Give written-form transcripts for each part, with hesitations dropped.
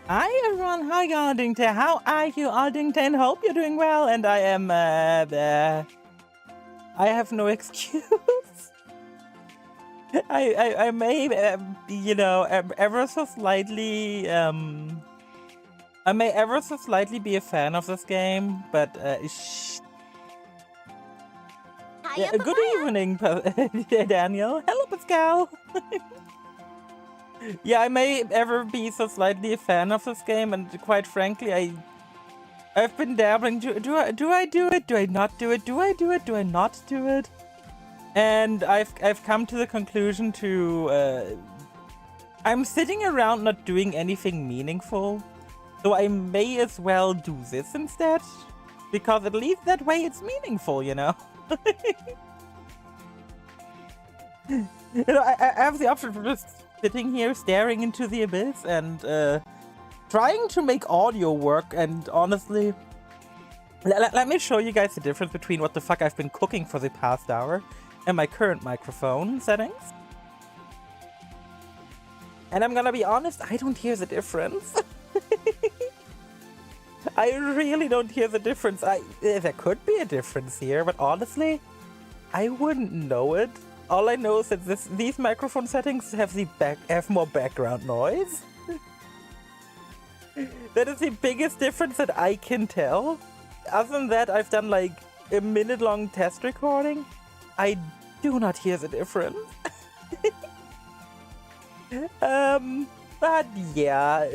Hi everyone, hi Ardington. How are you, Ardington? Hope you're doing well, and I am. I have no excuse. I may, ever so slightly, I may ever so slightly be a fan of this game, but good evening, Daniel. Hello, Pascal. Yeah, I may ever be so slightly a fan of this game, and quite frankly, I've been dabbling. Do I do it? Do I not do it? Do I do it? Do I not do it? And I've come to the conclusion to I'm sitting around not doing anything meaningful, so I may as well do this instead, because at least that way it's meaningful, you know. I have the option for just sitting here staring into the abyss and trying to make audio work, and honestly, let me show you guys the difference between what the fuck I've been cooking for the past hour and my current microphone settings. And I'm gonna be honest, I don't hear the difference. I really don't hear the difference. There could be a difference here, but honestly, I wouldn't know it. All I know is that these microphone settings have more background noise. That is the biggest difference that I can tell. Other than that, I've done like a minute-long test recording. I do not hear the difference. But yeah,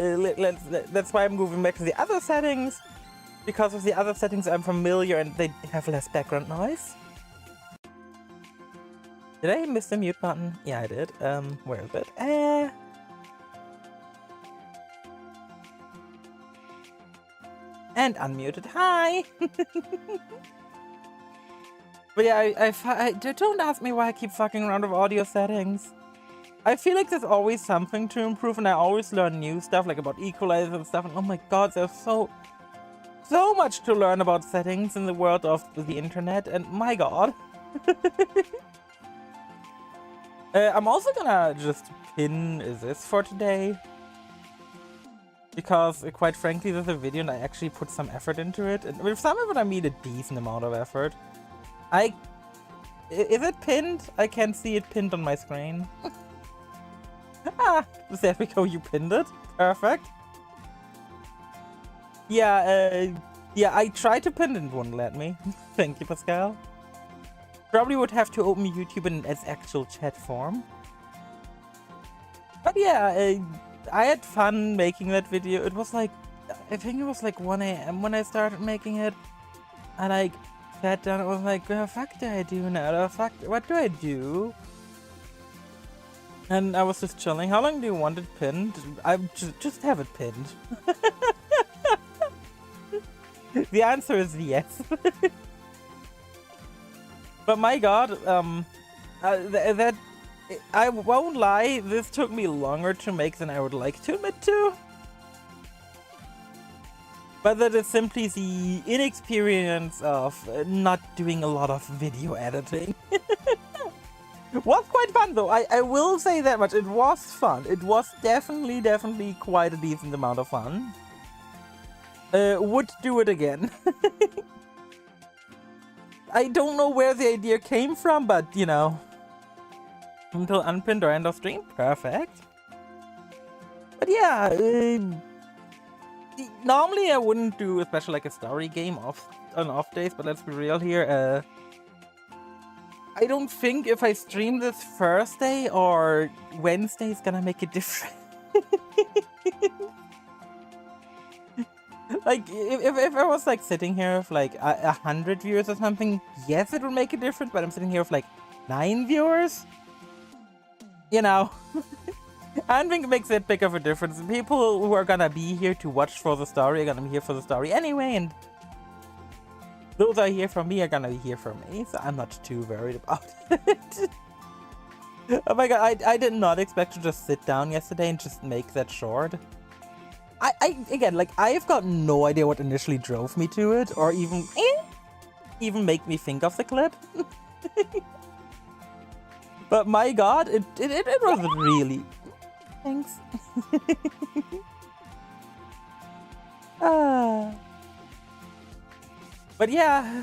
that's why I'm moving back to the other settings. Because with the other settings I'm familiar and they have less background noise. Did I miss the mute button? Yeah, I did. Where is it? And unmuted. Hi! But yeah, don't ask me why I keep fucking around with audio settings. I feel like there's always something to improve, and I always learn new stuff, like about equalizers and stuff, and oh my god, there's so much to learn about settings in the world of the internet, and my god. I'm also gonna just pin this for today. Because, quite frankly, there's a video and I actually put some effort into it. And with some of it, I mean a decent amount of effort. Is it pinned? I can't see it pinned on my screen. Ah, there we go, you pinned it. Perfect. Yeah, I tried to pin it and it wouldn't let me. Thank you, Pascal. Probably would have to open YouTube in its actual chat form. But yeah, I had fun making that video. It was like, I think it was like 1 AM when I started making it. I like sat down and was like, what the fuck do I do now? What do I do? And I was just chilling. How long do you want it pinned? I just have it pinned. The answer is yes. But my god, that I won't lie, this took me longer to make than I would like to admit to. But that is simply the inexperience of not doing a lot of video editing. It was quite fun though, I will say that much. It was fun. It was definitely quite a decent amount of fun. Would do it again. I don't know where the idea came from, but you know. Until unpinned or end of stream? Perfect. But yeah, normally I wouldn't do especially like a story game on off days, but let's be real here. I don't think if I stream this Thursday or Wednesday is gonna make a difference. Like, if I was like sitting here with like 100 viewers or something, yes, it would make a difference, but I'm sitting here with like 9 viewers. You know, I don't think it makes that big of a difference. People who are gonna be here to watch for the story are gonna be here for the story anyway, and those are here for me are gonna be here for me, so I'm not too worried about it. Oh my god, I did not expect to just sit down yesterday and just make that short. Again, like, I've got no idea what initially drove me to it, or even make me think of the clip. But my god, it was really... Thanks. Ah. But yeah,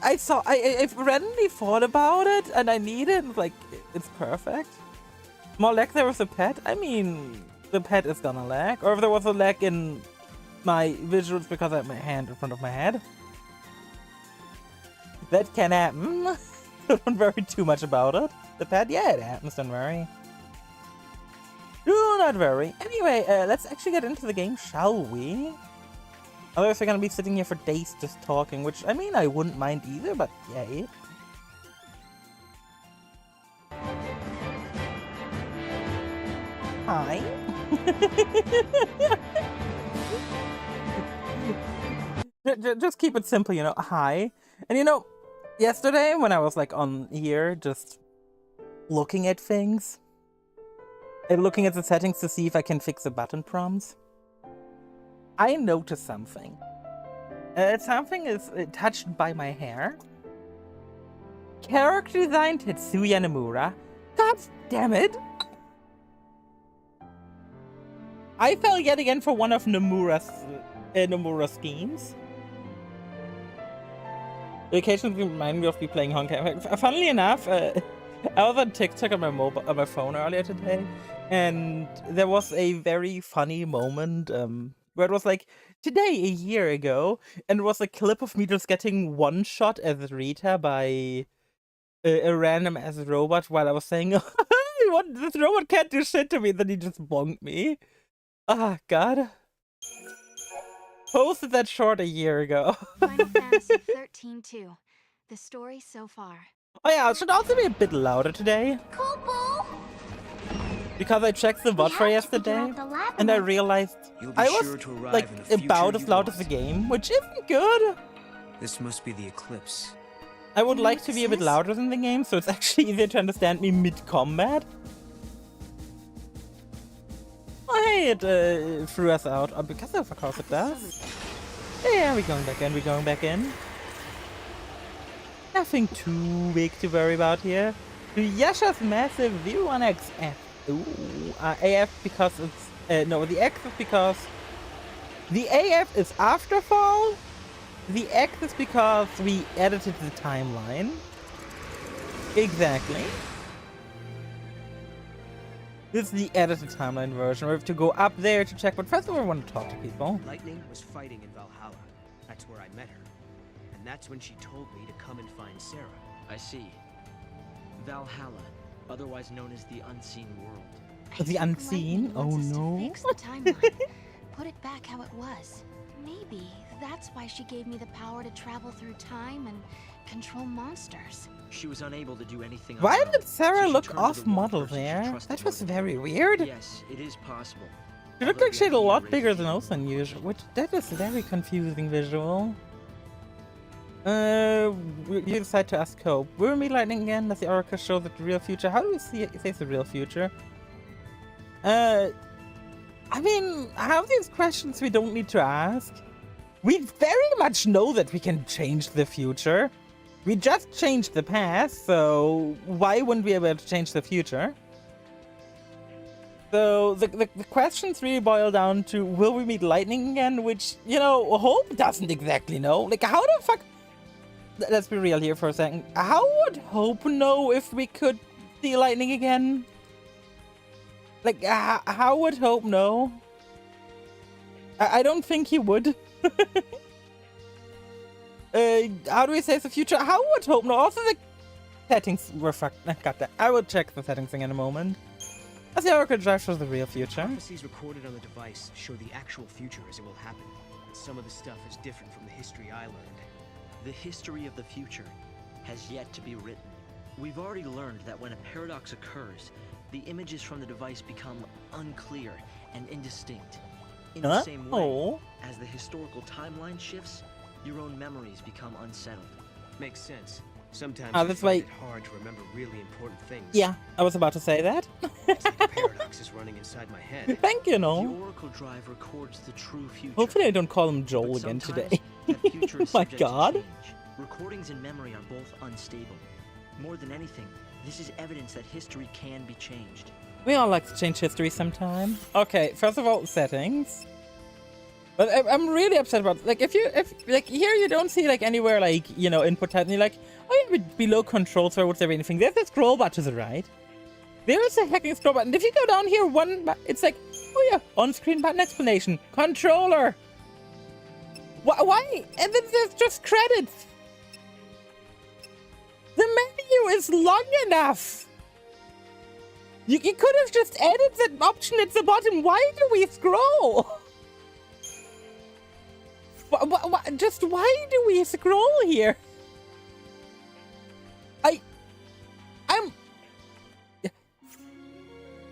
I've randomly thought about it, and I need it. Like, it's perfect. More lag there with the pet. I mean, the pet is gonna lag. Or if there was a lag in my visuals because I have my hand in front of my head. That can happen. Don't worry too much about it. The pet, yeah, it happens, don't worry. Do not worry. Anyway, let's actually get into the game, shall we? Otherwise we're gonna be sitting here for days just talking, which, I mean, I wouldn't mind either, but yay. Hi. Just keep it simple, you know, hi. And you know, yesterday when I was like on here just looking at things, and looking at the settings to see if I can fix the button prompts, I noticed something. Something is touched by my hair. Character design Tetsuya Nomura. God damn it! I fell yet again for one of Nomura's schemes. The occasionally remind me of me playing Honkai. Funnily enough, I was on TikTok on my phone earlier today, and there was a very funny moment where it was like, today a year ago, and it was a clip of me just getting one shot as Rita by a random ass robot while I was saying, this robot can't do shit to me, then he just bonked me. Ah, God. Posted that short a year ago. Final Fantasy 13-2. The story so far. Oh yeah, it should also be a bit louder today. Cool. Because I checked the VOD for yesterday, and I realized I was like about as loud as the game, which isn't good. This must be the eclipse. I would like to be a bit louder than the game, so it's actually easier to understand me mid-combat. Oh hey, it threw us out. Oh, because of course it does. Yeah, we're going back in. Nothing too big to worry about here. Yasha's massive V1XF. Ooh, AF because it's... no, the X is because... The AF is after fall. The X is because we edited the timeline. Exactly. This is the edited timeline version. We have to go up there to check, but first of all, we want to talk to people. Lightning was fighting in Valhalla. That's where I met her. And that's when she told me to come and find Sarah. I see. Valhalla, otherwise known as the Unseen World. The Unseen? Oh no. Fix the timeline. Put it back how it was. Maybe that's why she gave me the power to travel through time and control monsters. She was unable to do anything. Why did Sarah so look off-model there? That was very weird. Yes, it is possible. She looked like she had a lot bigger than Osa usual, which that is a very confusing visual. You decide to ask Hope. Will we meet Lightning again? Does the Oracle show the real future? How do we see it? It says the real future. I mean, how these questions we don't need to ask? We very much know that we can change the future. We just changed the past, so why wouldn't we be able to change the future? So the questions really boil down to, will we meet Lightning again? Which, you know, Hope doesn't exactly know. Like, how the fuck... Let's be real here for a second. How would Hope know if we could see Lightning again? Like, how would Hope know? I don't think he would. How do we say the future? How would Hope know? Also, the settings were fucked. Got that. I will check the settings in a moment. As the Oracle Drive shows the real future. Prophecies recorded on the device show the actual future as it will happen. And some of the stuff is different from the history I learned. The history of the future has yet to be written. We've already learned that when a paradox occurs, the images from the device become unclear and indistinct. In the same way, as the historical timeline shifts, your own memories become unsettled. Makes sense. Sometimes that's why it's hard to remember really important things. Yeah, I was about to say that. It's like a paradox is running inside my head. Thank you, The no. Oracle Drive records the true future. Hopefully I don't call him Joel But again sometimes today. that future is My subject to God. change. Recordings and memory are both unstable. More than anything, this is evidence that history can be changed. We all like to change history sometime. Okay, first of all, settings. But I'm really upset about, like, if like here you don't see like anywhere like, you know, input type, and you're like, oh yeah, but below controls or whatever anything. There's a scroll bar to the right. There is a hacking scroll button. If you go down here, it's like, oh yeah, on-screen button explanation, controller. Why? And then there's just credits. The menu is long enough. You could have just added that option at the bottom. Why do we scroll? Just why do we scroll here?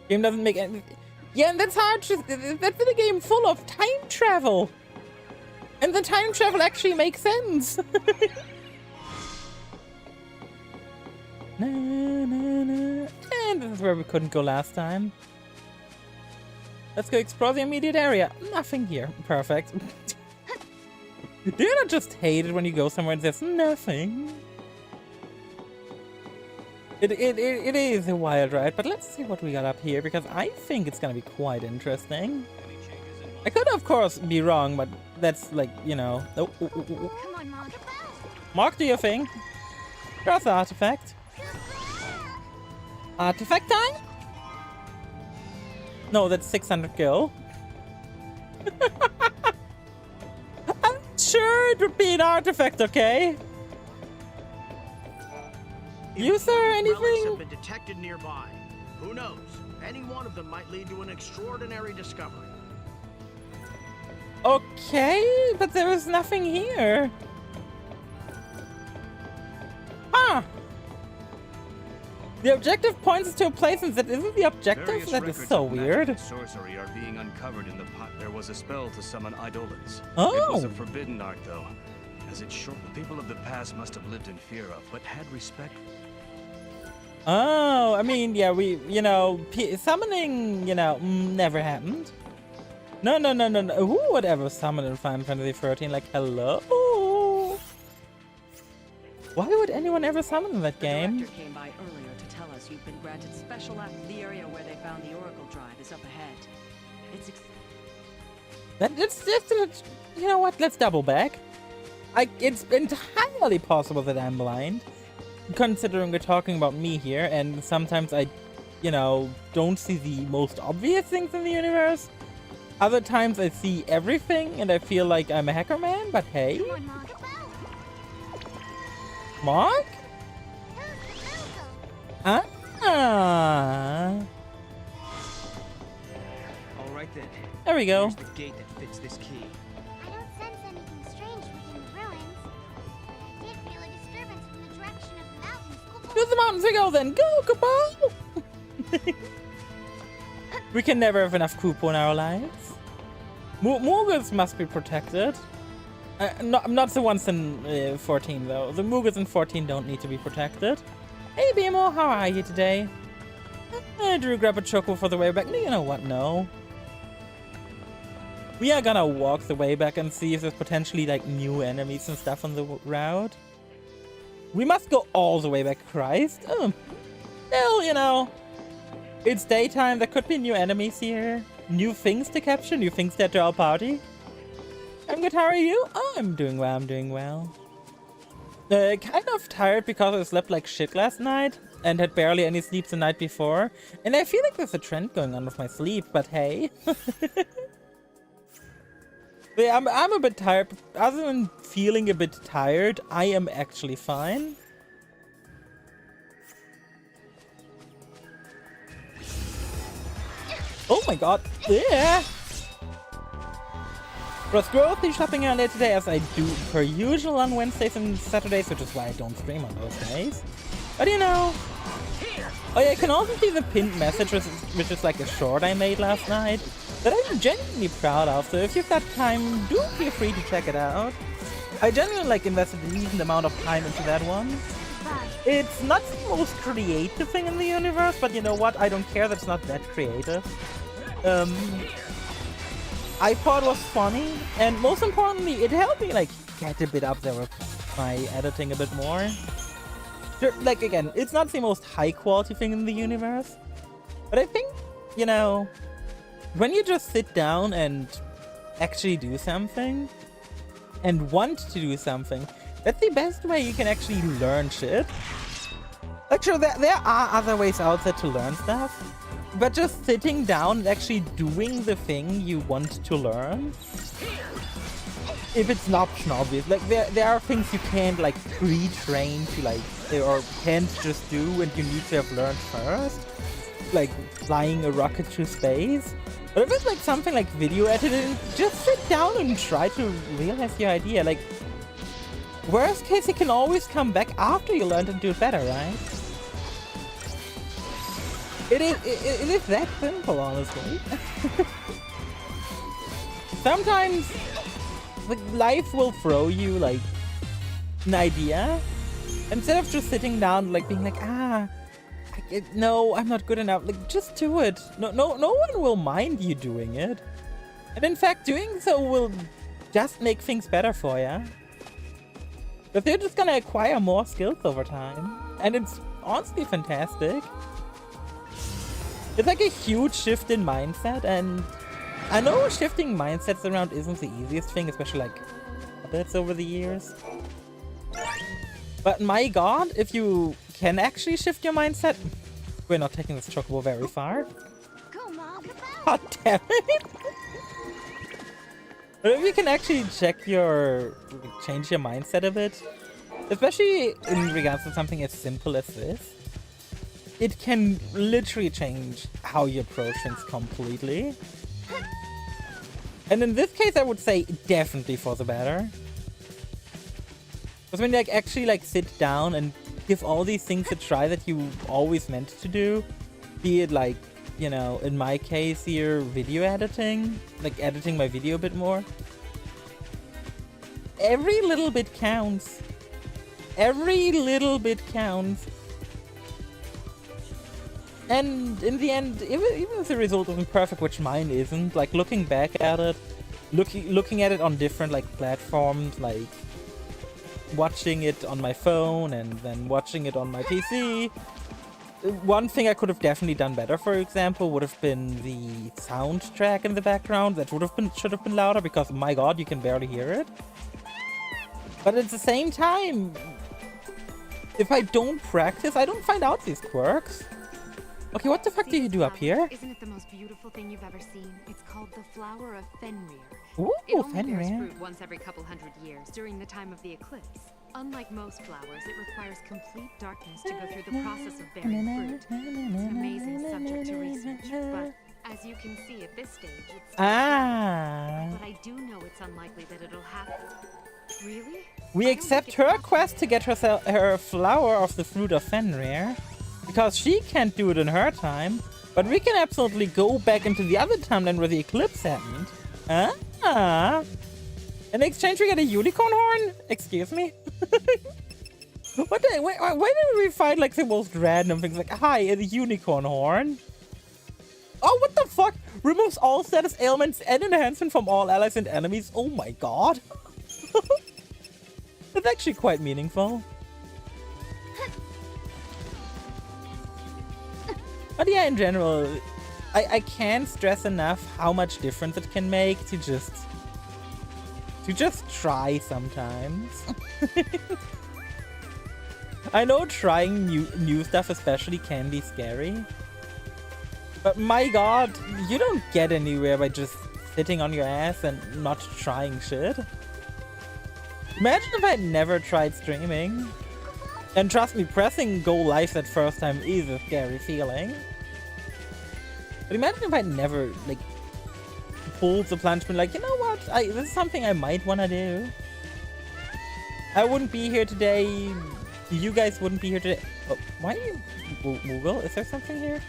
Game doesn't make any... Yeah, and that's hard. That's in a game full of time travel. And the time travel actually makes sense. Na, na, na. And this is where we couldn't go last time. Let's go explore the immediate area. Nothing here. Perfect. Do you not just hate it when you go somewhere and there's nothing? It is a wild ride, but let's see what we got up here, because I think it's gonna be quite interesting. I could, of course, be wrong, but that's like, you know... Oh. Come on, Mark. Mark, do your thing. Draw the artifact. Artifact time? No, that's 600 gil. I'm sure it would be an artifact, okay? Use there anything? Relics have been detected nearby. Who knows? Any one of them might lead to an extraordinary discovery. Okay, but there is nothing here. Huh. The objective points us to a place and that isn't the objective? Various That is records so of magic weird. and sorcery are being uncovered in the pot. There was a spell to summon eidolons. Oh. It was a forbidden art, though, as it short the people of the past must have lived in fear of, but had respect. Oh, I mean, yeah, you know, summoning, you know, never happened. No. Who would ever summon in Final Fantasy 13? Like, hello? Why would anyone ever summon in that game? The director came by earlier to tell us you've been granted special the area where they found the Oracle Drive is up ahead. It's You know what? Let's double back. It's entirely possible that I'm blind, considering we're talking about me here, and sometimes I, you know, don't see the most obvious things in the universe. Other times I see everything, and I feel like I'm a hacker man, but hey. Come on, Mark. Mark? Ah. All right then. There we go. Here's the gate that fits this key. I don't sense anything strange within the ruins. I did feel a disturbance from the direction of the mountains. To the mountains we go then. Go, Kupo! We can never have enough Kupo in our lives. Moogles must be protected. Not the ones in 14 though. The Moogles in 14 don't need to be protected. Hey Bimo, how are you today? Drew, grab a choco for the way back. You know what? No. We are gonna walk the way back and see if there's potentially like new enemies and stuff on the route. We must go all the way back, Christ. Oh. Well, you know. It's daytime, there could be new enemies here. New things to capture, new things to add to our party. I'm good, how are you? Oh, I'm doing well. Kind of tired because I slept like shit last night and had barely any sleep the night before. And I feel like there's a trend going on with my sleep, but hey. Yeah, I'm a bit tired. Other than feeling a bit tired, I am actually fine. Oh my god. Yeah. Was grocery shopping earlier today, as I do per usual on Wednesdays and Saturdays, which is why I don't stream on those days. But you know... Oh yeah, I can also see the pinned message, which is like a short I made last night, that I'm genuinely proud of, so if you've got time, do feel free to check it out. I genuinely like invested a decent amount of time into that one. It's not the most creative thing in the universe, but you know what, I don't care, that's not that creative. I thought it was funny, and most importantly, it helped me like get a bit up there with my editing a bit more. Sure, like again, it's not the most high quality thing in the universe, but I think, you know, when you just sit down and actually do something and want to do something, that's the best way you can actually learn shit. Like, sure, there are other ways out there to learn stuff, but just sitting down and actually doing the thing you want to learn, if it's an option, obviously. Like, there are things you can't, like, pre-train to, like, or can't just do and you need to have learned first. Like, flying a rocket through space. But if it's, like, something like video editing, just sit down and try to realize your idea. Like, worst case, you can always come back after you learned and do it better, right? It is that simple, honestly. Sometimes, like, life will throw you, like, an idea. Instead of just sitting down, like, being like, no, I'm not good enough. Like, just do it. No one will mind you doing it. And in fact, doing so will just make things better for you. But they're just gonna acquire more skills over time. And it's honestly fantastic. It's like a huge shift in mindset, and I know shifting mindsets around isn't the easiest thing, especially like habits over the years. But my god, if you can actually shift your mindset, we're not taking this chocobo very far. God damn it! But if you can actually change your mindset a bit, especially in regards to something as simple as this, it can literally change how you approach things completely. And in this case, I would say definitely for the better. Because when you actually sit down and give all these things a try that you always meant to do, be it in my case here, video editing, like editing my video a bit more. Every little bit counts. Every little bit counts. And in the end, even if the result isn't perfect, which mine isn't, like looking back at it, looking at it on different platforms, like watching it on my phone and then watching it on my PC. One thing I could have definitely done better, for example, would have been the soundtrack in the background. That should have been louder, because my god, you can barely hear it. But at the same time, if I don't practice, I don't find out these quirks. Okay, what the fuck do you do up here? Isn't it the most beautiful thing you've ever seen? It's called the flower of Fenrir. Ooh, it only bears Fenrir. fruit once every couple hundred years during the time of the eclipse. Unlike most flowers, it requires complete darkness to go through the process of bearing fruit. It's an amazing subject to research, but as you can see at this stage, it's But I do know it's unlikely that it'll happen. Really? We accept her quest to get her flower of the fruit of Fenrir, because she can't do it in her time, but we can absolutely go back into the other timeline where the eclipse happened. In exchange we get a unicorn horn? Excuse me? Why did we find the most random things? Like, hi, a unicorn horn. Oh, what the fuck? Removes all status ailments and enhancement from all allies and enemies. Oh my god. That's actually quite meaningful. But yeah, in general, I can't stress enough how much difference it can make to just try sometimes. I know trying new stuff especially can be scary, but my god, you don't get anywhere by just sitting on your ass and not trying shit. Imagine if I'd never tried streaming. And trust me, pressing go live that first time is a scary feeling. But imagine if I'd never pulled the plunge, been like, you know what, this is something I might want to do. I wouldn't be here today. You guys wouldn't be here today. Oh, why are you... Google? Is there something here?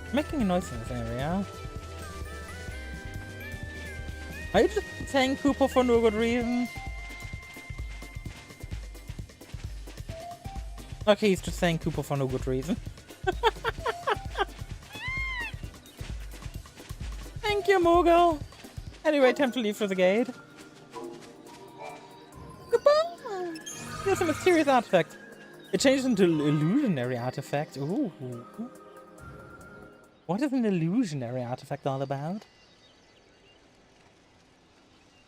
I'm making a noise in this area. Are you just saying Cooper for no good reason? Okay, he's just saying Cooper for no good reason. Thank you, Moogle. Anyway, time to leave for the gate. Goodbye. Here's a mysterious artifact. It changes into an illusionary artifact. Ooh. What is an illusionary artifact all about?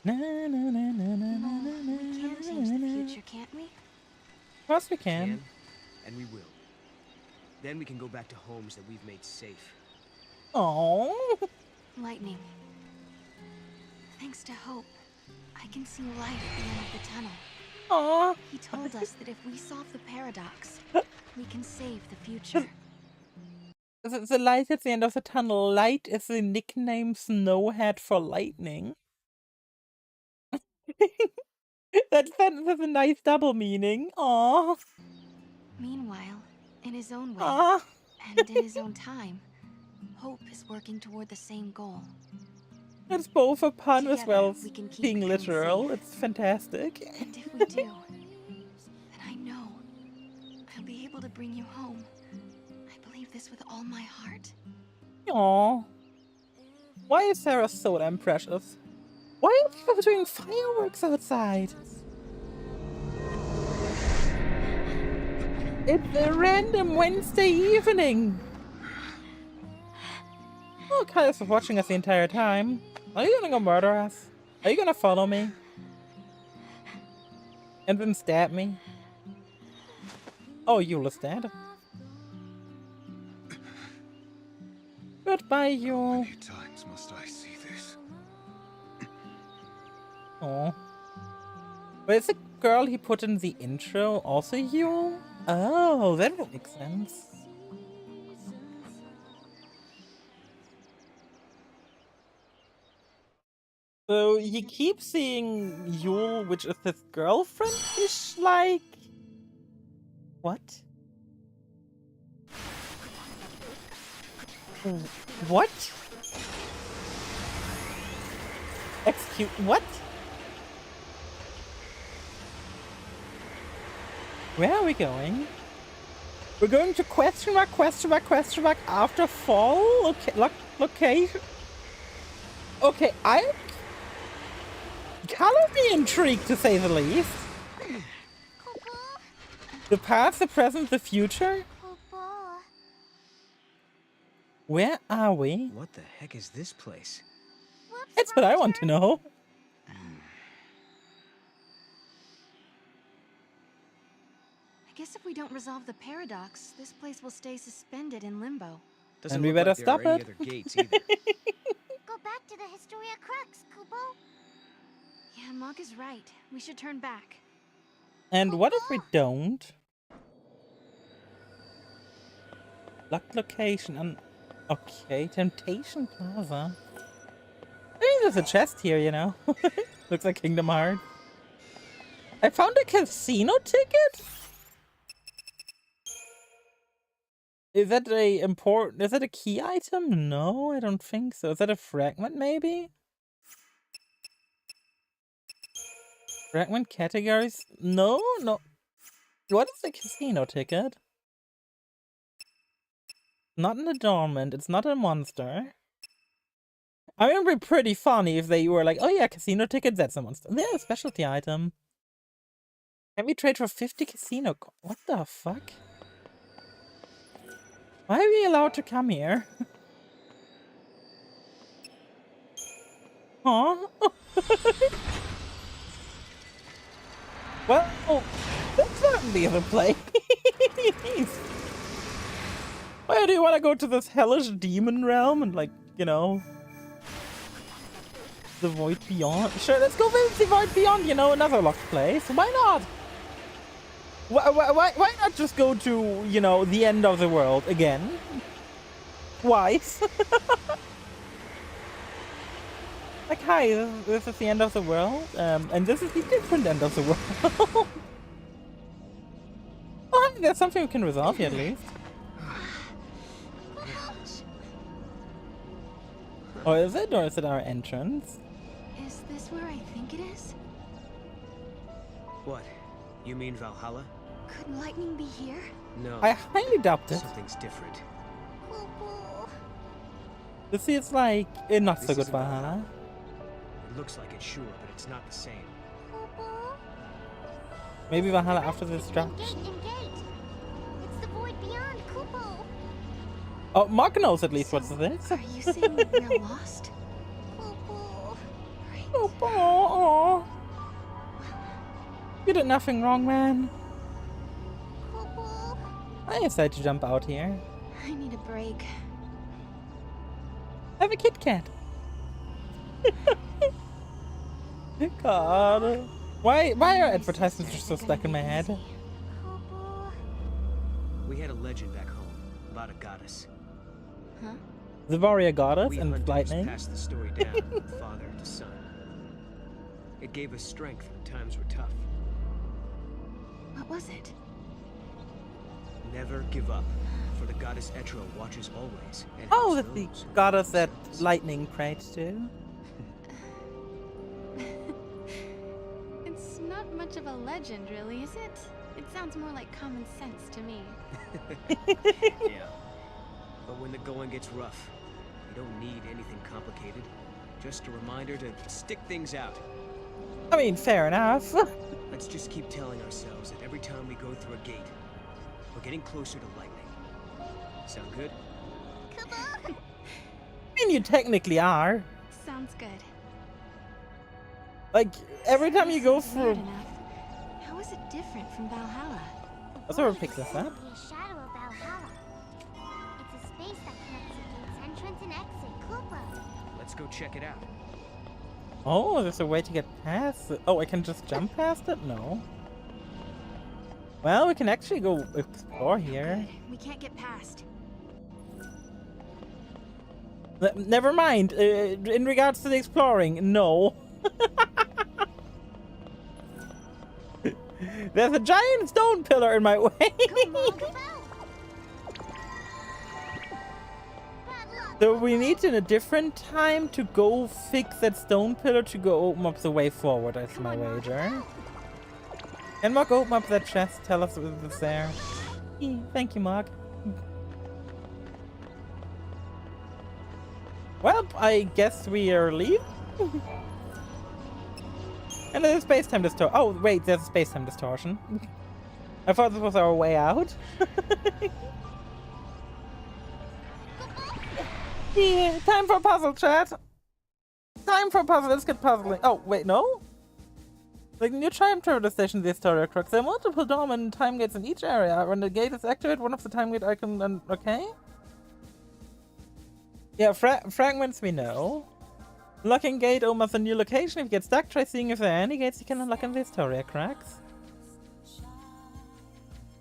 Na, na, na, na, na, Well, na, we can na, change the na, na. future, can't we? Of course we can. Can, and we will. Then we can go back to homes that we've made safe. Oh. Lightning. Thanks to Hope, I can see light at the end of the tunnel. Aw. He told us that if we solve the paradox, we can save the future. The light at the end of the tunnel. Light is the nickname Snowhead for lightning. That sentence has a nice double meaning. Aww. Meanwhile, in his own way, Aww. and in his own time, Hope is working toward the same goal. It's both a pun as Together, well as we can keep being becoming literal. safe. It's fantastic. And if we do, then I know I'll be able to bring you home. I believe this with all my heart. Aww. Why is Sarah so damn precious? Why are people doing fireworks outside? It's a random Wednesday evening. Oh, Kaius was watching us the entire time. Are you gonna go murder us? Are you gonna follow me? And then stab me? Oh, Yule is dead. Goodbye, Yule. How many times must I see this? Oh. But is the girl he put in the intro also Yule? Oh, that would make sense. So you keep seeing Yule, which is his girlfriend-ish, like... What? What? Execute what? Where are we going? We're going to question mark after fall? Okay, location. Okay, I'm colorfully intrigued to say the least. The past, the present, the future? Where are we? What the heck is this place? That's what I want to know. I guess if we don't resolve the paradox, this place will stay suspended in limbo. Doesn't And we look better like there stop are any it. other gates either. Go back to the Historia Crux, Kupo. Yeah, Mog is right. We should turn back. And what if we don't? Locked location and... Okay, Temptation Plaza. Maybe there's a chest here, you know? Looks like Kingdom Hearts. I found a casino ticket? Is that is that a key item? No, I don't think so. Is that a fragment maybe? Fragment categories? No. What is a casino ticket? Not an adornment. It's not a monster. I mean, it would be pretty funny if they were like, oh yeah, casino tickets, that's a monster. They're a specialty item. Can we trade for 50 casino? What the fuck? Why are we allowed to come here? Huh? Well, that's not the other place. Why do you want to go to this hellish demon realm and, like, you know, the Void Beyond? Sure, let's go visit the Void Beyond, you know, another locked place. Why not? Why not just go to, you know, the end of the world again? Twice? Like, hi, this is the end of the world, and this is the different end of the world. Oh, there's something we can resolve here, at least. Oh, is it? Or is it our entrance? Is this where I think it is? What? You mean Valhalla? Could lightning be here? No. I highly doubt it. Something's different. You see, it's like, not so This good isn't Valhalla. It looks like it, sure, but it's not the same. Maybe Valhalla after the Gate destruction. and gate. It's the void beyond, Kupo. Oh, Mark knows at least what's this. Are you saying we're lost? Kupo. Oh, You did nothing wrong, man. Popo. I decided to jump out here. I need a break. Have a Kit Kat. God. Why are advertisements just so stuck in my head? Popo. We had a legend back home about a goddess. Huh? The warrior goddess We and hunters lightning. passed the story down from father to son. It gave us strength when times were tough. What was it? Never give up, for the goddess Etro watches always. And Oh, helps that's the those who goddess that themselves. lightning prays to. It's not much of a legend, really, is it? It sounds more like common sense to me. Yeah. But when the going gets rough, you don't need anything complicated. Just a reminder to stick things out. I mean, fair enough. Let's just keep telling ourselves that every time we go through a gate, we're getting closer to lightning. Sound good? I mean, you technically are. Sounds good. Like, every time you go Weird through... enough. How is it different from Valhalla? Let's sort of pick this up. The shadow of Valhalla. It's a space that connects the gate's entrance and exit. Koopa. Let's go check it out. Oh, there's a way to get past it. Oh, I can just jump past it? No. Well, we can actually go explore here. Good. We can't get past. Never mind. In regards to the exploring, no. There's a giant stone pillar in my way. Come on, go. Bad luck. So we need in a different time to go fix that stone pillar to go open up the way forward. That's my wager. And Mark, open up that chest. Tell us what's there. Thank you, Mark. Well, I guess we are leaving. And there's a space-time distortion. Oh, wait, there's a space-time distortion. I thought this was our way out. Yeah, time for a puzzle, chat. Time for a puzzle. Let's get puzzling. Oh, wait, no? Like, new time travel station, the Historia Crux. There are multiple dormant time gates in each area. When the gate is activated, one of the time gate icon... Okay. Yeah, fragments we know. Locking gate opens a new location. If you get stuck, try seeing if there are any gates you can unlock in the Historia Cracks.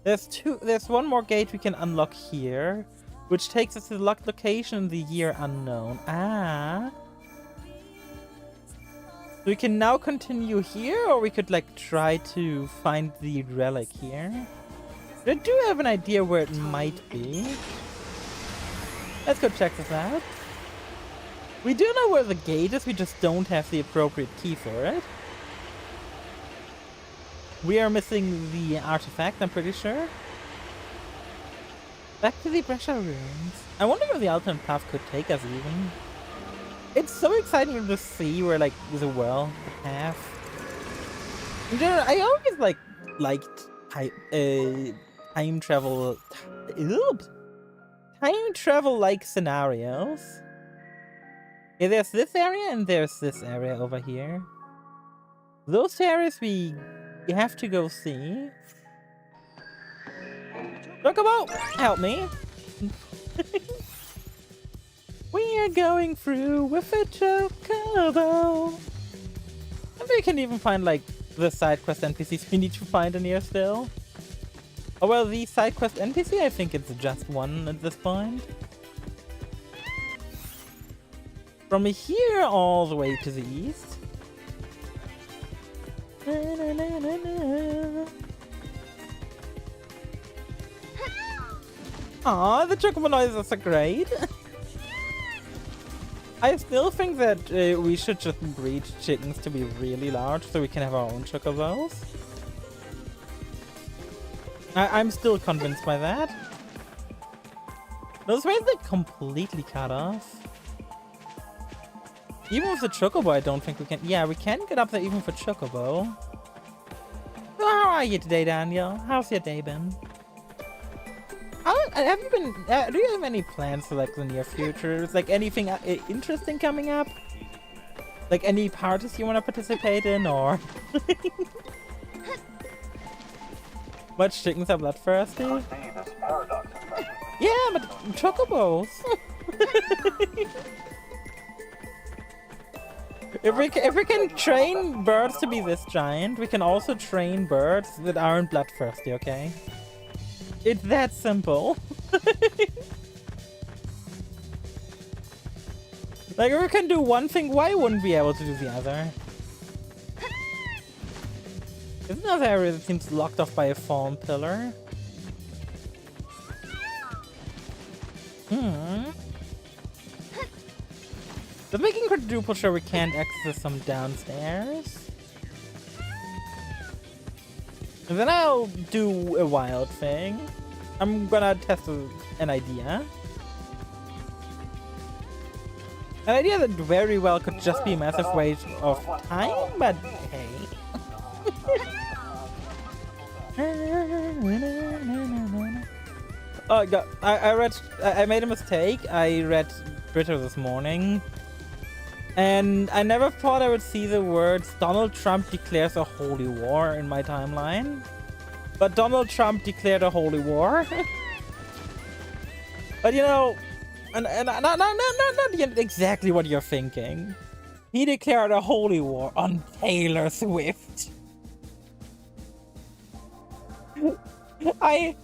There's one more gate we can unlock here, which takes us to the locked location in the year unknown. Ah. We can now continue here, or we could like try to find the relic here. I do have an idea where it might be. Let's go check this out. We do know where the gate is, we just don't have the appropriate key for it. We are missing the artifact, I'm pretty sure. Back to the Brescia ruins. I wonder where the alternate path could take us even. It's so exciting to see where like the world could have. In general, I always liked time travel. Time travel like scenarios. Yeah, there's this area and there's this area over here. Those areas we have to go see. Chocobo, help me. We are going through with a Chocobo. And we can even find like the side quest NPCs we need to find in here still. Oh well, the side quest NPC, I think it's just one at this point. From here all the way to the east. Aw, the Chocobo noises are great. I still think that we should just breed chickens to be really large so we can have our own Chocobos. I'm still convinced by that. Those ways are completely cut off. Even with the Chocobo, I don't think we can... Yeah, we can get up there even for Chocobo. So how are you today, Daniel? How's your day been? Have you been... do you have any plans for, like, the near future? Is, like, anything interesting coming up? Like, any parties you want to participate in, or... But chickens are bloodthirsty? Yeah, but chocobos! If we can train birds to be this giant, we can also train birds that aren't bloodthirsty, okay? It's that simple. Like, if we can do one thing, why wouldn't we be able to do the other? There's another area that seems locked off by a fallen pillar. Does making quadruple sure we can't access some downstairs? And then I'll do a wild thing. I'm gonna test an idea. An idea that very well could just be a massive waste of time, but hey. Oh god, I made a mistake. I read Twitter this morning. And I never thought I would see the words Donald Trump declares a holy war in my timeline. But Donald Trump declared a holy war. But you know, and not exactly what you're thinking. He declared a holy war on Taylor Swift. When I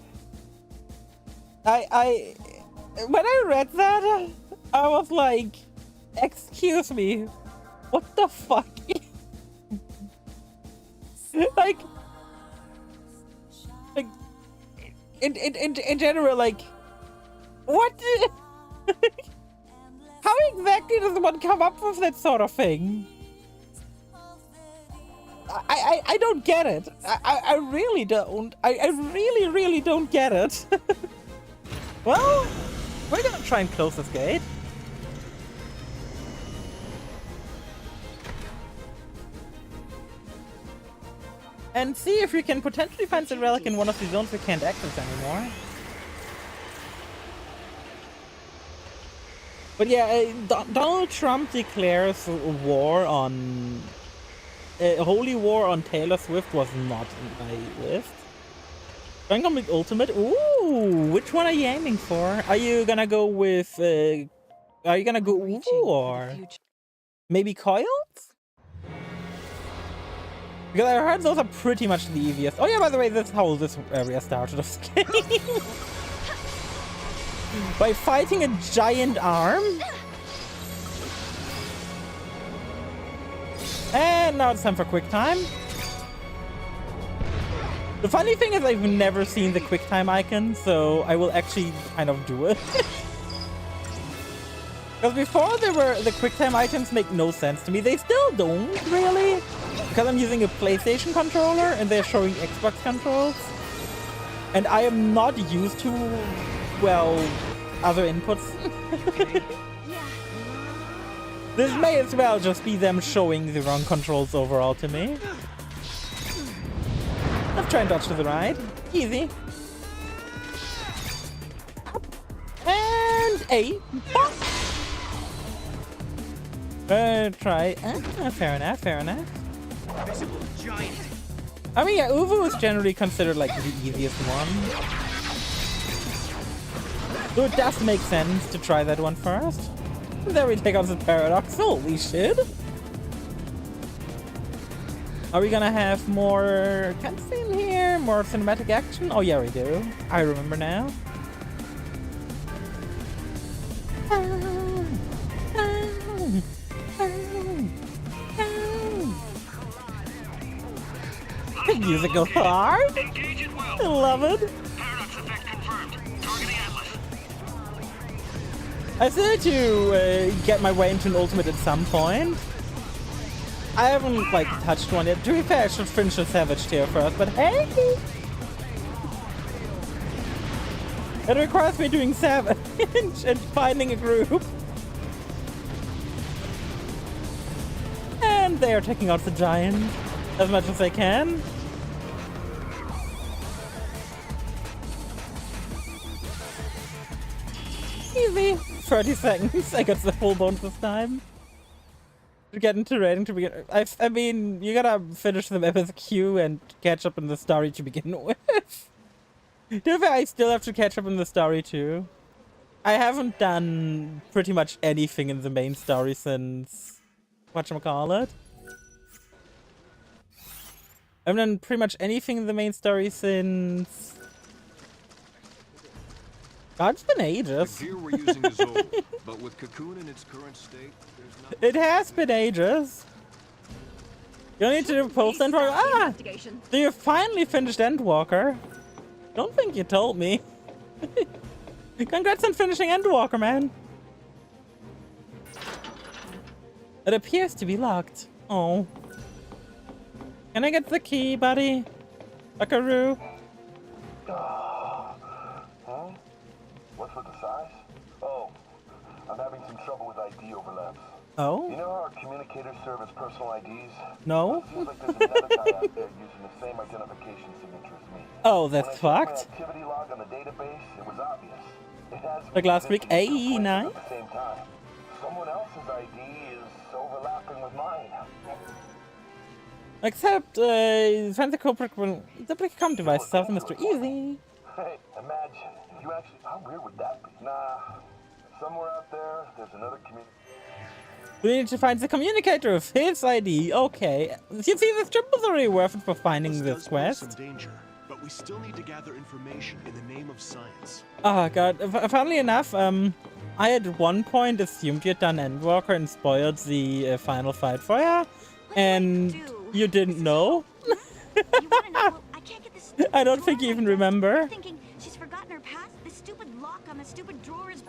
read that, I was like, excuse me, what the fuck? like in general, like, what? How exactly does one come up with that sort of thing? I don't get it. I really don't. I really don't get it. Well, we're gonna try and close this gate. And see if we can potentially find the relic in one of the zones we can't access anymore. But yeah, Donald Trump declares a war on... a holy war on Taylor Swift was not in my list. Dragon Complete Ultimate? Ooh, which one are you aiming for? Are you gonna go with... are you gonna go Uvu or... maybe Coils? Because I heard those are pretty much the easiest. Oh yeah, by the way, that's how this area started of this game. By fighting a giant arm. And now it's time for quick time. The funny thing is I've never seen the quick time icon, so I will actually kind of do it. Because before the quick time items make no sense to me. They still don't, really. Because I'm using a PlayStation controller and they're showing Xbox controls. And I am not used to, well, other inputs. This may as well just be them showing the wrong controls overall to me. Let's try and dodge to the right. Easy. And A. Try. Fair enough, fair enough. I mean, yeah, Uvu is generally considered like the easiest one. So it does make sense to try that one first. And then we take out the paradox. Holy shit! Are we gonna have more cutscene here? More cinematic action? Oh yeah, we do. I remember now. Musical hard? I love it. I still need to get my way into an ultimate at some point. I haven't like touched one yet. To be fair, I should finish the Savage tier first, but hey! It requires me doing Savage and finding a group. And they are taking out the giant as much as they can. Easy. 30 seconds. I got the full bonus this time. get into rating to begin. I mean, you gotta finish the MSQ and catch up in the story to begin with. To be fair, I still have to catch up in the story too. I haven't done pretty much anything in the main story since whatchamacallit. I haven't done pretty much anything in the main story since. God, it's been ages. The gear we're using is old, but with Cocoon in its current state, there's nothing. It has been ages. You need to do post Endwalker. Ah! So you finally finished Endwalker. Don't think you told me. Congrats on finishing Endwalker, man. It appears to be locked. Oh. Can I get the key, buddy? Buckaroo? Huh? What's with the size? Oh, I'm having some trouble with ID overlaps. Oh? You know how our communicators serve as personal IDs? No? It seems like there's another guy out there using the same identification signature as me. Oh, that's fucked. When I checked my activity log on the database, it was obvious. It has Like last week, AE9? at the same time. Someone else's ID is overlapping with mine. Except, find the culprit will duplicate device solve Mr. Easy. Hey, imagine. You actually, how weird would that be? Nah, somewhere out there, there's another community. We need to find the communicator of his ID. Okay. You see, this trip was already worth it for finding this quest. Some danger, but we still need to gather information in the name of science. Oh god. Funnily enough, I at one point assumed you'd done Endwalker and spoiled the final fight for you, and you didn't know. I don't think you even remember. Thinking she's forgotten her past. The stupid lock on the stupid drawer is.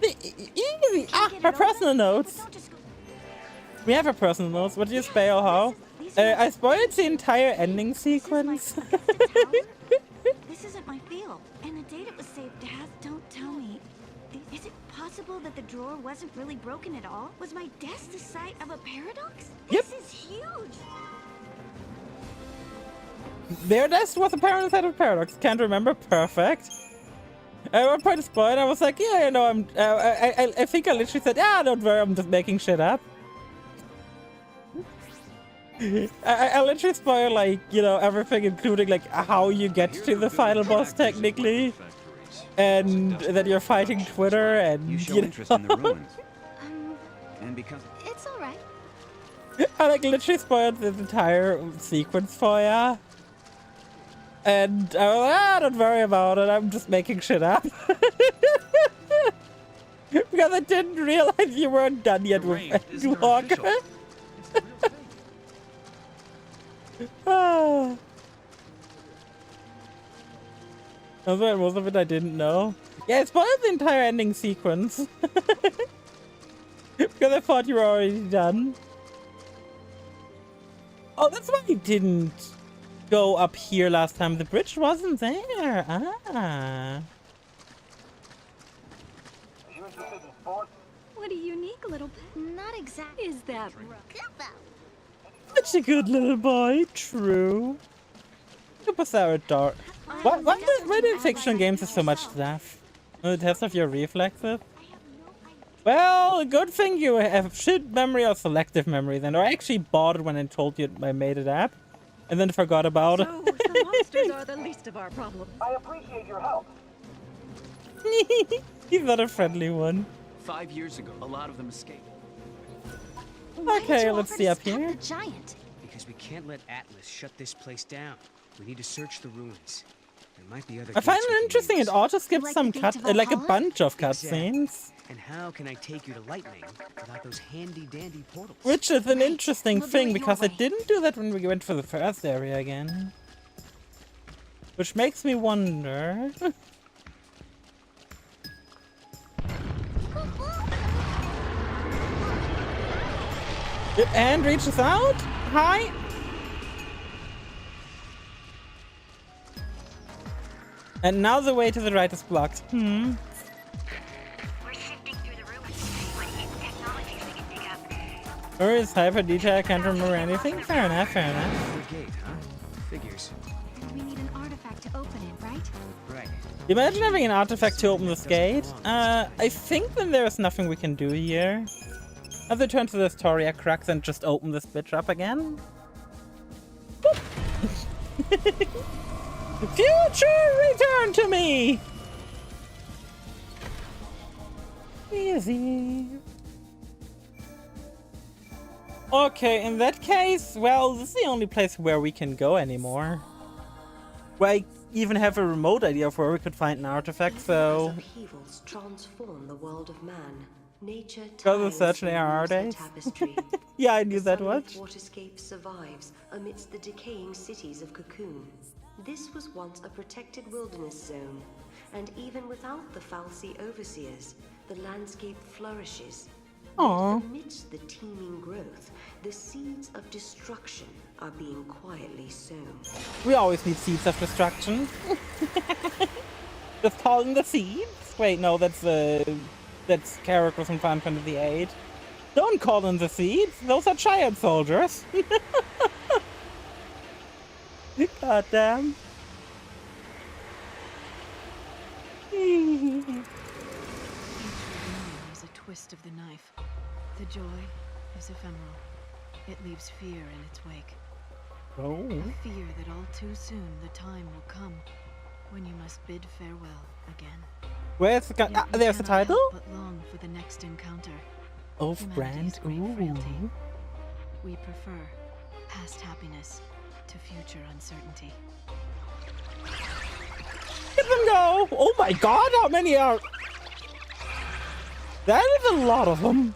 Easy. Ah, her personal notes. We have her personal notes. What do you spell or how? I spoiled the entire ending sequence. This isn't my field, and the date it was saved as. Don't tell me. Is it possible that the drawer wasn't really broken at all? Was my desk the site of a paradox? Yep. This is huge. Their desk was apparently side of paradox. Can't remember. Perfect. At one point, spoiled. I was like, yeah, you know, I think I literally said, yeah, don't worry, I'm just making shit up. I literally spoiled, like, you know, everything, including, like, how you get to the final boss, technically. And that you're fighting Twitter, and, You show you know. interest in the ruins. And because... It's all right. I, like, literally spoiled this entire sequence for ya. And I was like, ah, don't worry about it, I'm just making shit up. Because I didn't realize you weren't done yet with Endwalker. Ah. Also, most of it I didn't know. Yeah, I spoiled the entire ending sequence. Because I thought you were already done. Oh, that's why I didn't go up here last time. The bridge wasn't there. Ah. What a unique little pet. Not exactly. Is that Such a good little boy. True. Super sour dart. Why do fiction games have so much stuff? The test of your reflexes? Well, good thing you have shit memory or selective memory then. Or I actually bought it when I told you I made it up. And then forgot about it. So, the monsters are the least of our problems. I appreciate your help. He's not a friendly one. 5 years ago, a lot of them escaped. Okay, let's see up here. The giant. Because we can't let Atlas shut this place down. We need to search the ruins. There might be other. I find gates we it can interesting. use. It auto skips Like some the gates cut, of like a Valhalla? bunch of Exactly. cutscenes. And how can I take you to Lightning without those handy-dandy portals? Which is an interesting We'll do thing it your because way. it didn't do that when we went for the first area again. Which makes me wonder. Your hand reaches out? Hi? And now the way to the right is blocked. We're sifting through the ruins to see what hidden technologies we can dig up. Where is hyper detail? I can't remember anything. Fair enough, fair enough. The gate, huh? Figures. We need an artifact to open it, right? Right. Imagine having an artifact to open this gate. I think then there is nothing we can do here. As I turn to the Astoria cracks and just open this bitch up again. Future, return to me! Easy. Okay, in that case, well, this is the only place where we can go anymore. Where I even have a remote idea of where we could find an artifact, so... Upheavals transform the world of man. Nature Because such an ARR days? Yeah, I knew that much. Waterscape survives amidst the decaying cities of Cocoon. This was once a protected wilderness zone, and even without the Falsey overseers, the landscape flourishes. Aww. Amidst the teeming growth, the seeds of destruction are being quietly sown. We always need seeds of destruction. Just calling the seeds? Wait, no, that's characters from Final Fantasy VIII. Don't call them the seeds. Those are giant soldiers. God damn. Is a twist of the knife. The joy is ephemeral. It leaves fear in its wake. Oh. A fear that all too soon the time will come when you must bid farewell again. Where's the gun? There's the title? But long for the next encounter. Off-brand. Ooh. We prefer past happiness to future uncertainty. Let them go! Oh my god, how many are... That is a lot of them.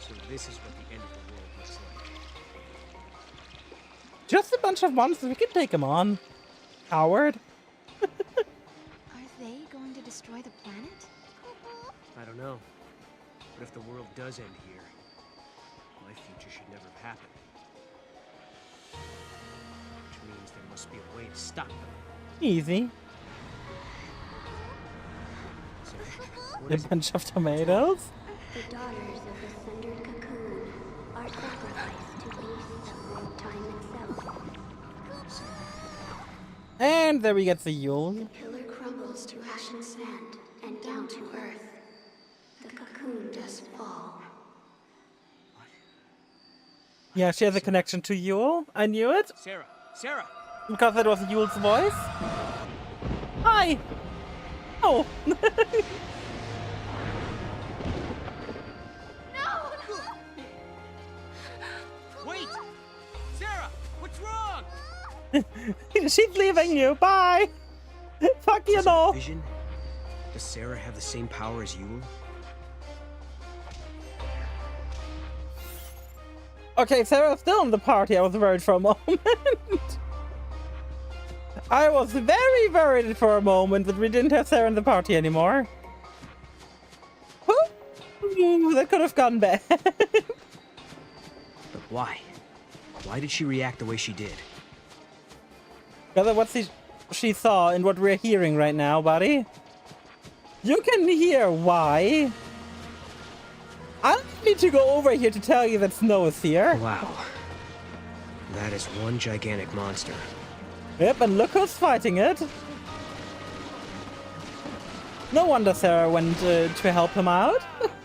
So this is what the end of the world looks like. Just a bunch of monsters. We can take them on. Coward. Are they going to destroy the planet? I don't know. But if the world does end here, my future should never have happened. Which means there must be a way to stop them. Easy. So, A bunch of tomatoes. The daughters of the sundered cocoon are sacrificed to beasts of time itself. And there we get the Yule. The pillar crumbles to ashen sand and down to earth. The cocoon does fall. Yeah, she has a connection to Yule. I knew it. Sarah! Sarah! Because that was Yule's voice. Hi! Oh! Wait! Sarah! What's wrong? She's leaving you. Bye! Fuck you, no! Vision? Does Sarah have the same power as Yule? Okay, Sarah's still in the party. I was worried for a moment. I was very worried for a moment that we didn't have Sarah in the party anymore. Ooh, that could have gone bad. But why? Why did she react the way she did? Because of what she saw and what we're hearing right now, buddy. You can hear why. I don't need to go over here to tell you that Snow is here. Wow. That is one gigantic monster. Yep, and look who's fighting it. No wonder Sarah went to help him out. No,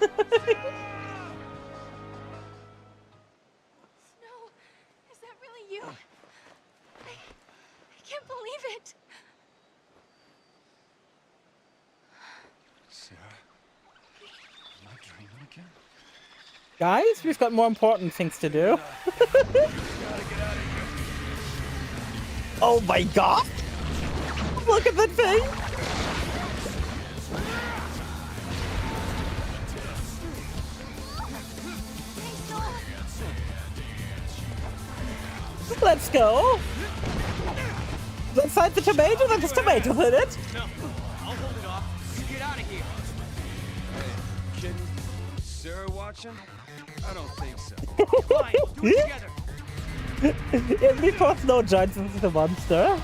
is that really you? I can't believe it. Sarah, am I dreaming again? Guys, we've got more important things to do. Oh my god! Look at that thing! Let's go! Let's find the tomato, there's tomatoes in it! No, I'll hold it off. You get out of here! Hey, kidding? Sarah watching? I don't think so. Fine, we'll do it together. Before Snow joins us as a monster.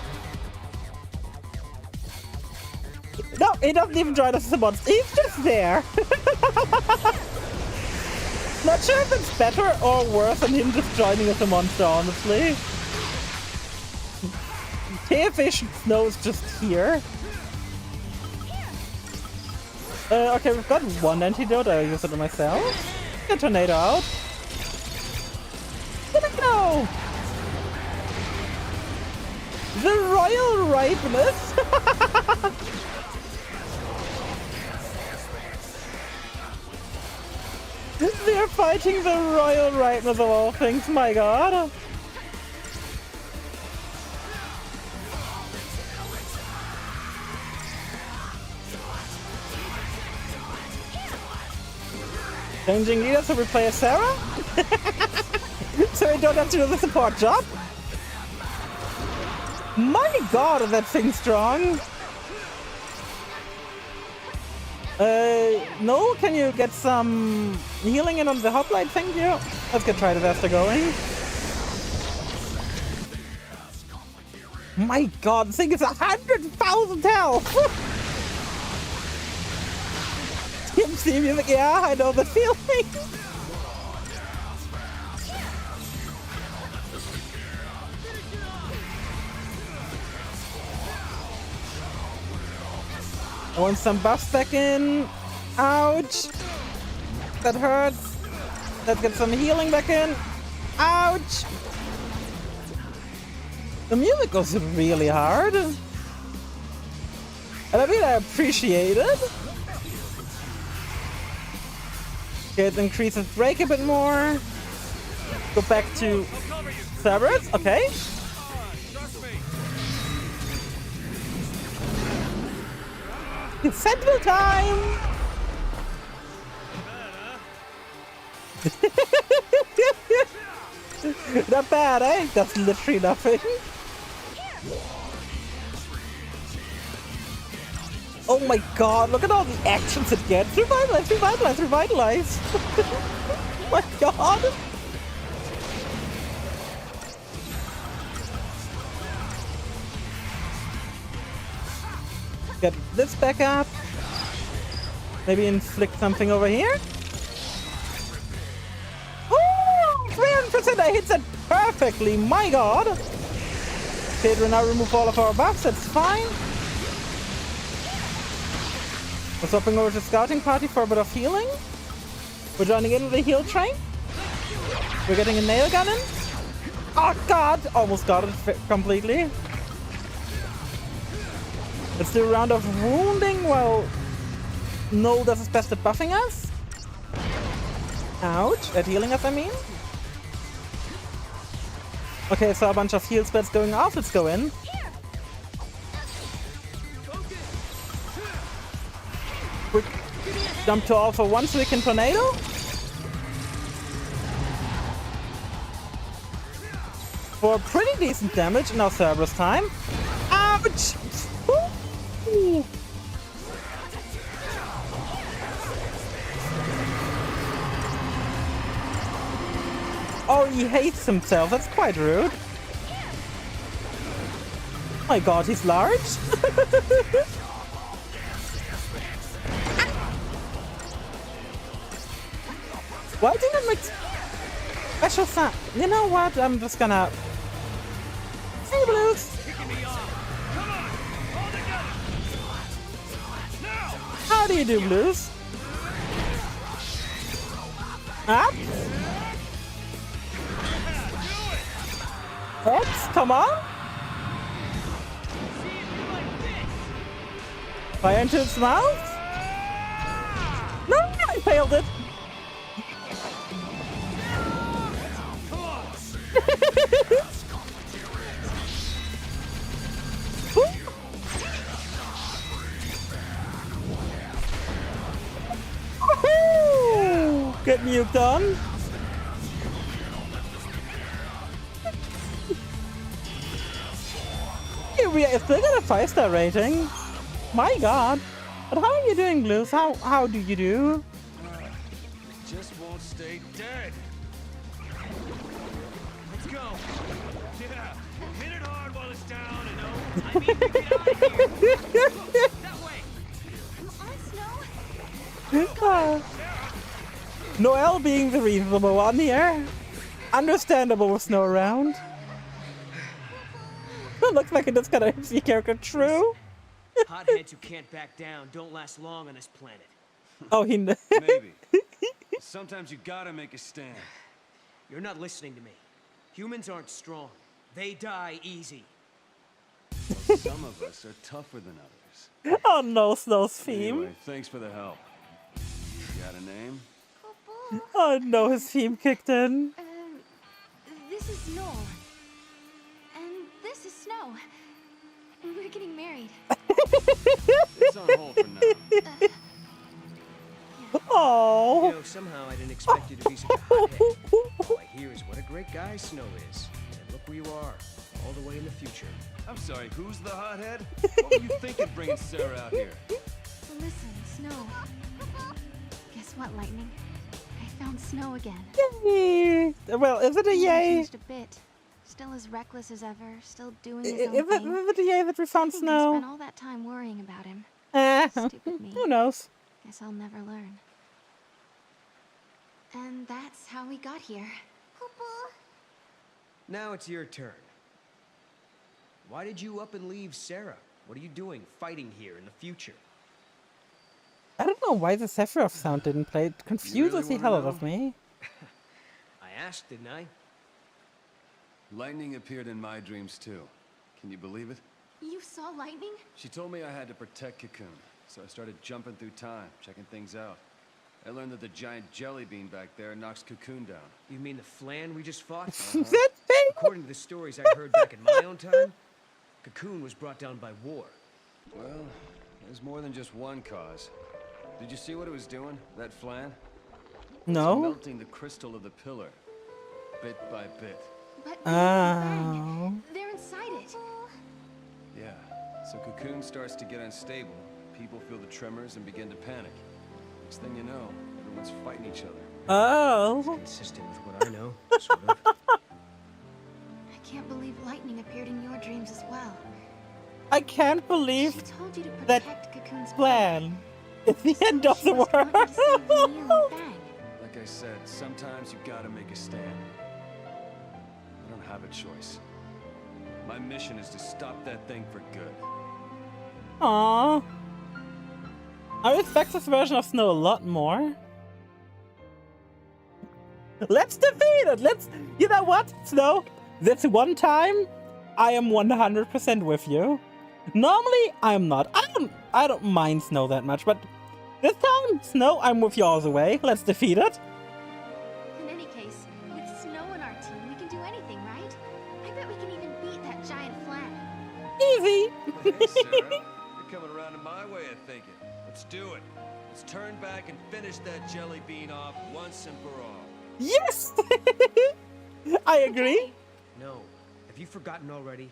No, he doesn't even join us as a monster. He's just there. Not sure if it's better or worse than him just joining as a monster, honestly. Tearfish Snow is just here. Okay, we've got one antidote. I'll use it on myself. Get tornado out. Tornado! The royal ripeness! They're fighting the royal ripeness of all things, my god! Changing leaders to replace Sarah? So I don't have to do the support job? My god, is that thing strong! No, can you get some healing in on the hoplite? Thank you. Let's get Try Disaster going. My god, the thing is 100,000 health! TMC music, yeah, I know the feeling. I want some buffs back in. Ouch. That hurts. Let's get some healing back in. Ouch. The music goes really hard. And I mean, I appreciate it. Okay, it increases break a bit more. Go back to Cerberus. Okay. It's Sentinel time! Not bad, eh? That's literally nothing. Oh my god, look at all the actions it gets. Revitalize, revitalize, revitalize. Oh my god. Get this back up. Maybe inflict something over here. Oh, 300%! I hit that perfectly. My god. Okay, we'll now remove all of our buffs. That's fine. We're swapping over to scouting party for a bit of healing. We're joining in with the heal train. We're getting a nail gun in. Oh god! Almost got it completely. Let's do a round of wounding while No does his best at buffing us. Ouch. At healing us, I mean. Okay, so a bunch of heal spells going off. Let's go in. Quick jump to all for one so we can tornado. For pretty decent damage. Now Cerberus time. Ouch! Ooh. Oh, he hates himself. That's quite rude. Oh my god, he's large. Why didn't it make special sound? You know what? I'm just gonna... Hey, Blues! How do you do, Blues? Up? X, come on! Fire into its mouth? No, I failed it! Get nuked on. We are still got a 5-star rating. My god. But how are you doing, Blues? How do you do? Just won't stay dead. Let's go. Yeah. Hit it hard while it's down and I mean, get out of here. That way. Come on, Snow. Noelle being the reasonable one here. Understandable with Snow around. It looks like it just got a MC character, true. Hotheads who can't back down don't last long on this planet. Oh, he Maybe. sometimes you gotta make a stand. You're not listening to me. Humans aren't strong. They die easy. Well, some of us are tougher than others. Oh no, Snow's theme. Anyway, thanks for the help. Got a name? Oh no, his theme kicked in. This is Snow. And this is Snow. We're getting married. It's on hold for now. Oh. You know, somehow I didn't expect you to be such a hothead. All I hear is what a great guy Snow is. And look where you are, all the way in the future. I'm sorry, who's the hothead? What were you thinking bringing Sarah out here? Listen, Snow. Guess what, Lightning? I found Snow again. Yay. Well, is it a He yay? changed a bit. Still as reckless as ever. Still doing his own Is thing. it a yay that we found I Snow? spent all that time worrying about him. Stupid me. Who knows? Guess I'll never learn. And that's how we got here. Now it's your turn. Why did you up and leave Sarah? What are you doing fighting here in the future? I don't know why the Sephiroth sound didn't play. It confuses the hell out of me. I asked, didn't I? Lightning appeared in my dreams too. Can you believe it? You saw lightning? She told me I had to protect Cocoon, so I started jumping through time, checking things out. I learned that the giant jelly bean back there knocks Cocoon down. You mean the flan we just fought? That thing? According to the stories I heard back in my own time, Cocoon was brought down by war. Well, there's more than just one cause. Did you see what it was doing, that flan? No. It's melting the crystal of the pillar, bit by bit. But Oh. they're inside it. Yeah, so Cocoon starts to get unstable. People feel the tremors and begin to panic. Next thing you know, everyone's fighting each other. Oh. Consistent with what I know, sort of. I can't believe lightning appeared in your dreams as well. I can't She believe told you to that protect Cocoon's plan. It's the end of the She must want you to save Neil and world. Fang. Like I said, sometimes you gotta make a stand. I don't have a choice. My mission is to stop that thing for good. Aww. I respect this version of Snow a lot more. Let's defeat it! You know what, Snow? This one time, I am 100% with you. Normally, I'm not. I don't mind Snow that much, but this time, Snow, I'm with you all the way. Let's defeat it. In any case, with Snow on our team, we can do anything, right? I bet we can even beat that giant flan. Easy. Hey, Sarah, you're coming around to my way of thinking. Let's do it. Let's turn back and finish that jelly bean off once and for all. Yes! I agree. No. Have you forgotten already?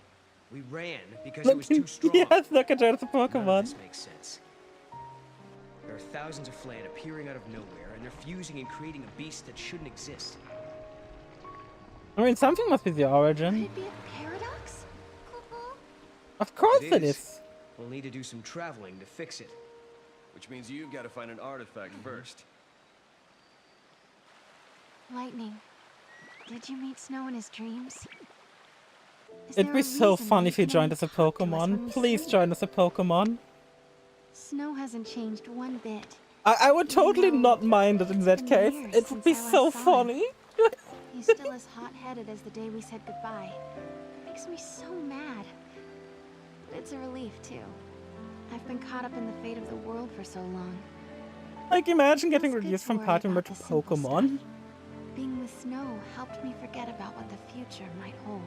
We ran because it was too strong. Yes, look at her, the None of Pokemon. this makes sense. There are thousands of flan appearing out of nowhere, and they're fusing and creating a beast that shouldn't exist. I mean, something must be the origin. Could it be a paradox? Of course it is. We'll need to do some traveling to fix it. Which means you've got to find an artifact first. Lightning, did you meet Snow in his dreams? Is It'd there be a so reason fun he if you can joined us a talk to us when Pokemon. we Please sleep? join us a Pokemon. Snow hasn't changed one bit. I would totally not mind it in that It's case. been years It would be since I so last saw him. funny. He's still as hot-headed as the day we said goodbye. It makes me so mad. But it's a relief, too. I've been caught up in the fate of the world for so long. Like, imagine getting It's good reduced to from worry party member about to the simple Pokemon. stuff. Being with Snow helped me forget about what the future might hold.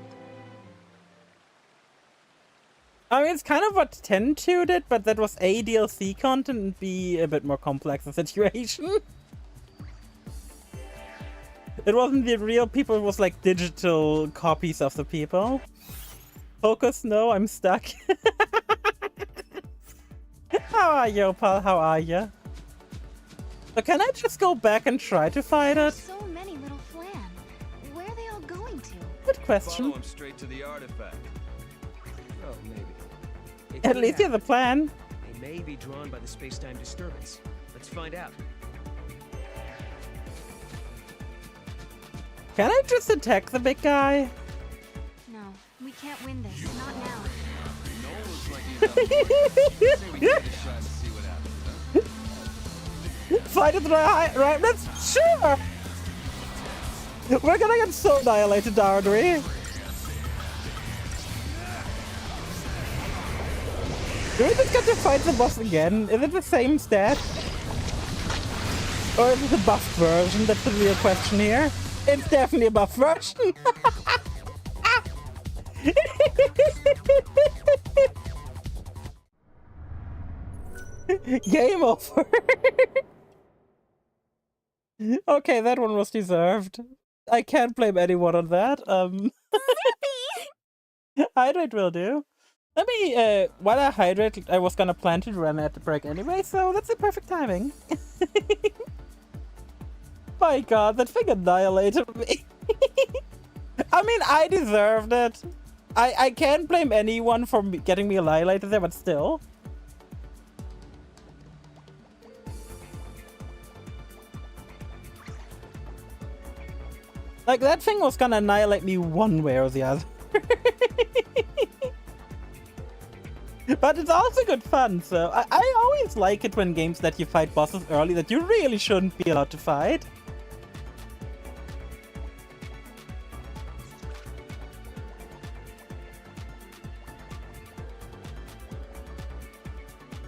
I mean, it's kind of what 10-2 did, but that was A, DLC content, and B, a bit more complex the situation. It wasn't the real people, it was like digital copies of the people. Focus, no, I'm stuck. How are you, pal? How are you? So can I just go back and try to fight it? So many little flan. Where are they all going to? Good question. Follow him straight to the artifact. Oh, maybe. It At could least you have a happen. plan. They may be drawn by the space-time disturbance. Let's find out. Can I just attack the big guy? No, we can't win this. Not now. No one looks like he's up for it. Say we give it a shot and see what happens, huh? fight it right? Let's sure. We're gonna get so annihilated, aren't we? Do we just get to fight the boss again? Is it the same stat? Or is it a buffed version? That's the real question here. It's definitely a buffed version. Game over. Okay, that one was deserved. I can't blame anyone on that. Hydrate will do. Let me, while I hydrate, I was gonna plan to run at the break anyway, so that's the perfect timing. My god, that thing annihilated me. I mean, I deserved it. I can't blame anyone for getting me annihilated there, but still. Like, that thing was gonna annihilate me one way or the other. But it's also good fun, so I always like it when games let you fight bosses early that you really shouldn't be allowed to fight.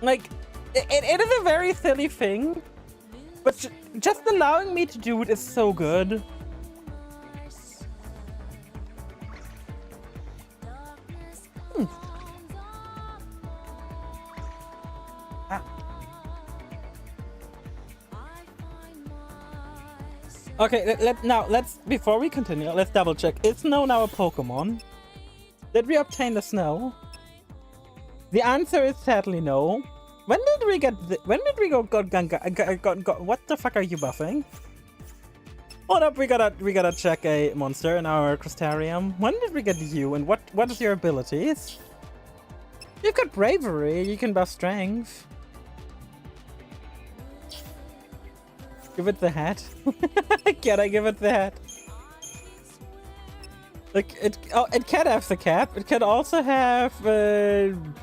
Like, it is a very silly thing, but just allowing me to do it is so good. Okay, let's before we continue, let's double check. Is Snow now a Pokemon? Did we obtain the Snow? The answer is sadly no. When did we get when did we go what the fuck are you buffing? Hold up, we gotta check a monster in our Crystarium. When did we get you, and what is your abilities? You've got bravery, you can buff strength. Give it the hat. Can I give it the hat? Like it can have the cap. It can also have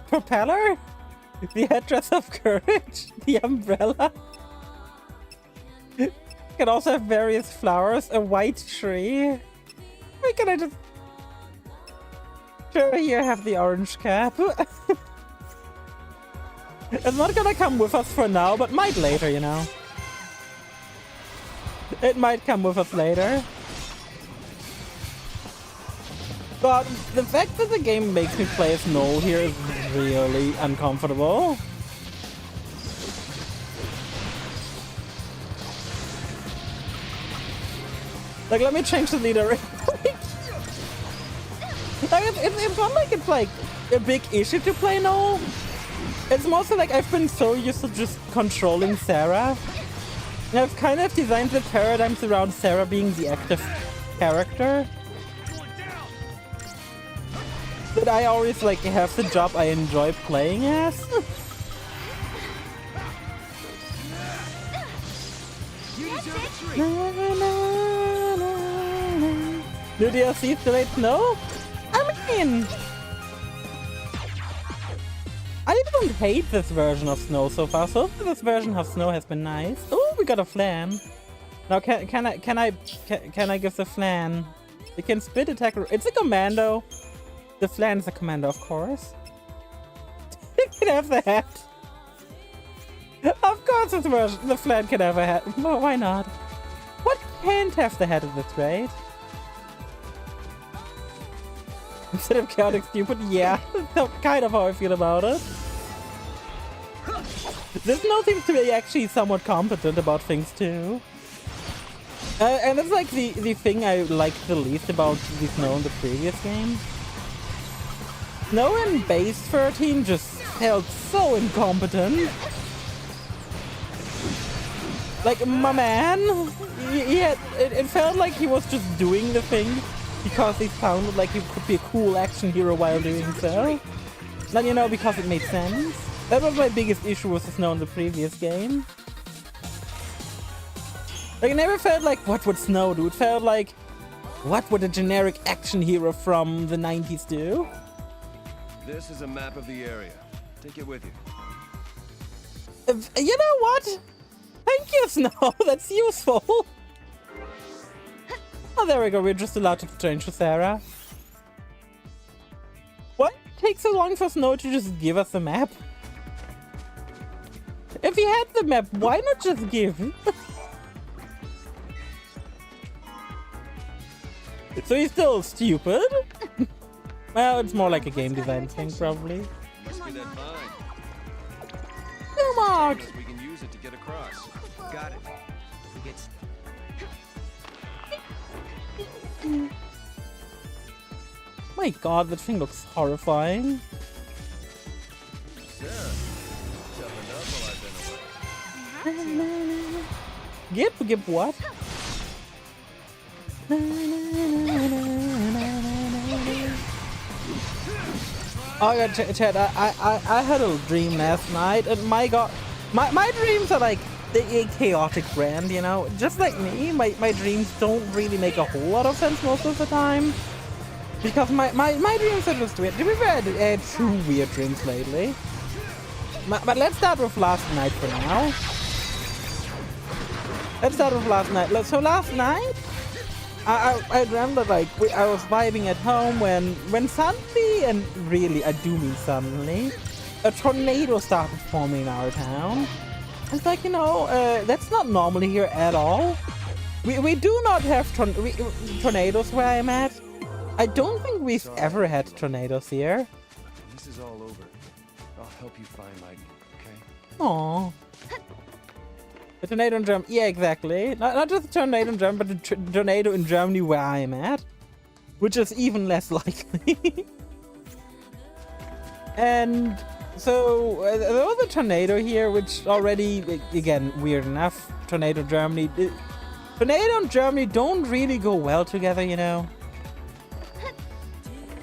propeller, the headdress of courage, the umbrella. It can also have various flowers, a white tree. Why can I just? Sure, here have the orange cap. It's not gonna come with us for now, but might later, you know. It might come with us later. But the fact that the game makes me play as Null here is really uncomfortable. Like, let me change the leader. Like, it's not like it's like a big issue to play Null. It's mostly like I've been so used to just controlling Sarah. And I've kind of designed the paradigms around Sarah being the active character. That I always like have the job I enjoy playing as. Do DLC delayed? No? I mean, I don't hate this version of Snow so far. So far this version of Snow has been nice. Oh, we got a flan. Now can I give the flan? It can split attack. It's a commando. The flan is a commando, of course. It can have the hat. Of course, this version, the flan can have a hat. Well, why not? What can't have the hat at this rate? Instead of chaotic stupid, yeah, that's kind of how I feel about it. This Snow seems to be actually somewhat competent about things too. And it's like the thing I liked the least about the Snow in the previous game. Snow in base 13 just felt so incompetent. Like, my man, it felt like he was just doing the thing because he sounded like he could be a cool action hero while doing so. Not, you know, because it made sense. That was my biggest issue with the Snow in the previous game. Like, it never felt like, what would Snow do? It felt like, what would a generic action hero from the 90s do? This is a map of the area. Take it with you. You know what? Thank you, Snow. That's useful. Oh, there we go. We're just allowed to change to Sarah. Why did it take so long for Snow to just give us the map? If he had the map, why not just give? So he's still stupid? Well, it's more like a game design thing, probably. Must be that vine. No, Mark! We can use it to get across. Got it. We get... My god, that thing looks horrifying. Sarah, toughen up while I've been away. Gip what? Oh yeah, Chad, I had a dream last night, and my god, my dreams are like the chaotic brand, you know? Just like me, my dreams don't really make a whole lot of sense most of the time. Because my dreams are just weird. To be fair, I had 2 weird dreams lately. But let's start with last night for now. Let's start with last night. So last night, I dreamt that like I was vibing at home when suddenly, and really I do mean suddenly, a tornado started forming in our town. It's like, you know, that's not normally here at all. We do not have tornadoes where I'm at. I don't think we've ever had tornadoes here. This is all over. I'll help you find Lightning, okay? Aww. A tornado in Germany. Yeah, exactly. Not just a tornado in Germany, but a tornado in Germany where I am at. Which is even less likely. And so there was a tornado here, which already, again, weird enough. Tornado Germany. Tornado and Germany don't really go well together, you know.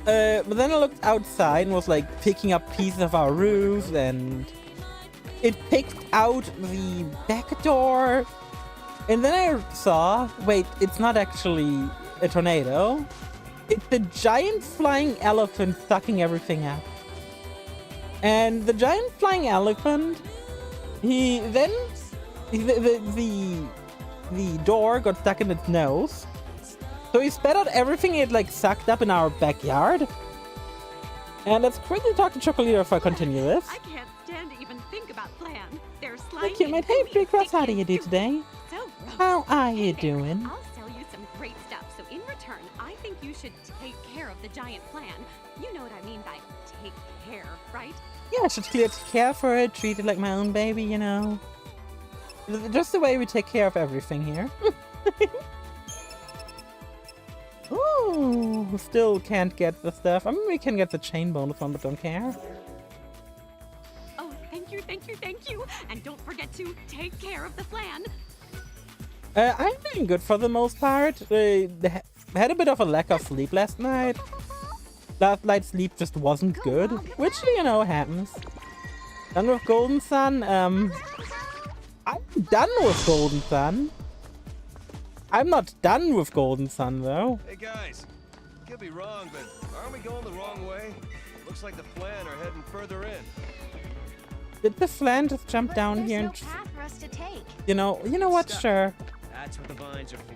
But then I looked outside and was like picking up pieces of our roof, and it picked out the back door. And then I saw, wait, it's not actually a tornado. It's the giant flying elephant sucking everything up. And the giant flying elephant, the door got stuck in its nose. So he spat out everything it like sucked up in our backyard. And let's quickly talk to Chocolate if I continue this. I can't stand to even think about plan. They're slimy. Thank you, mate. Hey, Pretty Cross, how do you do today? So gross. How are you doing? I'll sell you some great stuff. So in return, I think you should take care of the giant plan. You know what I mean by take care, right? Yeah, I should clearly care for it, treat it like my own baby, you know. Just the way we take care of everything here. Ooh, still can't get the stuff. I mean, we can get the chain bonus one, but don't care. Oh, thank you, thank you, thank you. And don't forget to take care of the plan. I'm doing good for the most part. I had a bit of a lack of sleep last night. Last night's sleep just wasn't good, which, you know, happens. Done with Golden Sun. I'm done with Golden Sun. I'm not done with Golden Sun, though. Hey guys, could be wrong, but aren't we going the wrong way? Looks like the Flan are heading further in. Did the Flan just jump down here? There's no path for us to take. You know what? Stop. Sure. That's what the vines are for.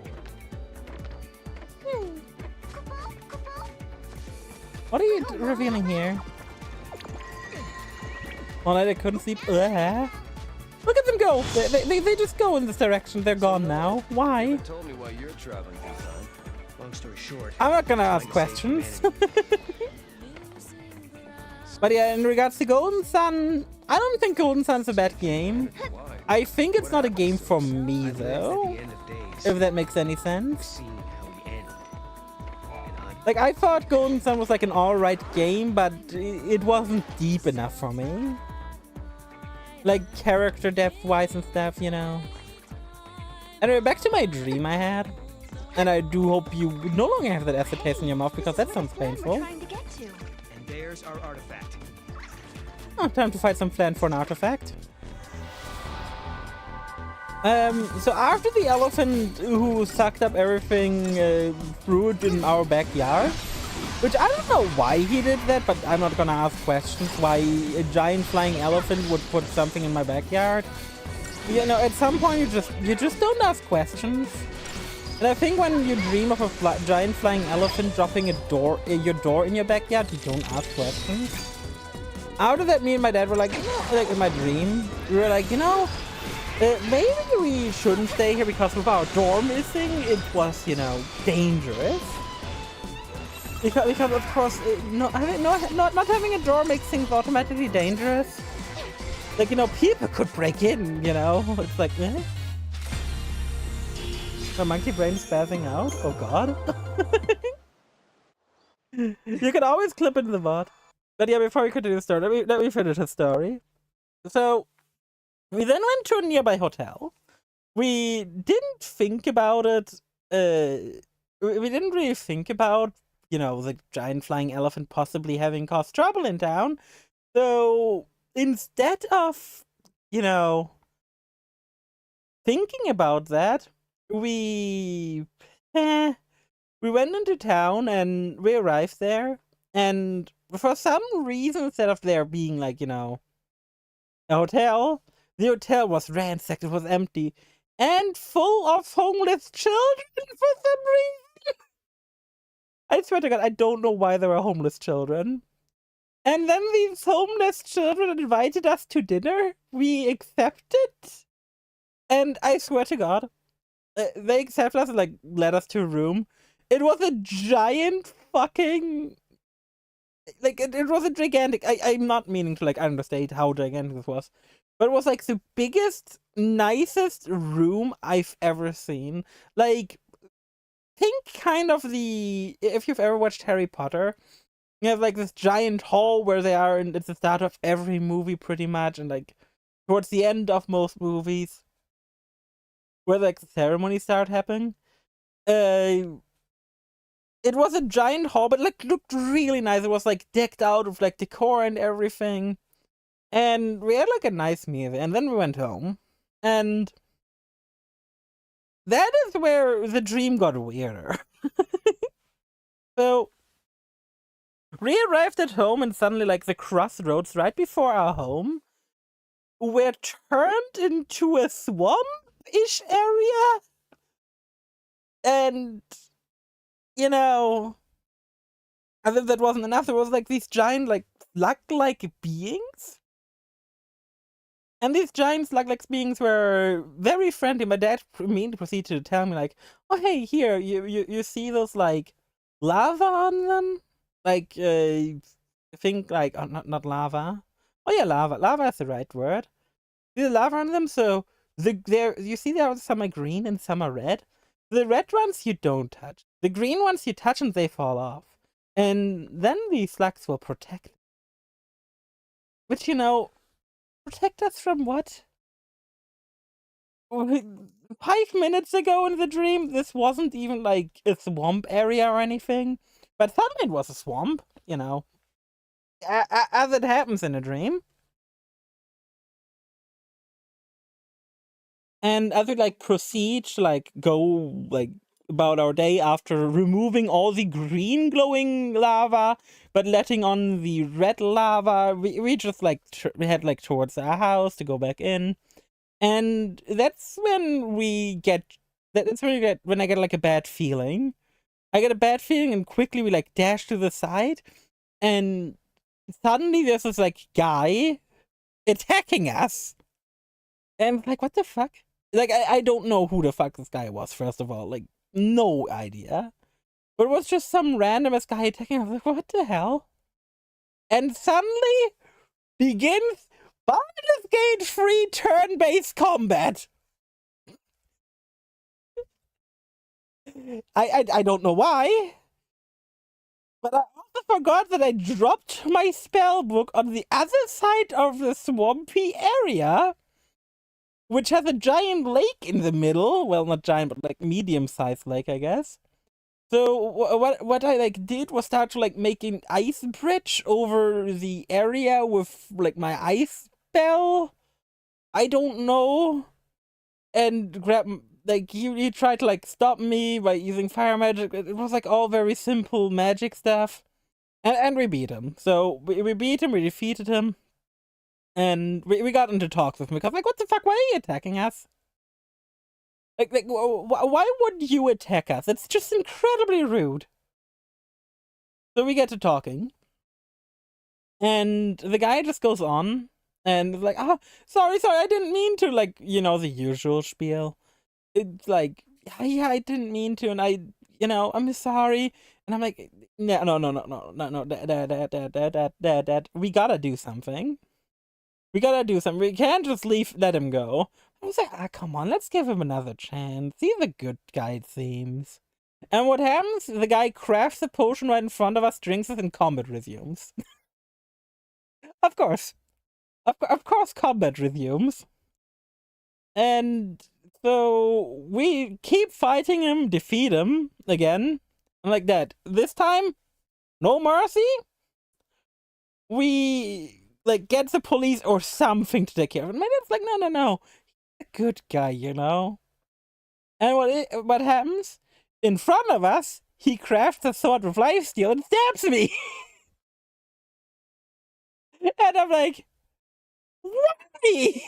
What are you revealing here? Well, I couldn't sleep. Look at them go! They just go in this direction. They're gone now. Why? Told me why you're traveling this time. Long story short, I'm not gonna ask questions. But yeah, in regards to Golden Sun, I don't think Golden Sun's a bad game. I think it's not a game for me, though. If that makes any sense. Like, I thought Golden Sun was like an alright game, but it wasn't deep enough for me. Like, character depth-wise and stuff, you know. Anyway, back to my dream I had. And I do hope you no longer have that acid taste in your mouth, because that sounds painful. And there's our artifact. Oh, time to fight some Flan for an artifact. So after the elephant who sucked up everything threw it in our backyard, which I don't know why he did that, but I'm not gonna ask questions why a giant flying elephant would put something in my backyard. you know, at some point you just don't ask questions. And I think when you dream of a giant flying elephant dropping your door in your backyard, you don't ask questions. After that, me and my dad were like, you know, like in my dream, we were like, you know, maybe we shouldn't stay here because with our door missing, it was, you know, dangerous. Because of course, not having a door makes things automatically dangerous. Like, you know, people could break in, you know? It's like, eh? My monkey brain spazzing out? Oh god. You can always clip into the bot. But yeah, before we continue the story, let me finish the story. So, we then went to a nearby hotel. We didn't think about it, we didn't really think about, you know, the giant flying elephant possibly having caused trouble in town. So, instead of, you know, thinking about that, we went into town and we arrived there, and for some reason, instead of there being like, you know, a hotel, the hotel was ransacked, it was empty, and full of homeless children for some reason. I swear to God, I don't know why there were homeless children. And then these homeless children invited us to dinner. We accepted. And I swear to God, they accepted us and like led us to a room. It was a giant fucking... Like, it was a gigantic... I'm not meaning to like understate how gigantic this was. But it was like the biggest, nicest room I've ever seen. Like, think kind of the... If you've ever watched Harry Potter, you have like this giant hall where they are, and it's the start of every movie pretty much, and like towards the end of most movies, where like the ceremonies start happening. It was a giant hall, but like looked really nice. It was like decked out with like decor and everything. And we had like a nice meal, and then we went home. And that is where the dream got weirder. So we arrived at home, and suddenly like the crossroads right before our home were turned into a swamp-ish area. And, you know, as if that wasn't enough, there was like these giant like slug-like beings. And these giant slug-like beings were very friendly. My dad immediately proceeded to tell me like, oh hey, here, you see those like lava on them? Like, think like, oh, not lava. Oh yeah, lava. Lava is the right word. There's lava on them, so you see there are some are green and some are red. The red ones you don't touch. The green ones you touch and they fall off. And then the slugs will protect. Which, you know, protect us from what? 5 minutes ago in the dream, this wasn't even like a swamp area or anything. But suddenly it was a swamp, you know. As it happens in a dream. And as we like proceed to like go like about our day after removing all the green glowing lava, but letting on the red lava, we just like we head like towards our house to go back in. And that's when when I get like a bad feeling. I get a bad feeling, and quickly we like dash to the side, and suddenly there's this like guy attacking us. And like, what the fuck? Like, I don't know who the fuck this guy was, first of all. Like, no idea. But it was just some randomest guy attacking. I was like, what the hell? And suddenly begins Baldur's Gate 3 turn-based combat. I don't know why. But I also forgot that I dropped my spell book on the other side of the swampy area, which has a giant lake in the middle. Well, not giant, but like medium-sized lake, I guess. So what I like did was start to like make an ice bridge over the area with like my ice spell. I don't know. And grab like he tried to like stop me by using fire magic. It was like all very simple magic stuff. And we beat him. So we beat him, we defeated him. And we got into talks with him because, like, what the fuck, why are you attacking us? Like, why would you attack us? It's just incredibly rude. So we get to talking. And the guy just goes on and is like, oh, sorry, I didn't mean to, like, you know, the usual spiel. It's like, yeah, I didn't mean to, and I'm sorry. And I'm like, no, Dad, we gotta do something. We can't just let him go. I was like, come on, let's give him another chance. He's a good guy, it seems. And what happens? The guy crafts a potion right in front of us, drinks it, and combat resumes. Of course. Of course combat resumes. And so we keep fighting him, defeat him again. I'm like, Dad, this time, no mercy? We, like, get the police or something to take care of it. My dad's like, no. He's a good guy, you know? And what happens? In front of us, he crafts a sword with lifesteal and stabs me. And I'm like, why?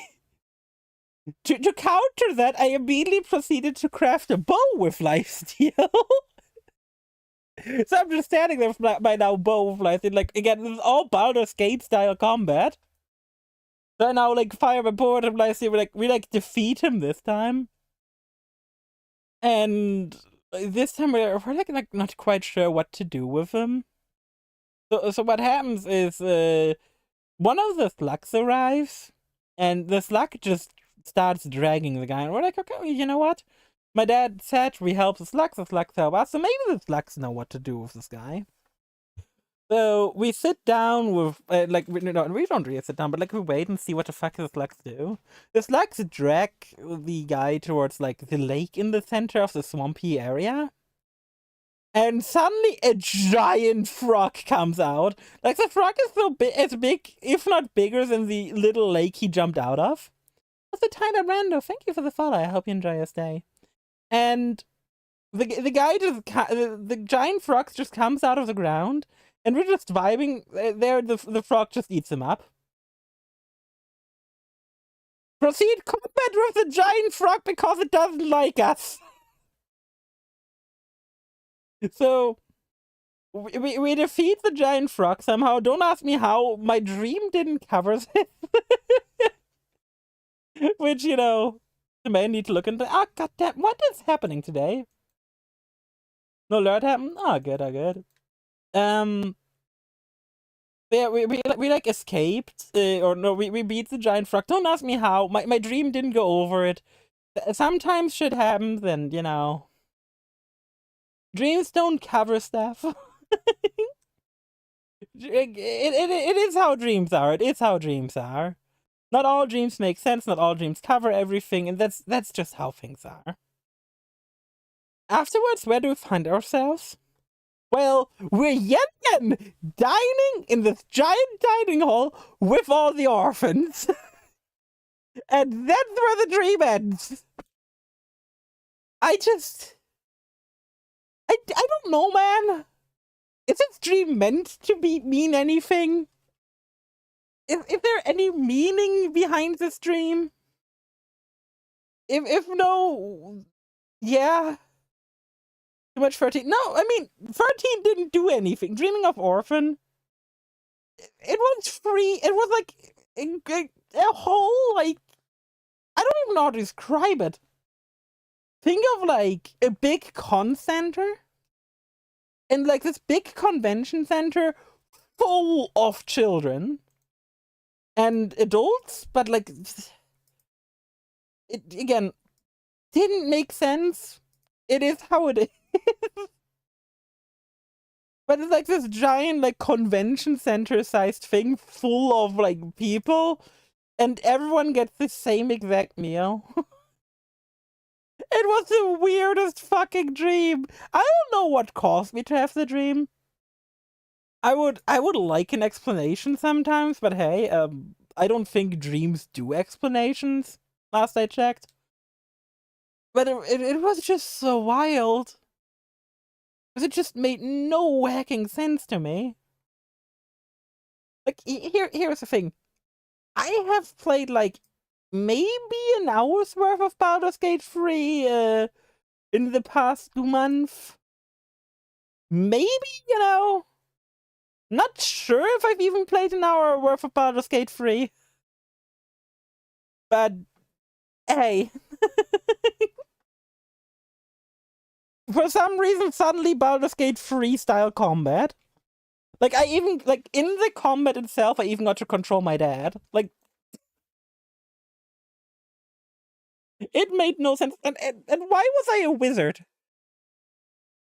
To counter that, I immediately proceeded to craft a bow with lifesteal. So I'm just standing there with my now bow with lifesteal. Like, again, this is all Baldur's Gate style combat. So I now, like, fire my bow at him, lifesteal. We defeat him this time. And this time we're like not quite sure what to do with him. So what happens is one of the slugs arrives, and the slug just starts dragging the guy, and we're like, okay, you know what? My dad said we help the slugs help us, so maybe the slugs know what to do with this guy. So we sit down with, we don't really sit down, but, like, we wait and see what the fuck the slugs do. The slugs drag the guy towards, like, the lake in the center of the swampy area. And suddenly a giant frog comes out. Like, the frog is so as big, if not bigger, than the little lake he jumped out of. That's a tiny rando. Thank you for the follow. I hope you enjoy your stay. And the guy just, the giant frog just comes out of the ground. And we're just vibing there. The frog just eats him up. Proceed combat with the giant frog because it doesn't like us. So we defeat the giant frog somehow. Don't ask me how. My dream didn't cover this. Which, you know, I may need to look into. Ah, goddamn! What is happening today? No alert happened. Oh, good. Yeah, we like escaped, or no, we beat the giant frog. Don't ask me how. My dream didn't go over it. Sometimes shit happens, and, you know, dreams don't cover stuff. It is how dreams are. It is how dreams are. Not all dreams make sense. Not all dreams cover everything, and that's just how things are. Afterwards, where do we find ourselves? Well, we're yet again dining in this giant dining hall with all the orphans. And that's where the dream ends. I don't know, man. Is this dream meant to mean anything? Is there any meaning behind this dream? If no, yeah. Too much 13. No, I mean, 13 didn't do anything. Dreaming of Orphan, it was free. It was like a whole, like, I don't even know how to describe it. Think of, like, a big con center, and, like, this big convention center full of children and adults, but, like, it again didn't make sense. It is how it is. But it's like this giant, like, convention center sized thing full of, like, people, and everyone gets the same exact meal. It was the weirdest fucking dream. I don't know what caused me to have the dream. I would like an explanation sometimes, but hey, I don't think dreams do explanations, last I checked. But it was just so wild. It just made no whacking sense to me. Like, here's the thing. I have played like maybe an hour's worth of Baldur's Gate 3 in the past 2 months. Maybe, you know. Not sure if I've even played an hour worth of Baldur's Gate 3. But hey. For some reason, suddenly Baldur's Gate 3 style combat. Like, I even, like, in the combat itself, I even got to control my dad. Like, it made no sense. And why was I a wizard?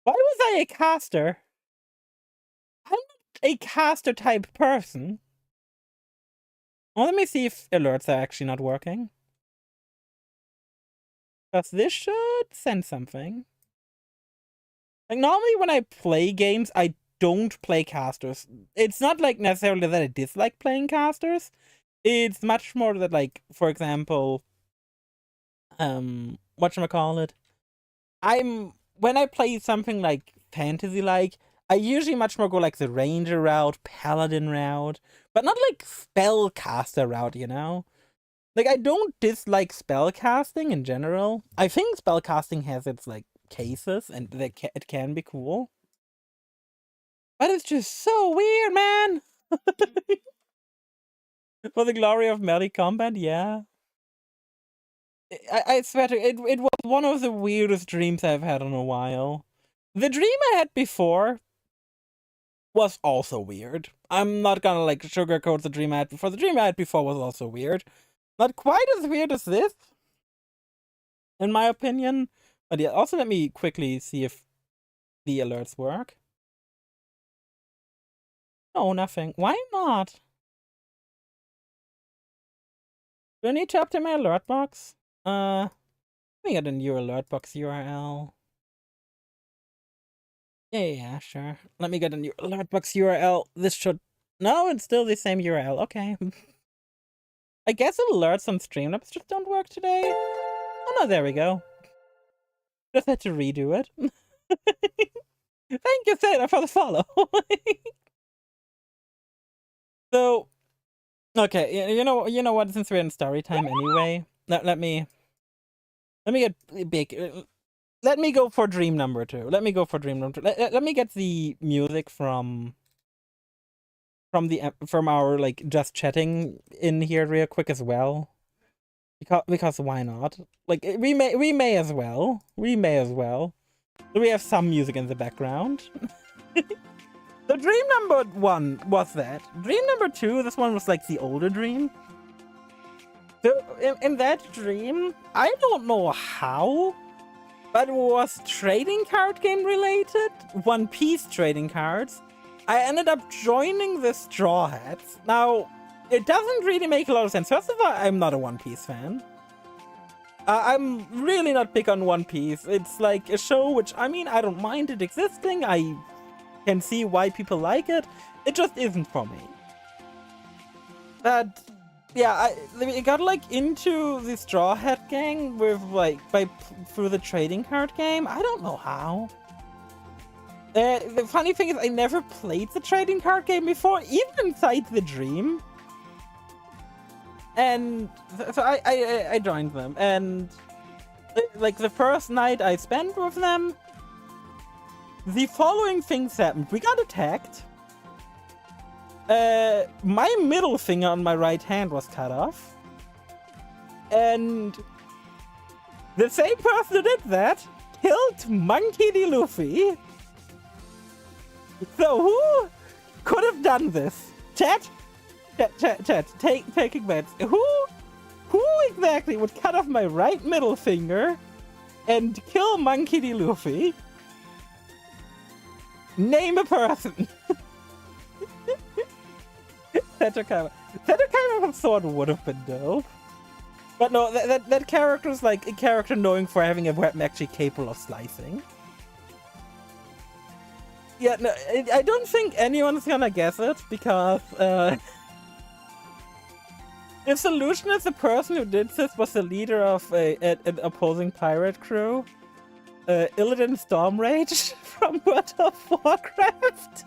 Why was I a caster? I'm not a caster type person. Well, let me see if alerts are actually not working. Because this should send something. Like, normally when I play games, I don't play casters. It's not like necessarily that I dislike playing casters. It's much more that, like, for example, whatchamacallit? When I play something like fantasy-like, I usually much more go like the ranger route, paladin route, but not like spellcaster route, you know? Like, I don't dislike spellcasting in general. I think spellcasting has its, like, cases, and it can be cool. But it's just so weird, man! For the glory of melee combat, yeah. I swear to it was one of the weirdest dreams I've had in a while. The dream I had before was also weird. I'm not gonna like sugarcoat the dream I had before. The dream I had before was also weird. Not quite as weird as this, in my opinion. But yeah, also let me quickly see if the alerts work. No, nothing. Why not? Do I need to update my alert box? Let me get a new alert box URL. Yeah, sure. Let me get a new alert box URL. This should... No, it's still the same URL. Okay. I guess alerts on Streamlabs just don't work today. Oh no, there we go. Just had to redo it. Thank you, Sarah, for the follow. So, okay, you know what? Since we're in story time anyway, let me get big. Let me go for dream number 2. Let me go for dream number 2. Let me get the music from our like just chatting in here real quick as well. Because why not? Like we may as well. We may as well. So we have some music in the background. The dream number 1 was that. Dream number 2, this one was like the older dream. So in that dream, I don't know how, but it was trading card game related. One Piece trading cards. I ended up joining the Straw Hats. Now, it doesn't really make a lot of sense. First of all, I'm not a One Piece fan. I'm really not big on One Piece. It's like a show which, I mean, I don't mind it existing. I can see why people like it. It just isn't for me. But yeah, I got like into the Straw Hat gang with like through the trading card game. I don't know how. The funny thing is, I never played the trading card game before, even inside the dream. And so I joined them, and like the first night I spent with them, the following things happened. We got attacked. My middle finger on my right hand was cut off. And the same person who did that killed Monkey D. Luffy. So who could have done this? Chat, taking bets. Who exactly would cut off my right middle finger and kill Monkey D. Luffy? Name a person. Tetokaiba from Sword would have been dope. But no, that character is like a character knowing for having a weapon actually capable of slicing. Yeah, no, I don't think anyone's gonna guess it, because if Solution is the person who did this was the leader of an opposing pirate crew, Illidan Stormrage from World of Warcraft.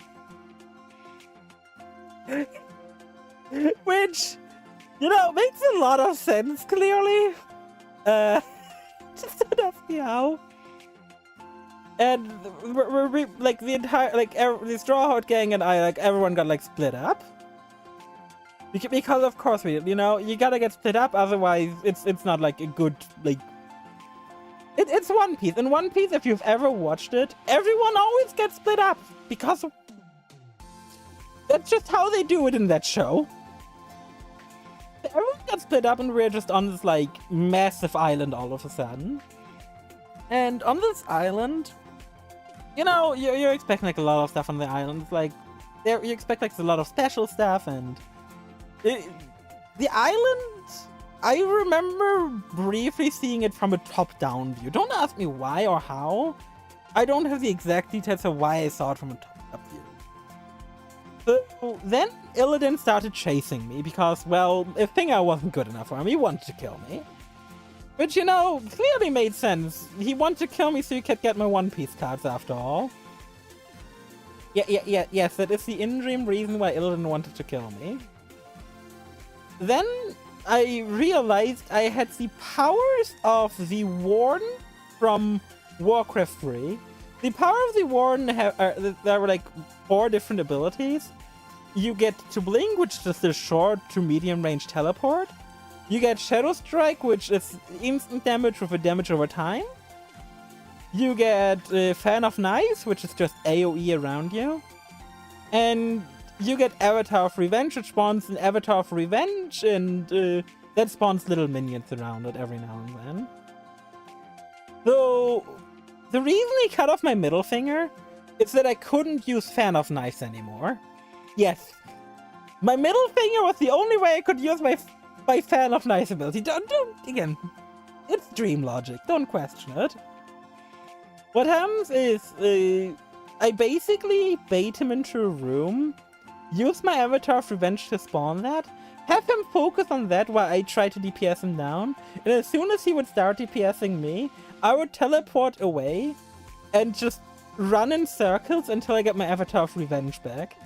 Which You know, it makes a lot of sense, clearly. Just don't ask me how. And we like the entire, like, the Straw Hat gang and I, like, everyone got, like, split up. Because of course you know, you gotta get split up, otherwise it's not, like, a good, like... It's One Piece. In One Piece, if you've ever watched it, everyone always gets split up. Because of... That's just how they do it in that show. Everyone got split up and we're just on this, like, massive island all of a sudden. And on this island, you know, you're expecting, like, a lot of stuff on the island. It's like, you expect, like, a lot of special stuff, and... the island, I remember briefly seeing it from a top-down view. Don't ask me why or how. I don't have the exact details of why I saw it from a top-down view. So then Illidan started chasing me because, well, a thing I wasn't good enough for him. He wanted to kill me. Which, you know, clearly made sense. He wanted to kill me so he could get my One Piece cards after all. Yes, that is the in-dream reason why Illidan wanted to kill me. Then I realized I had the powers of the Warden from Warcraft 3. The power of the Warden, there were like 4 different abilities. You get to Blink, which is a short to medium range teleport. You get Shadow Strike, which is instant damage with a damage over time. You get Fan of Knives, which is just AoE around you. And you get Avatar of Revenge, which spawns an Avatar of Revenge, and that spawns little minions around it every now and then. So, the reason he cut off my middle finger is that I couldn't use Fan of Knives anymore. Yes. My middle finger was the only way I could use my Fan of Knives ability. Again, it's dream logic. Don't question it. What happens is, I basically bait him into a room, use my Avatar of Revenge to spawn that, have him focus on that while I try to DPS him down, and as soon as he would start DPSing me, I would teleport away and just run in circles until I get my Avatar of Revenge back.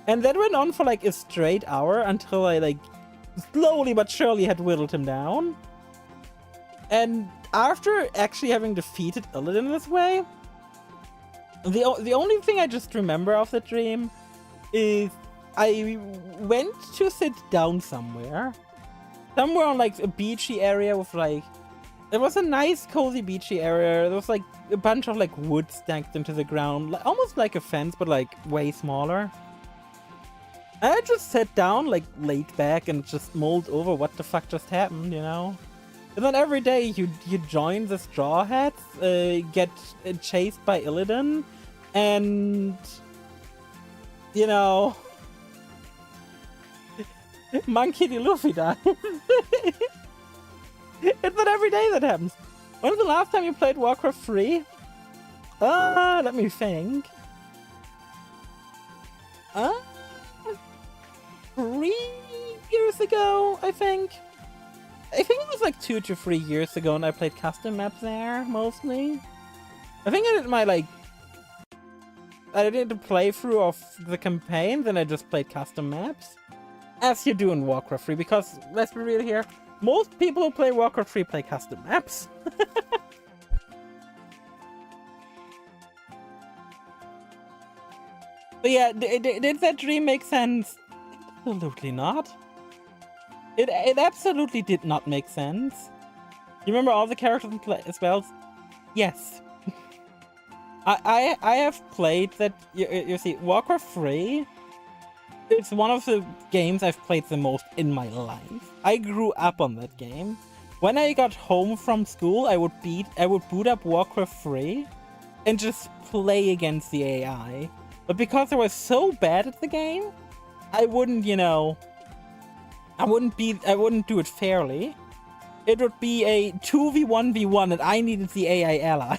And that went on for like a straight hour until I like slowly but surely had whittled him down. And after actually having defeated Illidan this way, the only thing I just remember of the dream is I went to sit down somewhere on like a beachy area with like, it was a nice cozy beachy area. There was like a bunch of like wood stacked into the ground, like, almost like a fence, but like way smaller. I just sat down, like laid back and just mulled over what the fuck just happened, you know? And then every day you join the Straw Hats, get chased by Illidan, and, you know, Monkey D. Luffy dies. It's not every day that happens. When was the last time you played Warcraft 3? Let me think. 3 years ago, I think. I think it was like 2 to 3 years ago, and I played custom maps there, mostly. I think I did my, like... I did a playthrough of the campaign, then I just played custom maps. As you do in Warcraft 3, because, let's be real here, most people who play Warcraft 3 play custom maps. But yeah, did that dream make sense? Absolutely not. It absolutely did not make sense. You remember all the characters and spells? Yes. I have played that. You see, Warcraft 3. It's one of the games I've played the most in my life. I grew up on that game. When I got home from school, I would boot up Warcraft 3 and just play against the AI. But because I was so bad at the game, I wouldn't, you know, I wouldn't do it fairly. It would be a 2v1v1 and I needed the AI ally.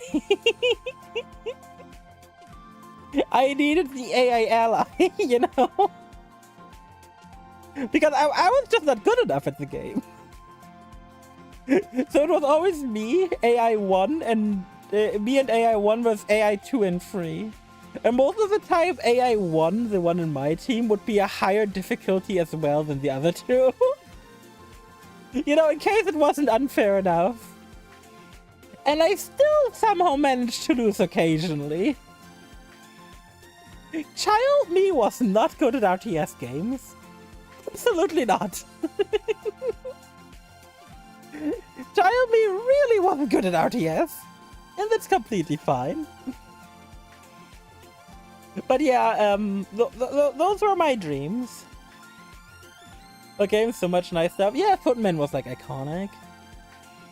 I needed the AI ally, you know? Because I was just not good enough at the game. So it was always me, AI 1, and me and AI 1 was AI 2 and 3. And most of the time, AI 1, the one in my team, would be a higher difficulty as well than the other two. You know, in case it wasn't unfair enough. And I still somehow managed to lose occasionally. Child me was not good at RTS games. Absolutely not. Child me really wasn't good at RTS. And that's completely fine. But yeah, those were my dreams. Okay, so much nice stuff. Yeah, Footman was like iconic.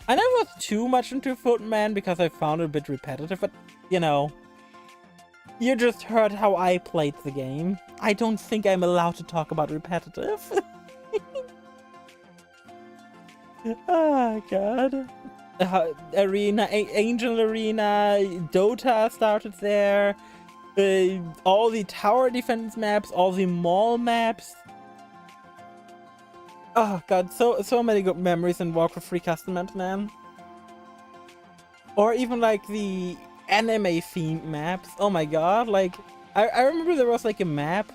I never was too much into Footman because I found it a bit repetitive, but you know, you just heard how I played the game. I don't think I'm allowed to talk about repetitive. Oh god. Arena, Angel Arena, Dota started there. All the tower defense maps, all the mall maps. Oh god, so many good memories in Warcraft 3 Custom, man. Or even like the anime themed maps. Oh my god, like I remember there was like a map.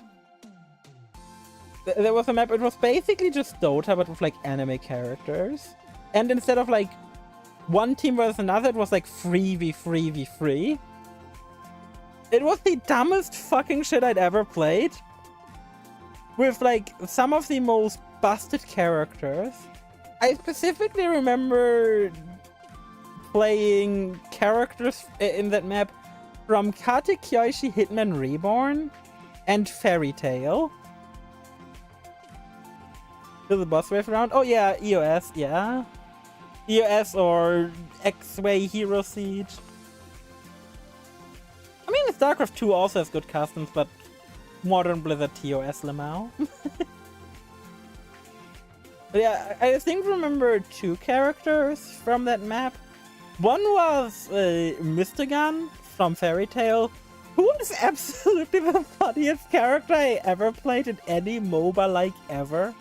There was a map, it was basically just Dota but with like anime characters. And instead of like one team versus another, it was like 3v3v3. It was the dumbest fucking shit I'd ever played. With like some of the most busted characters. I specifically remember playing characters in that map from Kate Kyoishi Hitman Reborn and Fairy Tail. To the boss wave round. Oh yeah, EOS, yeah. EOS or X-Way Hero Siege. I mean, StarCraft 2 also has good customs, but modern Blizzard TOS Lamau. Yeah, I think remember two characters from that map. One was Mr. Gun from Fairy Tail, who was absolutely the funniest character I ever played in any MOBA like ever.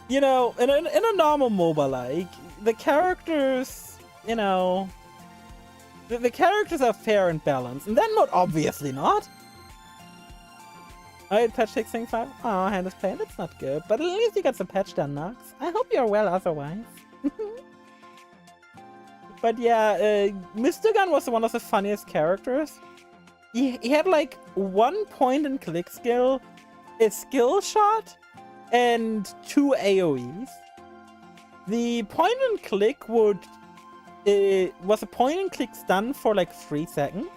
You know, in a normal MOBA like, the characters, you know, the characters are fair and balanced, and then mode obviously not. I patch 6.5. Oh, hand is pain. That's not good. But at least you got some patch done, Nox. I hope you're well otherwise. But yeah, Mr. Gun was one of the funniest characters. He had like one point and click skill, a skill shot, and 2 AoEs. The point and click was a point and click stun for like 3 seconds.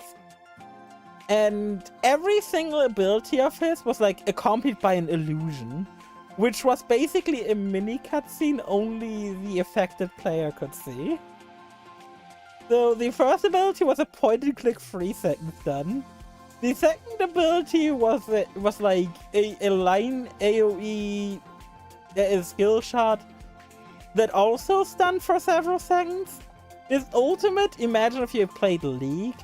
And every single ability of his was like accompanied by an illusion, which was basically a mini cutscene only the affected player could see. So the first ability was a point and click 3 seconds stun. The second ability was like a line AoE, a skill shot that also stunned for several seconds. His ultimate, imagine if you played League.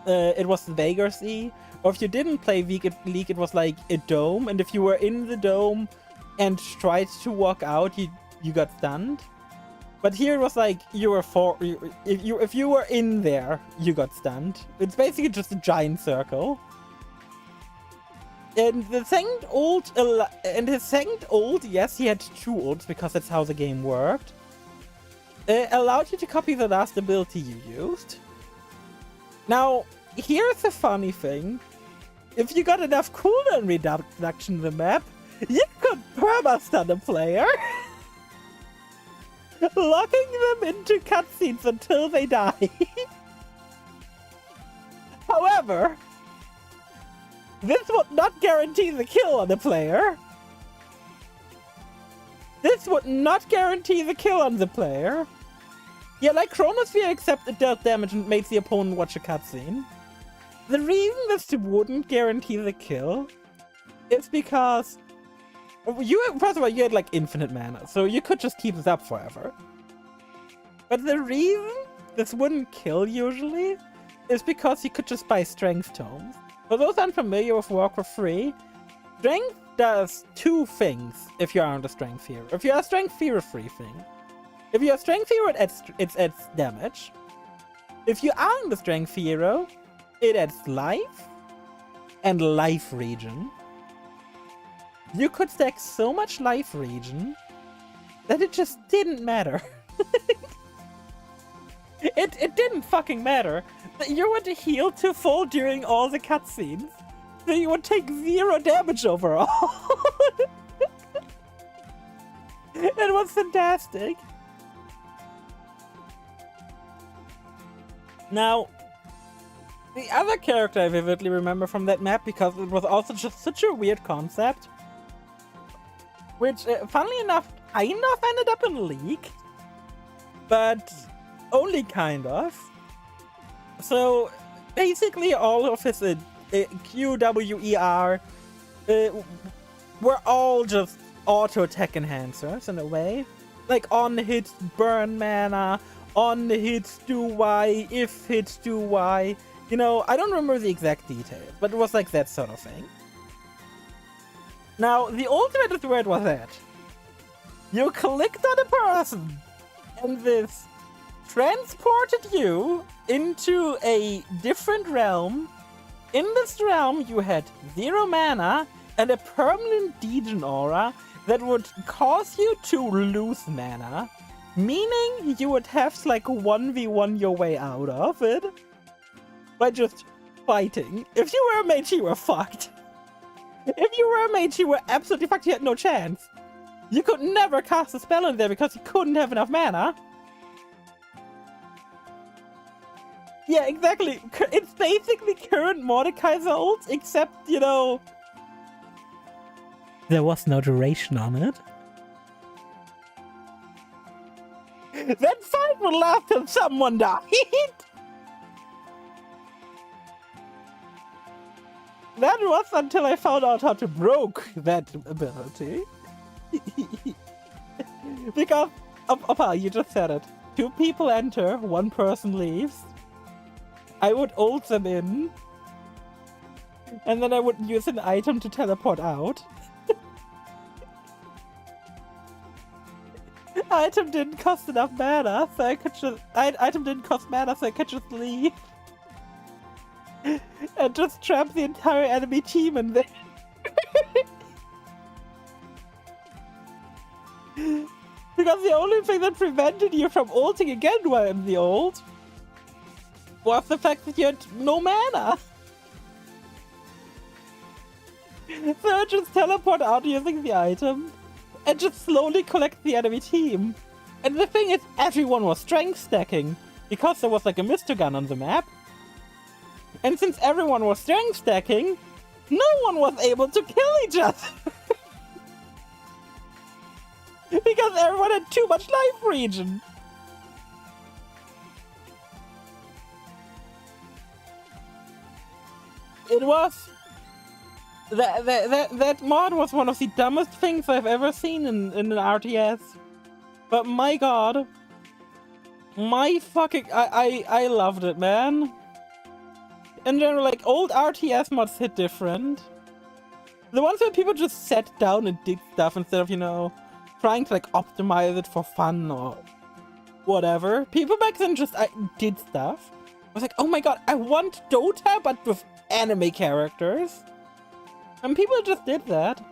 It was the Vegas E, or if you didn't play League, it was like a dome, and if you were in the dome and tried to walk out, you got stunned. But here it was like if you were in there, you got stunned. It's basically just a giant circle. And his second ult, yes, he had 2 ults because that's how the game worked. Allowed you to copy the last ability you used. Now, here's the funny thing. If you got enough cooldown reduction in the map, you could perma-stun a player. Locking them into cutscenes until they die. However, this would not guarantee the kill on the player. This would not guarantee the kill on the player. Yeah, like Chronosphere, except it dealt damage and made the opponent watch a cutscene. The reason this wouldn't guarantee the kill is because first of all, you had like infinite mana, so you could just keep this up forever. But the reason this wouldn't kill usually is because you could just buy strength tomes. For those unfamiliar with Warcraft 3, strength does 2 things if you aren't a strength hero. If you're a strength hero, 3 things. If you're a strength hero, it adds damage. If you aren't a strength hero, it adds life and life regen. You could stack so much life regen that it just didn't matter. It didn't fucking matter that you would heal to full during all the cutscenes. That you would take 0 damage overall. It was fantastic. Now, the other character I vividly remember from that map, because it was also just such a weird concept, which, funnily enough, kind of ended up in League, but only kind of. So, basically all of his QWER were all just auto-attack enhancers in a way. Like, on hit, burn mana, on hit, do Y, if hit, do Y. You know, I don't remember the exact details, but it was like that sort of thing. Now, the ultimate is where it was at. You clicked on a person, and this transported you into a different realm. In this realm, you had 0 mana and a permanent Degen aura that would cause you to lose mana, meaning you would have to like 1v1 your way out of it by just fighting. If you were a mage, you were fucked. If you were a mage, you were absolutely fucked. You had no chance. You could never cast a spell in there because you couldn't have enough mana. Yeah, exactly. It's basically current Mordekaiser ult, except, you know, there was no duration on it. That fight would last till someone died. That was until I found out how to broke that ability. Because, Oppa, you just said it. 2 people enter, 1 person leaves. I would ult them in. And then I would use an item to teleport out. Item didn't cost enough mana, so I could just... Item didn't cost mana, so I could just leave. And just trap the entire enemy team in there. Because the only thing that prevented you from ulting again while in the ult was the fact that you had no mana. So I just teleport out using the item and just slowly collect the enemy team. And the thing is, everyone was strength stacking because there was like a Mr. Gun on the map. And since everyone was strength stacking, no one was able to kill each other. Because everyone had too much life regen. It was... That mod was one of the dumbest things I've ever seen in an RTS. But my god. My fucking... I loved it, man. In general, like, old RTS mods hit different. The ones where people just sat down and did stuff instead of, you know, trying to, like, optimize it for fun or whatever. People back then just did stuff. I was like, oh my god, I want Dota, but with anime characters. And people just did that.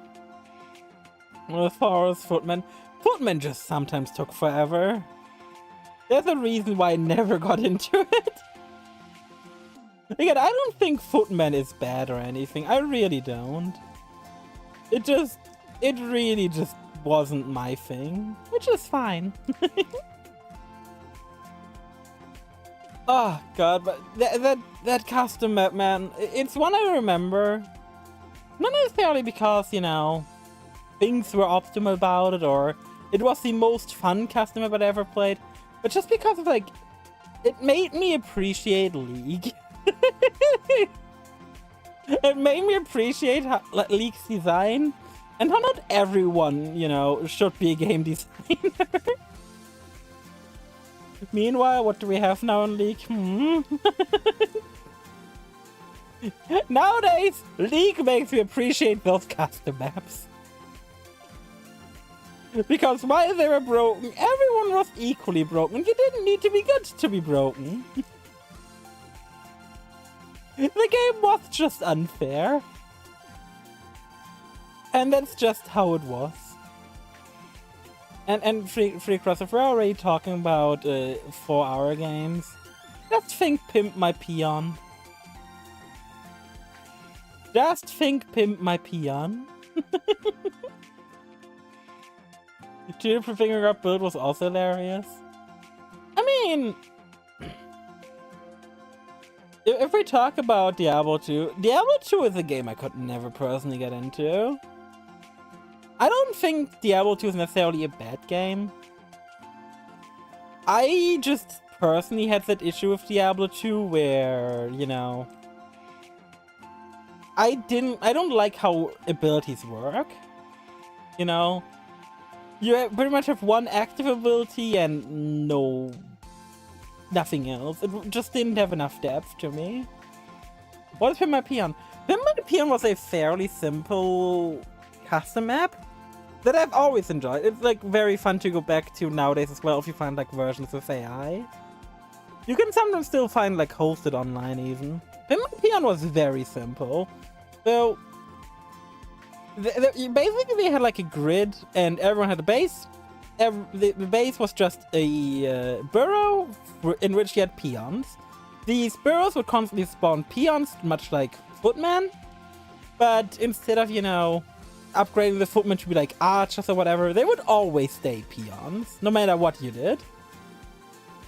As far as Footman just sometimes took forever. There's a reason why I never got into it. Again, I don't think Footman is bad or anything. I really don't. It really just wasn't my thing. Which is fine. Oh god, but that custom map, man, it's one I remember. Not necessarily because, you know, things were optimal about it or it was the most fun custom map I'd ever played, but just because of, like, it made me appreciate League. It made me appreciate how, like, League's design and how not everyone, you know, should be a game designer. Meanwhile, what do we have now in League? Nowadays, League makes me appreciate those custom maps. Because while they were broken, everyone was equally broken. You didn't need to be good to be broken. The game was just unfair. And that's just how it was. And free cross, if we're already talking about 4-hour games, just think Pimp My Peon. Just think Pimp My Peon. The Tuber finger up build was also hilarious. I mean, if we talk about Diablo 2, Diablo 2 is a game I could never personally get into. I don't think Diablo 2 is necessarily a bad game. I just personally had that issue with Diablo 2 where, you know, I don't like how abilities work. You know? You pretty much have one active ability and nothing else. It just didn't have enough depth to me. What is Pimp My Peon? Pimp My Peon was a fairly simple custom map that I've always enjoyed. It's like very fun to go back to nowadays as well if you find like versions with AI. You can sometimes still find like hosted online even. Pimp My Peon was very simple. So basically they had like a grid and everyone had a base. The base was just a burrow in which you had peons. These burrows would constantly spawn peons, much like footmen. But instead of, you know, upgrading the footmen to be like archers or whatever, they would always stay peons, no matter what you did.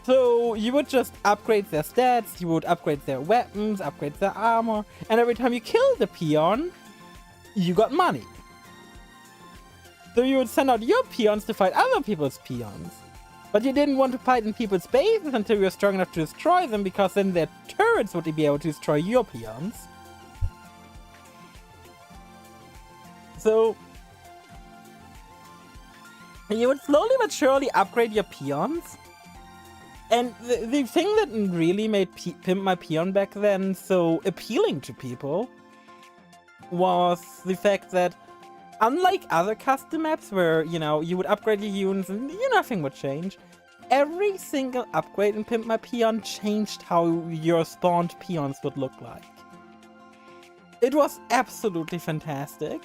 So you would just upgrade their stats, you would upgrade their weapons, upgrade their armor, and every time you killed a peon, you got money. So you would send out your peons to fight other people's peons. But you didn't want to fight in people's bases until you were strong enough to destroy them, because then their turrets would be able to destroy your peons. So you would slowly but surely upgrade your peons. And the thing that really made Pimp My Peon back then so appealing to people was the fact that, unlike other custom maps where, you know, you would upgrade your units and nothing would change, every single upgrade in Pimp My Peon changed how your spawned peons would look like. It was absolutely fantastic.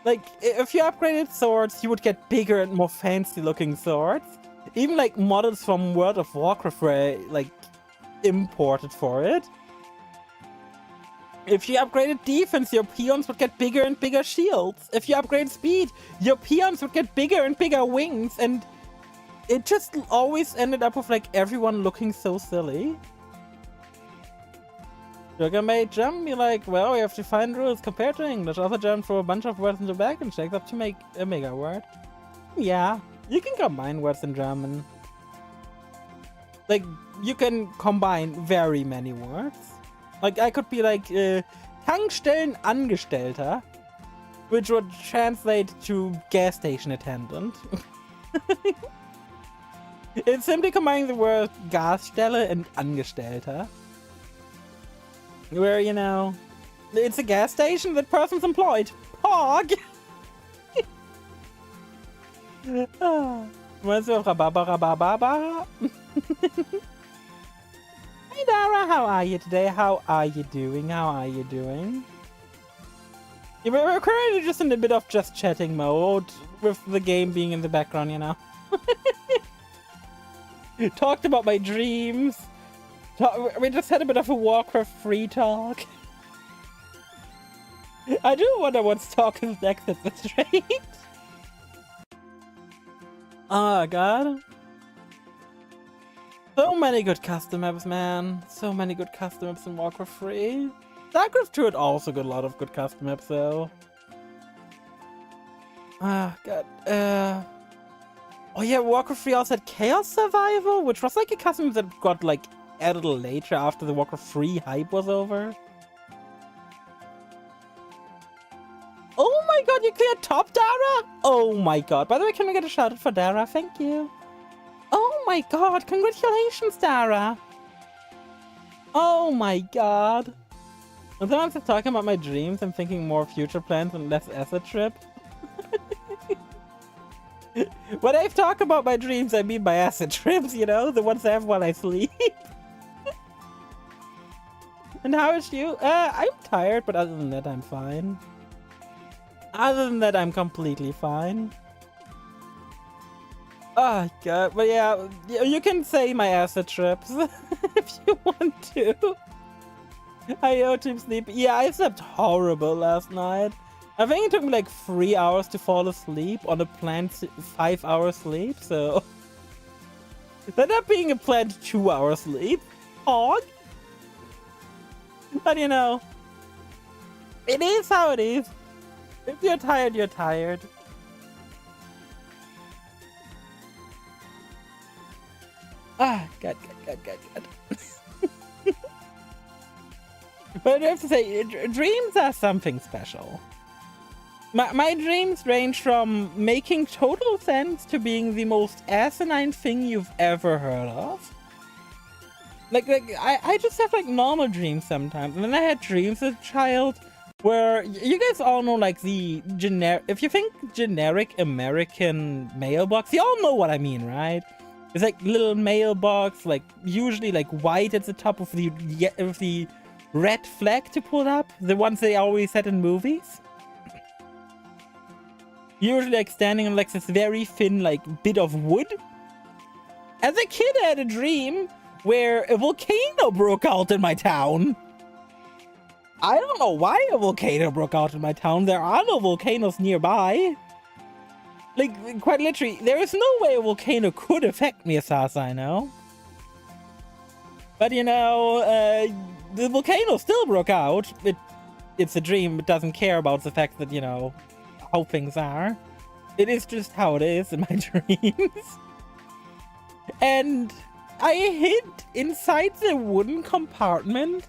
Like, if you upgraded swords, you would get bigger and more fancy looking swords. Even like models from World of Warcraft were like imported for it. If you upgraded defense, your peons would get bigger and bigger shields. If you upgrade speed, your peons would get bigger and bigger wings, and it just always ended up with like everyone looking so silly. Sugar may jump, be like, well, we have to find rules compared to English. Also jump through a bunch of words into back and check up to make a mega word. Yeah, you can combine words in German. Like, you can combine very many words. Like, I could be like, Tankstellenangestellter, which would translate to gas station attendant. It's simply combining the word Gasstelle and Angestellter. Where, you know, it's a gas station, that person's employed. Pog! Reminds me of Rababa. Hey Dara, how are you today? How are you doing? How are you doing? Yeah, we're currently just in a bit of just chatting mode, with the game being in the background, you know. Talked about my dreams. We just had a bit of a Warcraft free talk. I do wonder what's talking next at this rate. Oh god. So many good custom maps, man. So many good custom maps in Warcraft 3. StarCraft 2 had also got a lot of good custom maps though. Ah, god. Oh yeah, Warcraft 3 also had Chaos Survival, which was like a custom map that got like added later after the Warcraft 3 hype was over. Oh my god, you cleared top, Dara? Oh my god. By the way, can we get a shout out for Dara? Thank you. Oh my god, congratulations, Dara. Oh my god. And sometimes I'm talking about my dreams, I'm thinking more future plans and less acid trip. When I talk about my dreams, I mean my acid trips, you know? The ones I have while I sleep. And how is you? I'm tired, but other than that, I'm fine. Other than that, I'm completely fine. Oh god, but yeah, you can say my acid trips if you want to. I owe to sleep. Yeah, I slept horrible last night. I think it took me like 3 hours to fall asleep on a planned 5-hour sleep, so... That up being a planned 2-hour sleep. Hog. But you know, it is how it is. If you're tired, you're tired. Ah, God. But I have to say, dreams are something special. My dreams range from making total sense to being the most asinine thing you've ever heard of. Like I just have like normal dreams sometimes. And then I had dreams as a child where you guys all know like the generic, if you think generic American mailbox, you all know what I mean, right? It's like little mailbox, like usually like white at the top of the red flag to pull up, the ones they always had in movies. Usually like standing on like this very thin like bit of wood. As a kid I had a dream where a volcano broke out in my town. I don't know why a volcano broke out in my town. There are no volcanoes nearby. Like, quite literally, there is no way a volcano could affect me as far as I know. But you know, the volcano still broke out. It's a dream. It doesn't care about the fact that, you know, how things are. It is just how it is in my dreams. And I hid inside the wooden compartment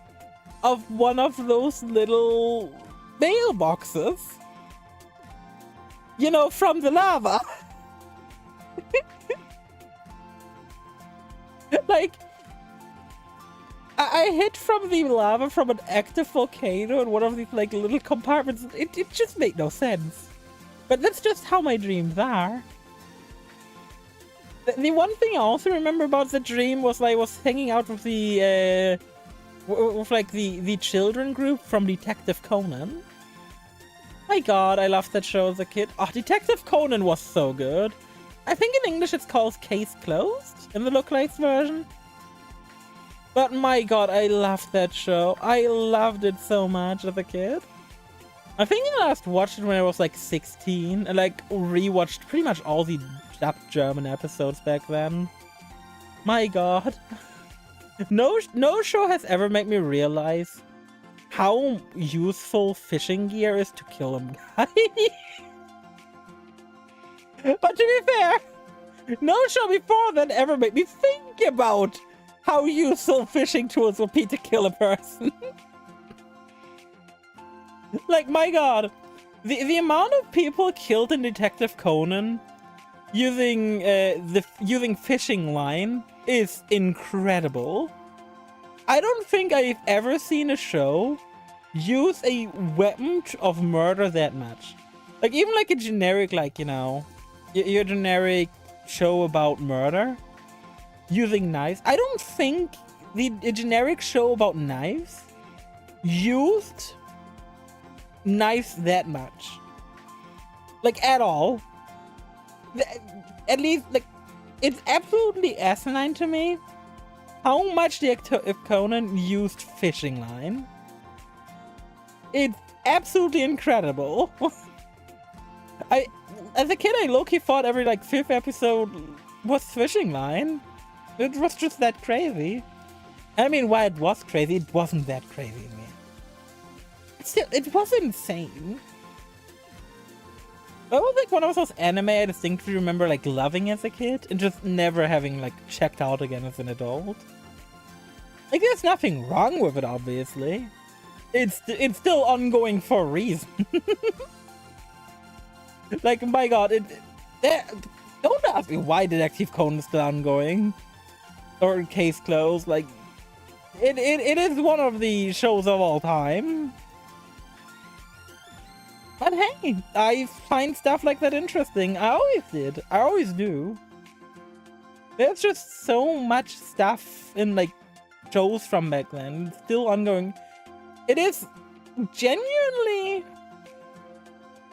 of one of those little mailboxes. You know, from the lava. Like, I hid from the lava from an active volcano in one of these like little compartments. It just made no sense. But that's just how my dreams are. The one thing I also remember about the dream was I was hanging out with the children group from Detective Conan. My god, I loved that show as a kid. Oh, Detective Conan was so good. I think in English it's called Case Closed in the localized version. But my god, I loved that show. I loved it so much as a kid. I think I last watched it when I was like 16 and like rewatched pretty much all the dubbed German episodes back then. My god. No show has ever made me realize how useful fishing gear is to kill a guy. But to be fair, no show before that ever made me think about how useful fishing tools would be to kill a person. Like, my god, the amount of people killed in Detective Conan using using fishing line is incredible. I don't think I've ever seen a show use a weapon of murder that much. Like, even like a generic, like, you know, your generic show about murder using knives. I don't think a generic show about knives used knives that much. Like, at all. At least, like, it's absolutely asinine to me how much Detective Conan used fishing line. It's absolutely incredible. As a kid, I low-key thought every, like, 5th episode was fishing line. It was just that crazy. I mean, while it was crazy, it wasn't that crazy to me. Still, it was insane. That was like one of those anime I distinctly remember like loving as a kid and just never having like checked out again as an adult. Like, there's nothing wrong with it, obviously. It's still ongoing for a reason. Like, my god, don't ask me why Detective Conan is still ongoing. Or Case Closed, like, it is one of the shows of all time. But hey, I find stuff like that interesting. I always did. I always do. There's just so much stuff in, like, shows from back then. It's still ongoing. It is genuinely...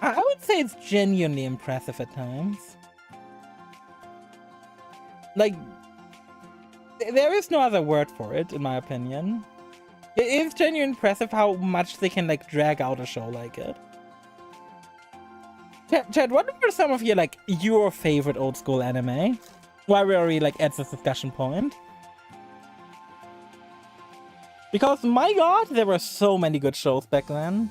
I would say it's genuinely impressive at times. like, there is no other word for it, in my opinion. It is genuinely impressive how much they can, like, drag out a show like it. Chad, what were some of your, like, your favorite old school anime? Why we're already, like, at this discussion point? Because, my god, there were so many good shows back then.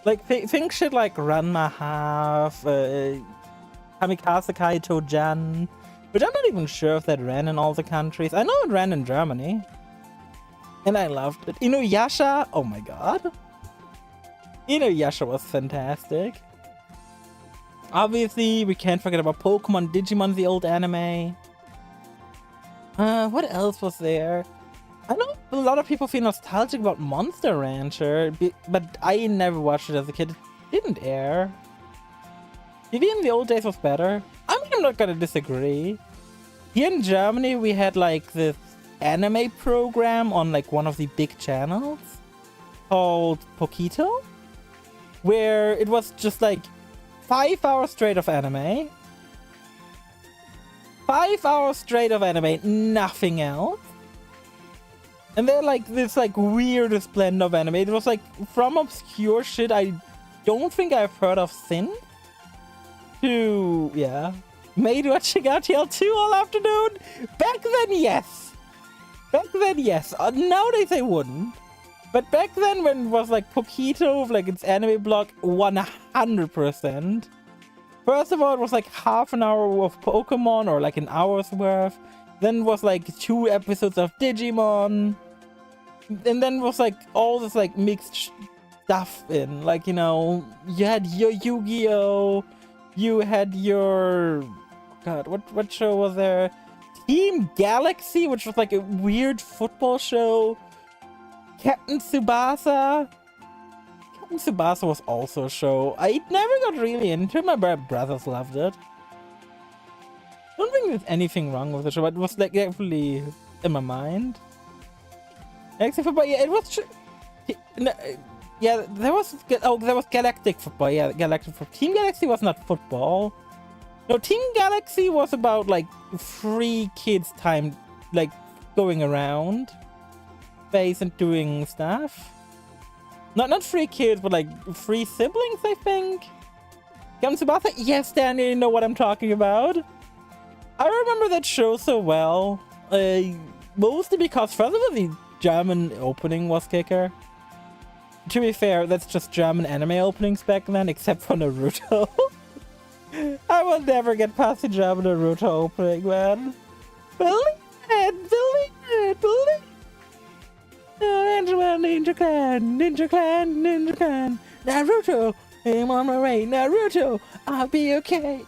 Like, think shit like Ranma Half, Kamikaze Kaito Jan, which I'm not even sure if that ran in all the countries. I know it ran in Germany. And I loved it. Inuyasha, oh my god. Inuyasha was fantastic. Obviously, we can't forget about Pokemon, Digimon, the old anime. What else was there? I know a lot of people feel nostalgic about Monster Rancher, but I never watched it as a kid. It didn't air. TV in the old days was better. I mean, I'm not gonna disagree. Here in Germany, we had like this anime program on like one of the big channels called Pokito, where it was just like 5 hours straight of anime. 5 hours straight of anime, nothing else. And they're like this like weirdest blend of anime. It was like from obscure shit I don't think I've heard of since to, yeah, made watching RTL 2 all afternoon. Back then, yes. Back then, yes. Nowadays I wouldn't. But back then when it was like Pokito, like its anime blog, 100%. First of all, it was like half an hour of Pokemon or like an hour's worth. Then it was like 2 episodes of Digimon. And then it was like all this like mixed stuff in. Like, you know, you had your Yu-Gi-Oh! You had your... God, what show was there? Team Galaxy, which was like a weird football show. Captain Tsubasa. Captain Tsubasa was also a show. I never got really into it. My brothers loved it. I don't think there's anything wrong with the show, but it was like definitely in my mind. Except football, yeah, it was. Yeah, there was Galactic Football. Yeah, Galactic Football. Team Galaxy was not football. No, Team Galaxy was about like free kids' time, like going around space and doing stuff. Not free kids, but like free siblings, I think. Captain Tsubasa? Yes, Danny, you know what I'm talking about. I remember that show so well. Mostly because first of all, the German opening was kicker. To be fair, that's just German anime openings back then, except for Naruto. I will never get past the German Naruto opening, man. Believe it. Ninja Clan. Naruto, I'm on my way. Naruto, I'll be okay.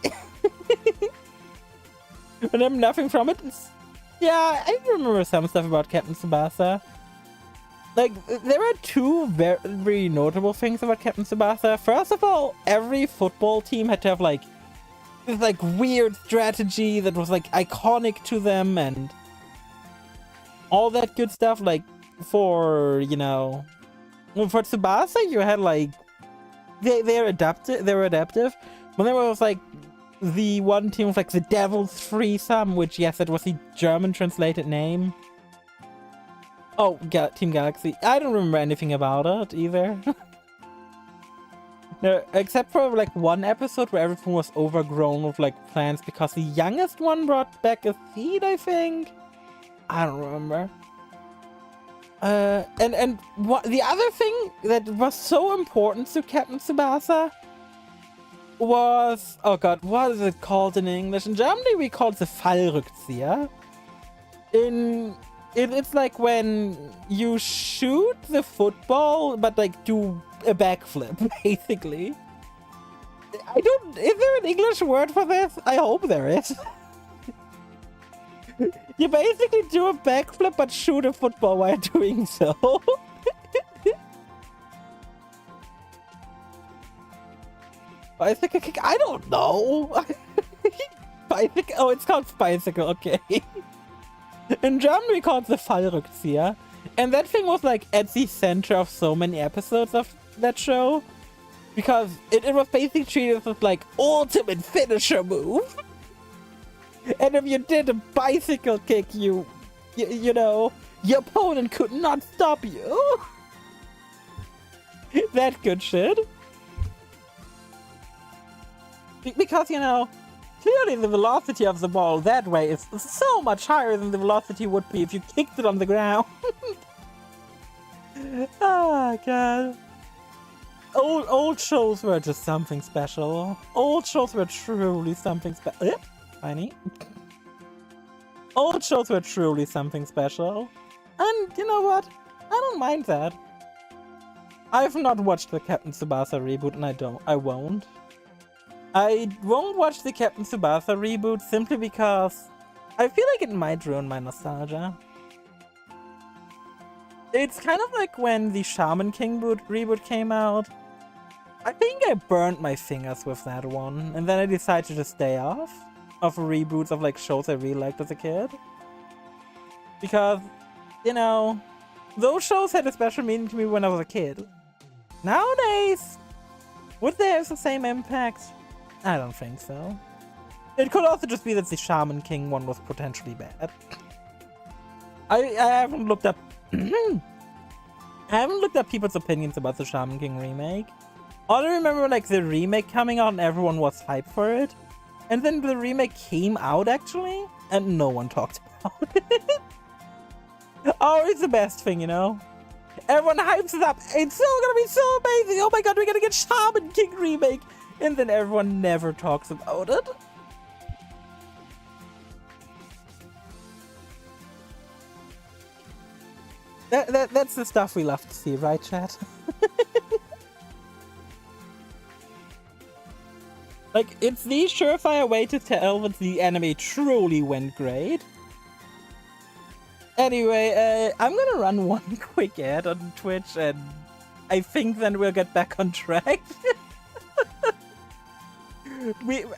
But I'm nothing from it. Yeah, I remember some stuff about Captain Tsubasa. Like, there are 2 very notable things about Captain Tsubasa. First of all, every football team had to have, like, this, like, weird strategy that was, like, iconic to them and all that good stuff. Like, for, you know... For Tsubasa, you had, like... They were adaptive. But there was, like, the one team with, like, the Devil's Threesome, which, yes, it was the German translated name. Oh, Team Galaxy. I don't remember anything about it either. No, except for like one episode where everything was overgrown with like plants because the youngest one brought back a seed, I think. I don't remember. And what the other thing that was so important to Captain Tsubasa was, oh god, what is it called in English? In Germany we call it the Fallrückzieher. It's like when you shoot the football, but like do a backflip, basically. Is there an English word for this? I hope there is. You basically do a backflip, but shoot a football while doing so. Bicycle kick? I don't know. Bicycle? Oh, it's called bicycle, okay. In German, we call it the Fallrückzieher. And that thing was like at the center of so many episodes of that show. Because it was basically treated as like ultimate finisher move. And if you did a bicycle kick, you know, your opponent could not stop you. That good shit. Because, you know, clearly the velocity of the ball that way is so much higher than the velocity would be if you kicked it on the ground. Oh, God. Old shows were just something special. Old shows were truly something special. Tiny. Old shows were truly something special. And you know what? I don't mind that. I've not watched the Captain Tsubasa reboot, and I won't. I won't watch the Captain Tsubasa reboot simply because I feel like it might ruin my nostalgia. It's kind of like when the Shaman King reboot came out. I think I burned my fingers with that one, and then I decided to just stay off of reboots of like shows I really liked as a kid. Because, you know, those shows had a special meaning to me when I was a kid. Nowadays, would they have the same impact? I don't think so. It could also just be that the Shaman King one was potentially bad. I haven't looked up I haven't looked up people's opinions about the Shaman King remake. All I remember, like, the remake coming out and everyone was hyped for it. And then the remake came out, actually, and no one talked about it. Always the best thing, you know? Everyone hypes it up. It's so gonna be so amazing. Oh my god, we're gonna get Shaman King remake. And then everyone never talks about it. That's the stuff we love to see, right, chat? Like, it's the surefire way to tell that the anime truly went great. Anyway, I'm gonna run one quick ad on Twitch, and I think then we'll get back on track.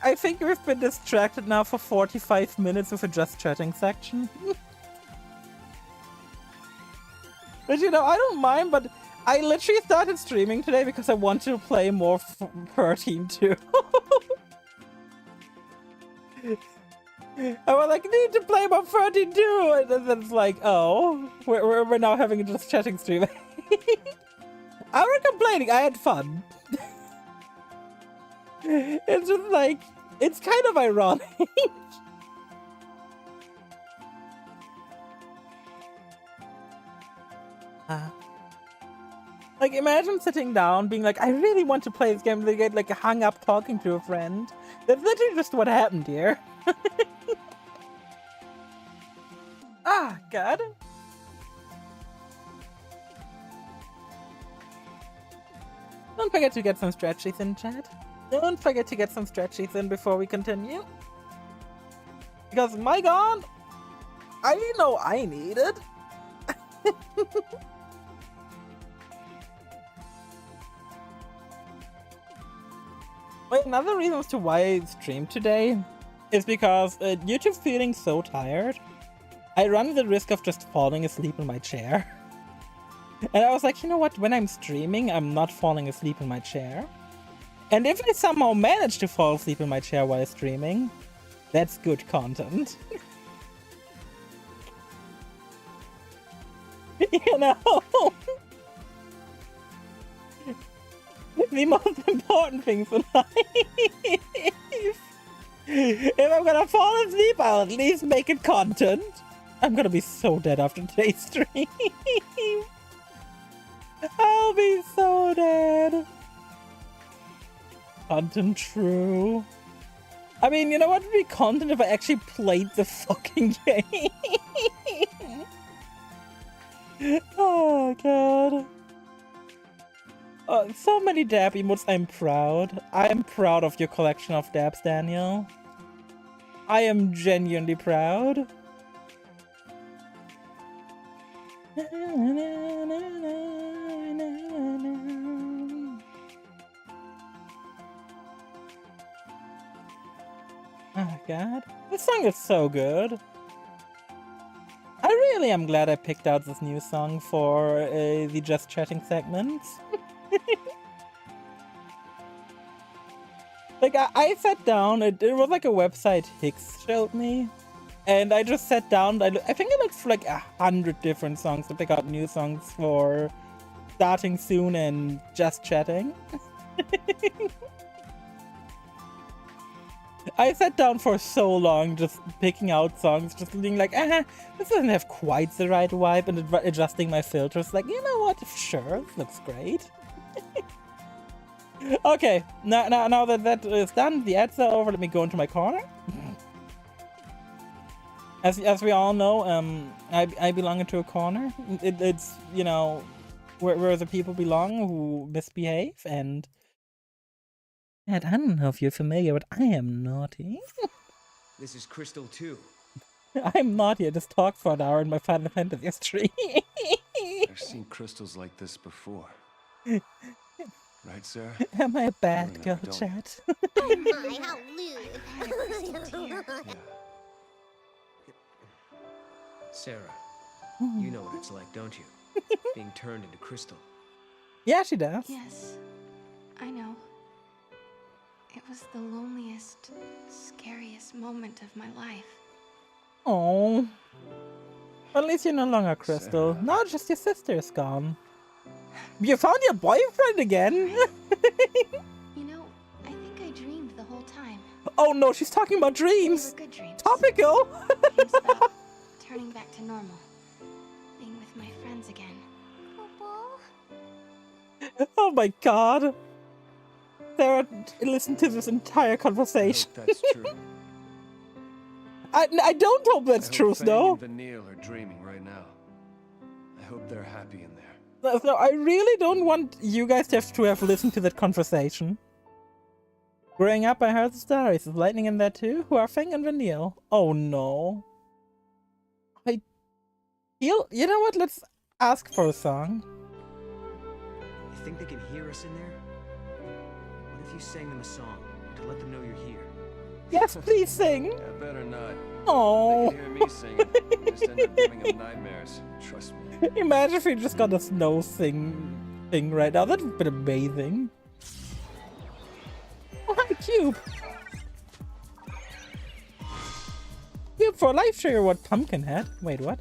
I think we've been distracted now for 45 minutes with a just chatting section. But you know, I don't mind, but I literally started streaming today because I want to play more 13 too. I was like, need to play more 13 too, and then it's like, oh, we're now having a just chatting stream. I'm not complaining, I had fun. It's just like, it's kind of ironic. Like, imagine sitting down, being like, I really want to play this game, and they get like hung up talking to a friend. That's literally just what happened here. Ah, God. Don't forget to get some stretchies in, chat. Don't forget to get some stretchies in before we continue. Because, my god, I know I need it. Wait, another reason as to why I streamed today is because due to feeling so tired, I run the risk of just falling asleep in my chair. And I was like, you know what, when I'm streaming, I'm not falling asleep in my chair. And if I somehow manage to fall asleep in my chair while streaming, that's good content. You know? The most important things in life. If I'm gonna fall asleep, I'll at least make it content. I'm gonna be so dead after today's stream. I'll be so dead. Content true. I mean, you know what would be content if I actually played the fucking game? Oh, God. Oh, so many dab emotes, I'm proud. I am proud of your collection of dabs, Daniel. I am genuinely proud. Oh, God. This song is so good. I really am glad I picked out this new song for the Just Chatting segments. Like, I sat down, it was like a website Hicks showed me. And I just sat down, I think I looked for like 100 different songs to pick out new songs for starting soon and just chatting. I sat down for so long just picking out songs, just being like, this doesn't have quite the right vibe, and adjusting my filters like, you know what, sure, this looks great. Okay, now that is done, the ads are over, let me go into my corner. As we all know, I belong into a corner. It's, you know, where the people belong who misbehave, and I don't know if you're familiar, but I am naughty. This is Crystal 2. I'm naughty, I just talked for an hour in my Final Fantasy history. I've seen crystals like this before. Right, Sarah? Am I a bad girl, chat? Oh my, how lewd. Sarah, you know what it's like, don't you? Being turned into crystal. Yeah, she does. Yes, I know. It was the loneliest, scariest moment of my life. Oh. At least you're no longer Crystal. Now just your sister's gone. You found your boyfriend again? You know, I think I dreamed the whole time. Oh no, she's talking about dreams. They were good dreams. Topical. Dreams about turning back to normal. Being with my friends again. Oh my god. Sarah, listen to this entire conversation. I hope that's true. I don't hope that's true, Snow. Fang and Vanille are dreaming right now. I hope they're happy in there. No, I really don't want you guys to have listened to that conversation. Growing up, I heard the stories. Is lightning in there too? Who are Fang and Vanille? Oh no. I feel... You know what? Let's ask for a song. You think they can hear us in there? What if you sang them a song to let them know you're here? Yes, please sing. Yeah, better not. Oh. They can hear me singing. Just end up giving them nightmares. Trust me. Imagine if we just got a snow thing right now. That would have been amazing. Oh, hi, Cube. Cube for life trigger. What Pumpkinhead? Wait, what?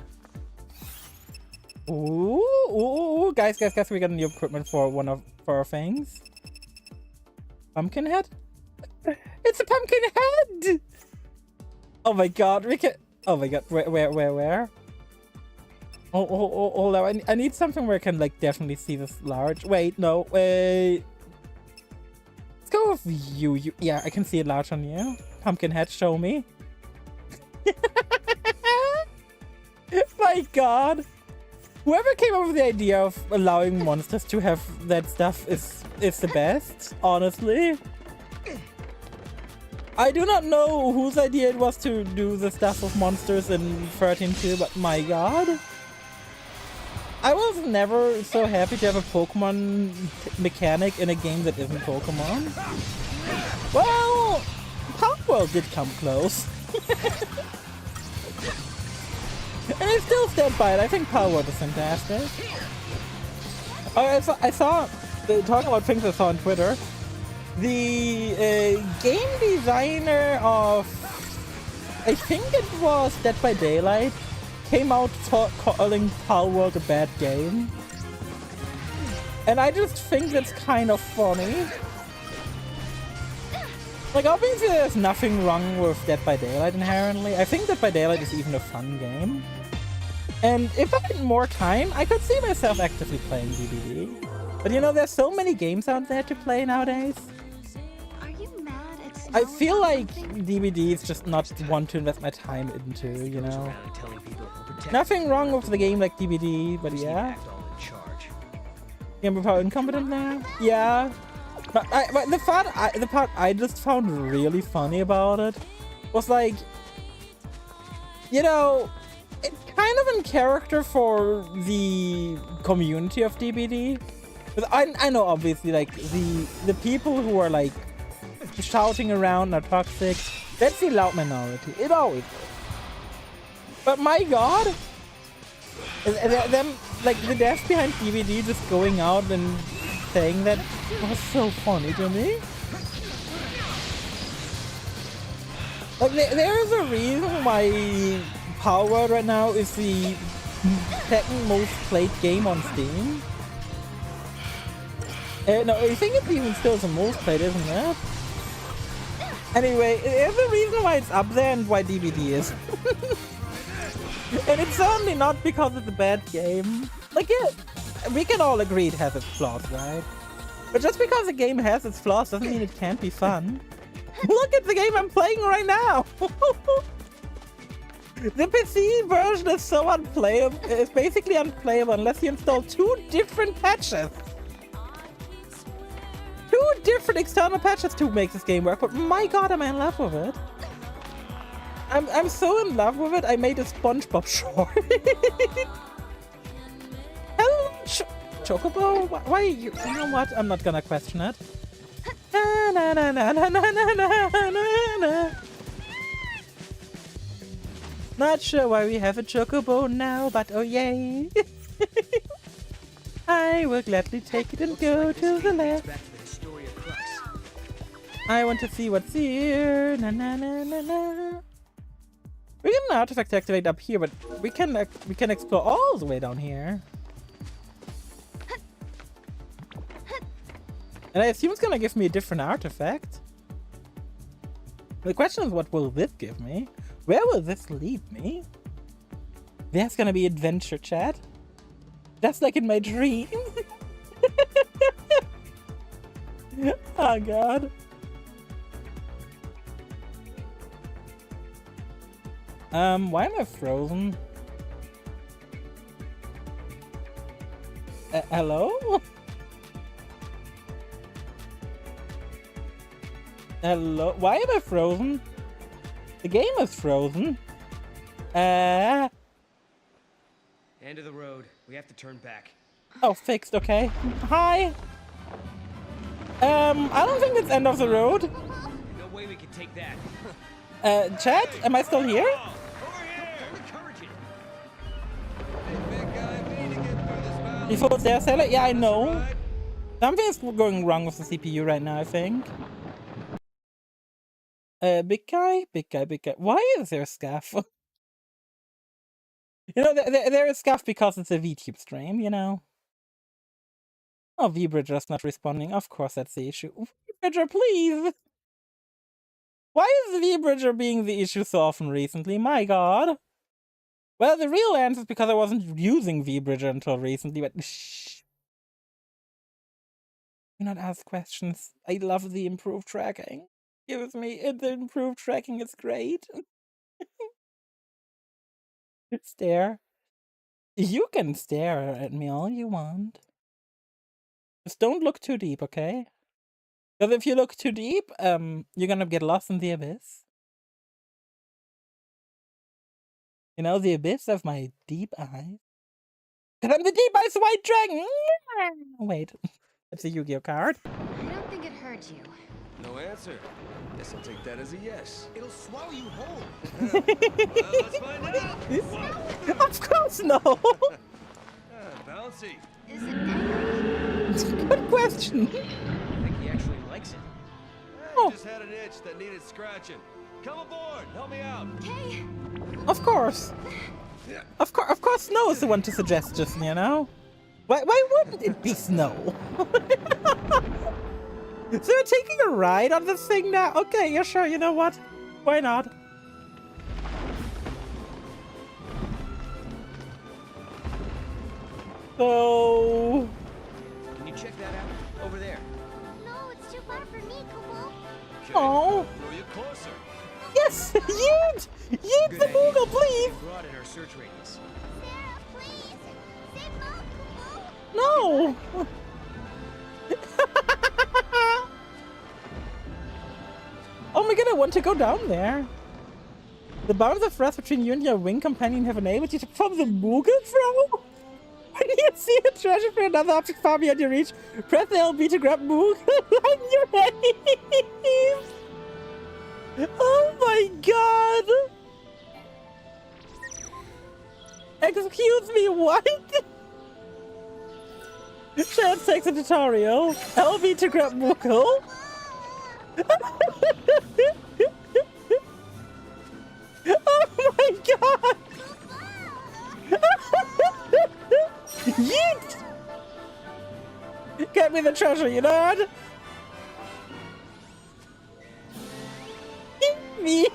Ooh, guys, we got new equipment for our things. Pumpkinhead? It's a Pumpkinhead! Oh my god, we can... Oh my god, where? Oh, I need something where I can, like, definitely see this large. Wait, no, wait. Let's go with you. Yeah, I can see it large on you. Pumpkinhead, show me. My god. Whoever came up with the idea of allowing monsters to have that stuff is the best, honestly. I do not know whose idea it was to do the stuff of monsters in 13.2, but my god. I was never so happy to have a Pokemon mechanic in a game that isn't Pokemon. Well, Palworld did come close. And I still stand by it. I think Palworld is fantastic. Oh, I saw talking about things I saw on Twitter. The game designer of, I think it was Dead by Daylight, came out calling Palworld a bad game. And I just think that's kind of funny. Like, obviously there's nothing wrong with Dead by Daylight inherently. I think Dead by Daylight is even a fun game. And if I had more time, I could see myself actively playing DBD. But you know, there's so many games out there to play nowadays. Are you mad at Snow? I feel like DBD is just not one to invest my time into, you know. Nothing wrong with the game like DBD, but yeah. Game of how incompetent now? Yeah. But the part I just found really funny about it was like, you know, it's kind of in character for the community of DBD. But I know obviously like the people who are like shouting around are toxic. That's the loud minority. It always is. But my god, them like the devs behind DBD just going out and saying that was so funny to me. Like, there is a reason why Power World right now is the second most played game on Steam. No, I think it's even still the most played, isn't it? Anyway, there's a reason why it's up there and why DVD is. And it's certainly not because it's a bad game. Like, yeah, we can all agree it has its flaws, right? But just because a game has its flaws doesn't mean it can't be fun. Look at the game I'm playing right now! The PC version is so unplayable. It's basically unplayable unless you install 2 different patches. 2 different external patches to make this game work, but my god, am I in love with it. I'm so in love with it, I made a SpongeBob short. Hello, Chocobo? Why you know what? I'm not gonna question it. Na, na, na, na, na, na, na, na, na. Not sure why we have a Chocobo now, but oh yay. I will gladly take it and go to the left. I want to see what's here. Na na na na na. We get an artifact to activate up here, but we can explore all the way down here. And I assume it's gonna give me a different artifact. The question is, what will this give me? Where will this lead me? There's gonna be adventure, chat. That's like in my dream. Oh god. Why am I frozen? Hello? Hello? Why am I frozen? The game is frozen. End of the road. We have to turn back. Oh, fixed, okay. Hi! I don't think it's end of the road. No way we can take that. Chat? Am I still here? Before there, Sailor? Yeah, I know. Something is going wrong with the CPU right now, I think. Big guy, big guy, big guy. Why is there a scaff? You know, there is scaff because it's a VTube stream, you know. Oh, V-Bridger's not responding. Of course, that's the issue. V-Bridger, please! Why is V-Bridger being the issue so often recently? My god. Well, the real answer is because I wasn't using V-Bridger until recently, but shh. Do not ask questions. I love the improved tracking. Excuse me, the improved tracking is great. Stare. You can stare at me all you want. Just don't look too deep, okay? Because if you look too deep, you're gonna get lost in the abyss. You know, the abyss of my deep eyes. Because I'm the deep eyes white dragon! Wait, that's a Yu-Gi-Oh card. I don't think it hurt you. No answer. Guess I'll take that as a yes. It'll swallow you whole. Well, let's find out. Of course no! Bouncy. Is it angry? Good question. I think he actually likes it. I just had an itch that needed scratching. Come aboard, help me out. Okay. Of course. Of course Snow is the one to suggest just, you know? Why wouldn't it be Snow? So you're taking a ride on this thing now? Okay, yeah, sure, you know what? Why not? So... Can you check that out? Over there. No, it's too far for me, Kubo. Oh. Throw you closer. Yes! Yeet! Yeet the Moogle, please! Broaden our search radius. Sarah, please! Save Mom, Kubo! No! Oh my god, I want to go down there. The bounds of wrath between you and your wing companion have enabled you to from the Moogle throw? When you see a treasure for another object far beyond your reach, press LB to grab Moogle on your face. Oh my god! Excuse me, what? Chance takes a tutorial. LB to grab Moogle. Oh my god! Yeet! Get me the treasure, you nerd! Give me!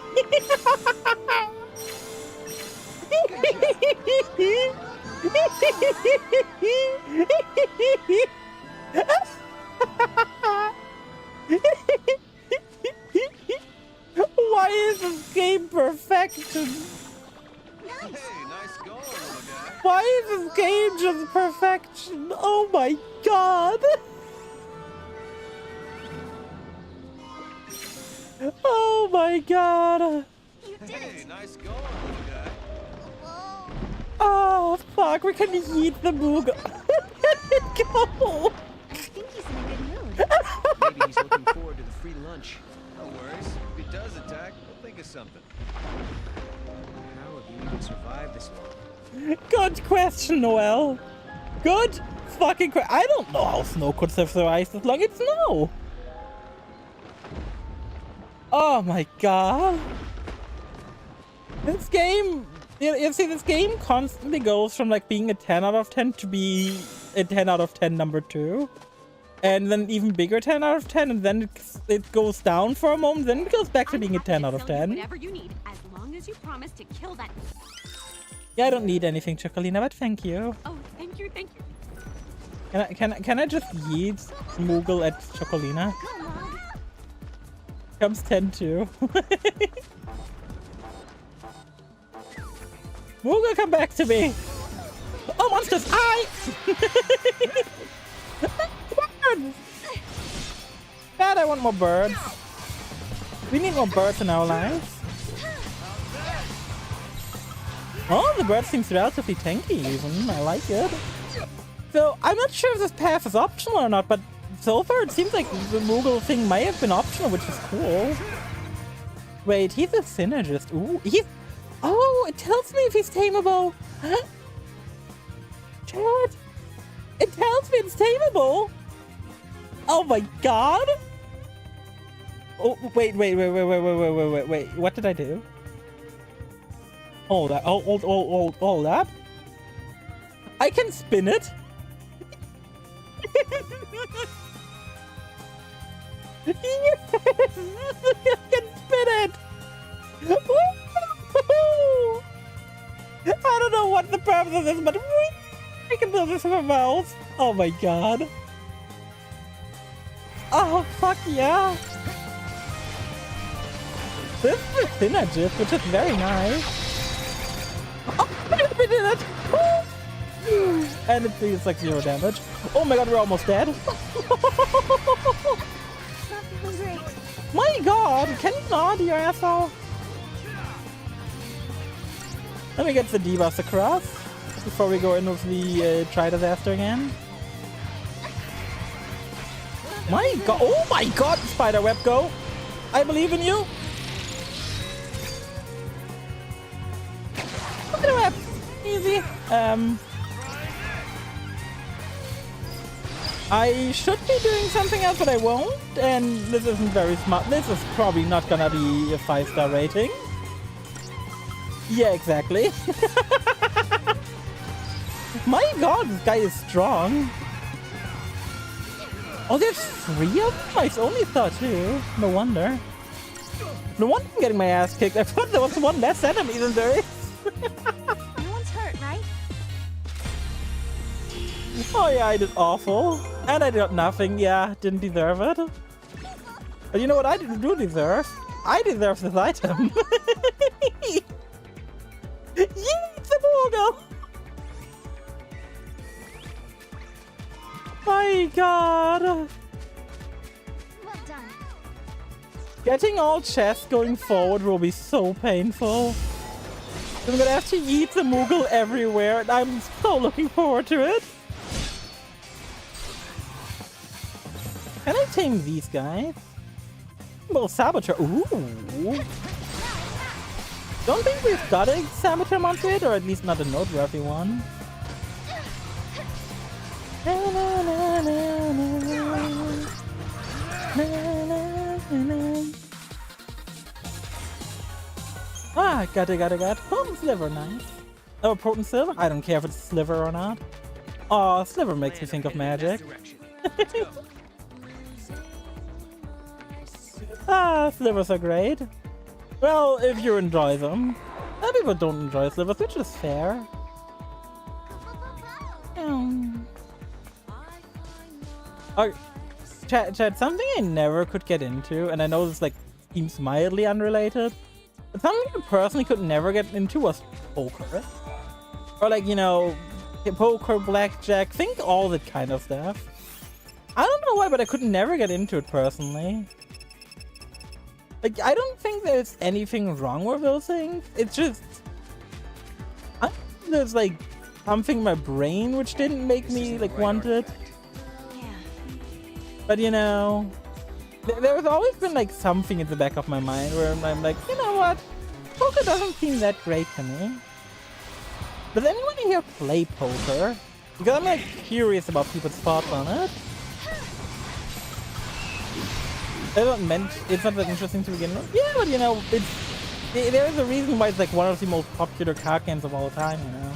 Why is this game perfection? Hey, nice going, little guy. Why is this game just perfection? Oh my god! Oh my god! Hey, nice going, little guy. Oh fuck, we can eat the Moogle. Let it go! I think he's in a good mood. Maybe he's looking forward to the free lunch. No worries. If he does attack, we'll think of something. How have you even survived this long? Good question, Noel. Good fucking question. I don't know how snow could have survived this long. It's snow. Oh my god. This game, you see, this game constantly goes from like being a 10 out of 10 to be a 10 out of 10 number 2. And then even bigger 10 out of 10, and then it goes down for a moment, then it goes back to being a 10 out of 10. Whatever you need, as long as you promise to kill that. Yeah, I don't need anything, Chocolina, but thank you. Oh, thank you, thank you. Can I just yeet Moogle at Chocolina? Comes 10 too. Moogle, come back to me! Oh, monsters! Birds! Dad, I want more birds. We need more birds in our lives. Oh, the bird seems relatively tanky even. I like it. So, I'm not sure if this path is optional or not, but so far it seems like the Moogle thing might have been optional, which is cool. Wait, he's a synergist. Ooh, he's... Oh, it tells me if he's tameable. Chat, it tells me it's tameable. Oh my god. Oh, wait. What did I do? Hold up. I can spin it. Yes! I can spin it. I don't know what the purpose of this, but I can do this with a mouse. Oh my god. Oh, fuck yeah. This is a synergist, which is very nice. Oh, we did it! And it feels like 0 damage. Oh my god, we're almost dead. My god, can you not, you asshole? Let me get the debuffs across before we go in with the try disaster again. My god, oh my god, spiderweb, go! I believe in you! Spiderweb! Easy. I should be doing something else, but I won't, and this isn't very smart. This is probably not gonna be a 5-star rating. Yeah, exactly. My god, this guy is strong. Oh, there's 3 of them? I only thought 2. No wonder. No wonder I'm getting my ass kicked. I thought there was one less enemy than there is. No one's hurt, right? Oh yeah, I did awful. And I did nothing. Yeah, didn't deserve it. But you know what I do deserve? I deserve this item. Yeet the Moogle! My god! Well done. Getting all chests going forward will be so painful. I'm gonna have to yeet the Moogle everywhere, and I'm so looking forward to it. Can I tame these guys? Well, Saboteur. Ooh! Don't think we've got a Saboteur monster yet, or at least not a noteworthy one. Ah, Ah, got it. Potent sliver, nice. Oh, potent silver? I don't care if it's sliver or not. Oh, sliver makes me think of magic. Ah, slivers are great. Well, if you enjoy them. Some people don't enjoy slivers, which is fair. Oh, chat, something I never could get into, and I know this like seems mildly unrelated, but something I personally could never get into was poker. Or like, you know, poker, blackjack, think all that kind of stuff. I don't know why, but I could never get into it personally. Like, I don't think there's anything wrong with those things. It's just... there's like something in my brain which didn't make me like want it. But you know, there's always been like something in the back of my mind where I'm like, you know what? Poker doesn't seem that great to me. Does anyone here play poker? Because I'm like curious about people's thoughts on it. It's not that interesting to begin with. Yeah, but you know, there's a reason why it's like one of the most popular card games of all time, you know.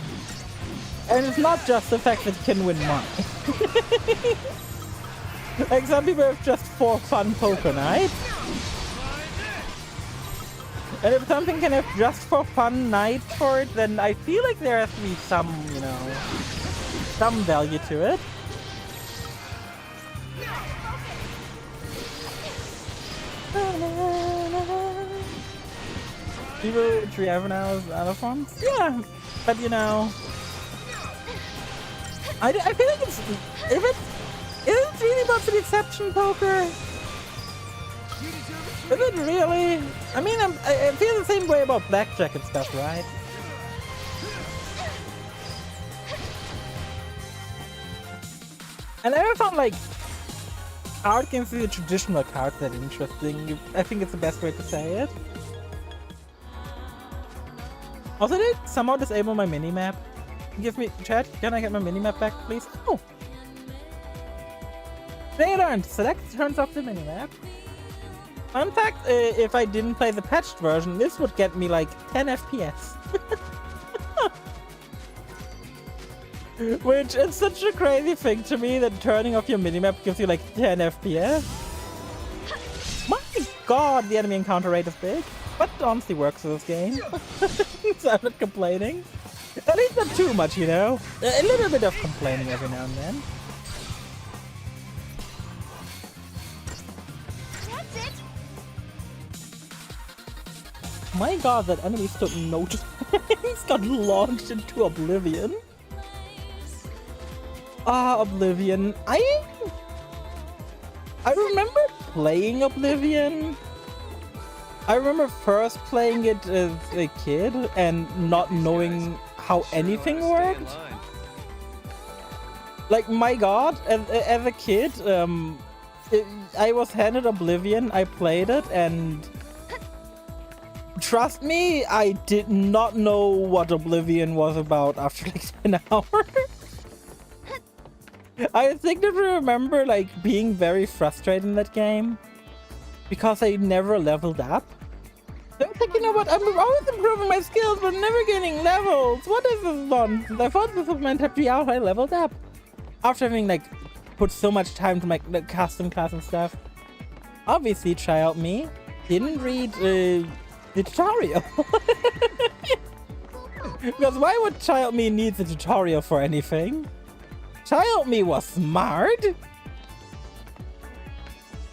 And it's not just the fact that you can win money. Like some people have just for fun poker night. And if something can have just for fun night for it, then I feel like there has to be some, you know, some value to it. People Triavon now is out of fun? Yeah, but you know, I feel like is it really about the exception poker? Is it really? I mean, I feel the same way about blackjack and stuff, right? And I never found like card games with the traditional cards that interesting. I think it's the best way to say it. Also, did it somehow disable my minimap? Give me chat. Can I get my minimap back, please? Oh. They learned. Select turns off the minimap. Fun fact: if I didn't play the patched version, this would get me like 10 FPS. Which is such a crazy thing to me that turning off your minimap gives you like 10 FPS. My god, the enemy encounter rate is big. But it honestly works for this game. So I'm not complaining. At least not too much, you know? A little bit of complaining every now and then. That's it. My god, that enemy took notice. He's got launched into oblivion. Ah, Oblivion. I remember playing Oblivion. I remember first playing it as a kid and not knowing how anything worked. Like, my god, as a kid, I was handed Oblivion, I played it, and trust me, I did not know what Oblivion was about after like 10 hours. I distinctly remember like being very frustrated in that game because I never leveled up. So I was like, you know what, I'm always improving my skills but never getting levels. What is this nonsense? I thought this was meant to be how I leveled up. After having like put so much time to make the custom class and stuff. Obviously, child me didn't read the tutorial. Because why would child me need the tutorial for anything? Child me was smart.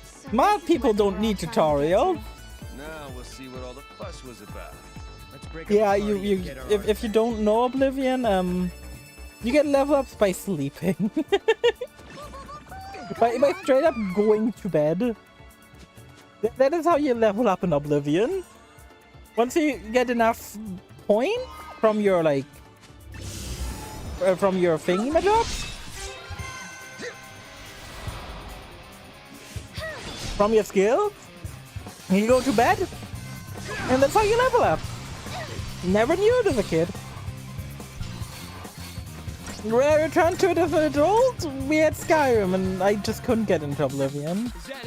Smart people don't need tutorials. Now we'll see what all the fuss was about. Let's break Yeah, if you don't know Oblivion, you get level ups by sleeping. by straight up going to bed. That is how you level up in Oblivion. Once you get enough points from your like from your thingy-majobs, from your skills, you go to bed, and that's how you level up. Never knew it as a kid. When I returned to it as an adult, we had Skyrim, and I just couldn't get into Oblivion.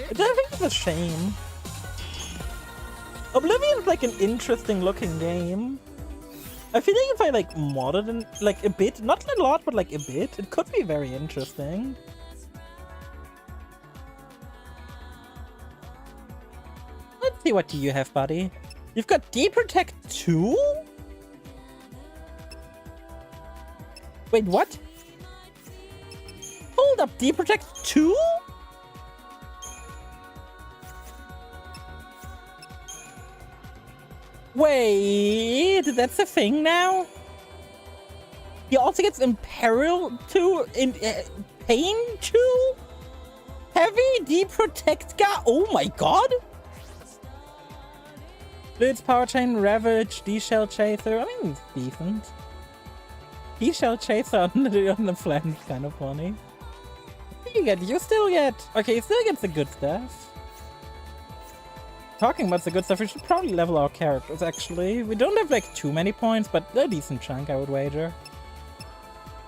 Which I think is a shame. Oblivion is like an interesting looking game. I feel like if I like modded in like a bit, not a lot, but like a bit, it could be very interesting. Let's see, what do you have, buddy? You've got Deprotect 2? Wait, what? Hold up, Deprotect 2? Wait, that's a thing now? He also gets Imperil 2 in Pain 2? Heavy Deprotect guy? Oh my god! Blitz, Power Chain, Ravage, D-Shell Chaser. I mean, it's decent. D-Shell Chaser on the flank is kind of funny. What do you get? You still get... Okay, you still get the good stuff. Talking about the good stuff, we should probably level our characters, actually. We don't have, like, too many points, but a decent chunk, I would wager.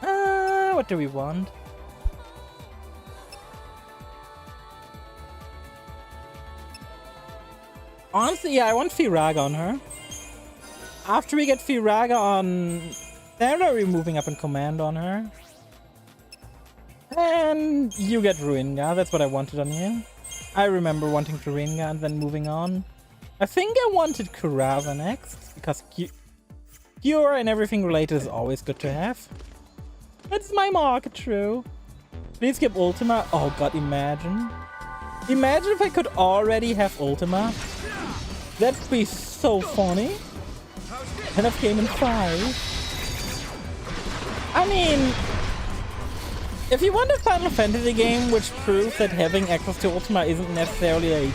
What do we want? Honestly, yeah, I want Firaga on her. After we get Firaga on Sarah, we're moving up in command on her. And you get Ruinga, that's what I wanted on you. I remember wanting Ruinga and then moving on. I think I wanted Kurava next, because Cure and everything related is always good to have. That's my mark, true. Please skip Ultima. Oh god, imagine. Imagine if I could already have Ultima. That'd be so funny. And I've game in 5. I mean, if you want a Final Fantasy game which proves that having access to Ultima isn't necessarily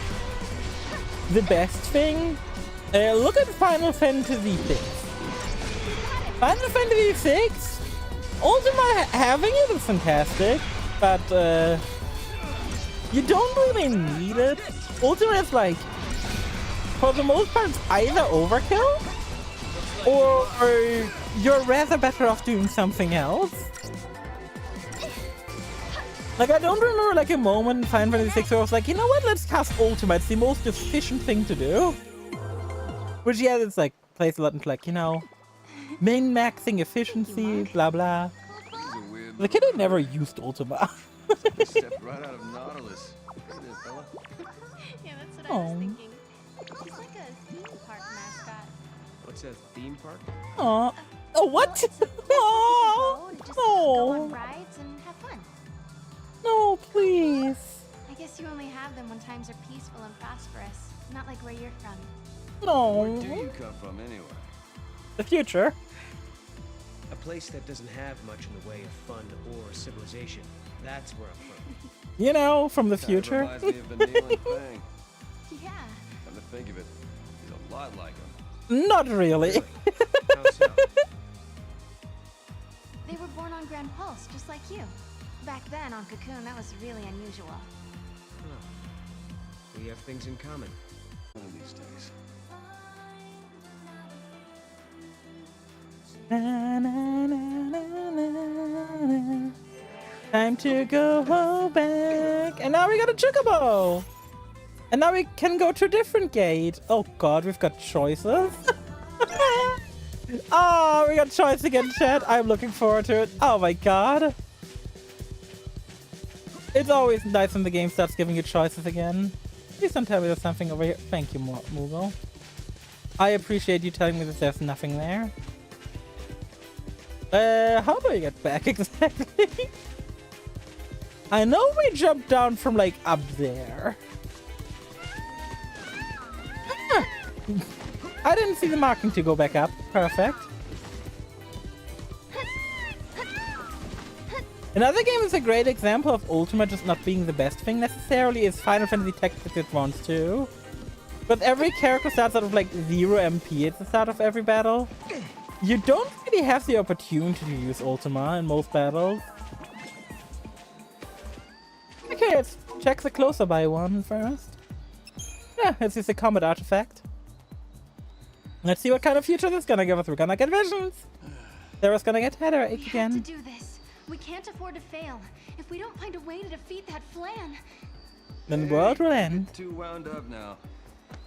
the best thing, look at Final Fantasy VI. Final Fantasy VI, Ultima having it is fantastic, but you don't really need it. Ultima is like, for the most part, it's either overkill or you're rather better off doing something else. Like, I don't remember like a moment in Final Fantasy VI where I was like, you know what, let's cast Ultima, it's the most efficient thing to do. Which, yeah, it's like, plays a lot into like, you know, min-maxing efficiency, blah blah. The kid had never used Ultima. Stepped right out of Nautilus. Isn't it, fella? Yeah, that's what I was thinking. He's like a theme park mascot. What's a theme park? Aw. Oh, what? Oh, just go Oh. on rides and have fun. No, please. I guess you only have them when times are peaceful and prosperous, not like where you're from. No. Where do you come from, anyway? The future. A place that doesn't have much in the way of fun or civilization. That's where I'm from. You know, from the Kind of future. reminds me of Vanilla and Fang. Yeah. Come to think of it, he's a lot like him. Not really. How so? They were born on Grand Pulse, just like you. Back then, on Cocoon, that was really unusual. Huh. We have things in common. One of these days. Time to go back. And now we got a Chocobo. And now we can go to a different gate. Oh god, we've got choices. Oh, we got choice again, chat. I'm looking forward to it. Oh my god. It's always nice when the game starts giving you choices again. Please don't tell me there's something over here. Thank you, Moogle. I appreciate you telling me that there's nothing there. How do I get back exactly? I know we jumped down from like up there. Ah. I didn't see the marking to go back up. Perfect. Another game is a great example of Ultima just not being the best thing necessarily is Final Fantasy Tactics Advance 2. But every character starts out of like 0 MP at the start of every battle. You don't really have the opportunity to use Ultima in most battles. Okay, let's check the closer by one first. Yeah, let's use the combat artifact. Let's see what kind of future this is gonna give us. We're gonna get visions. Sarah's gonna get headache again. We have to do this. We can't afford to fail. If we don't find a way to defeat that flan. Then the world will end. Too wound up now.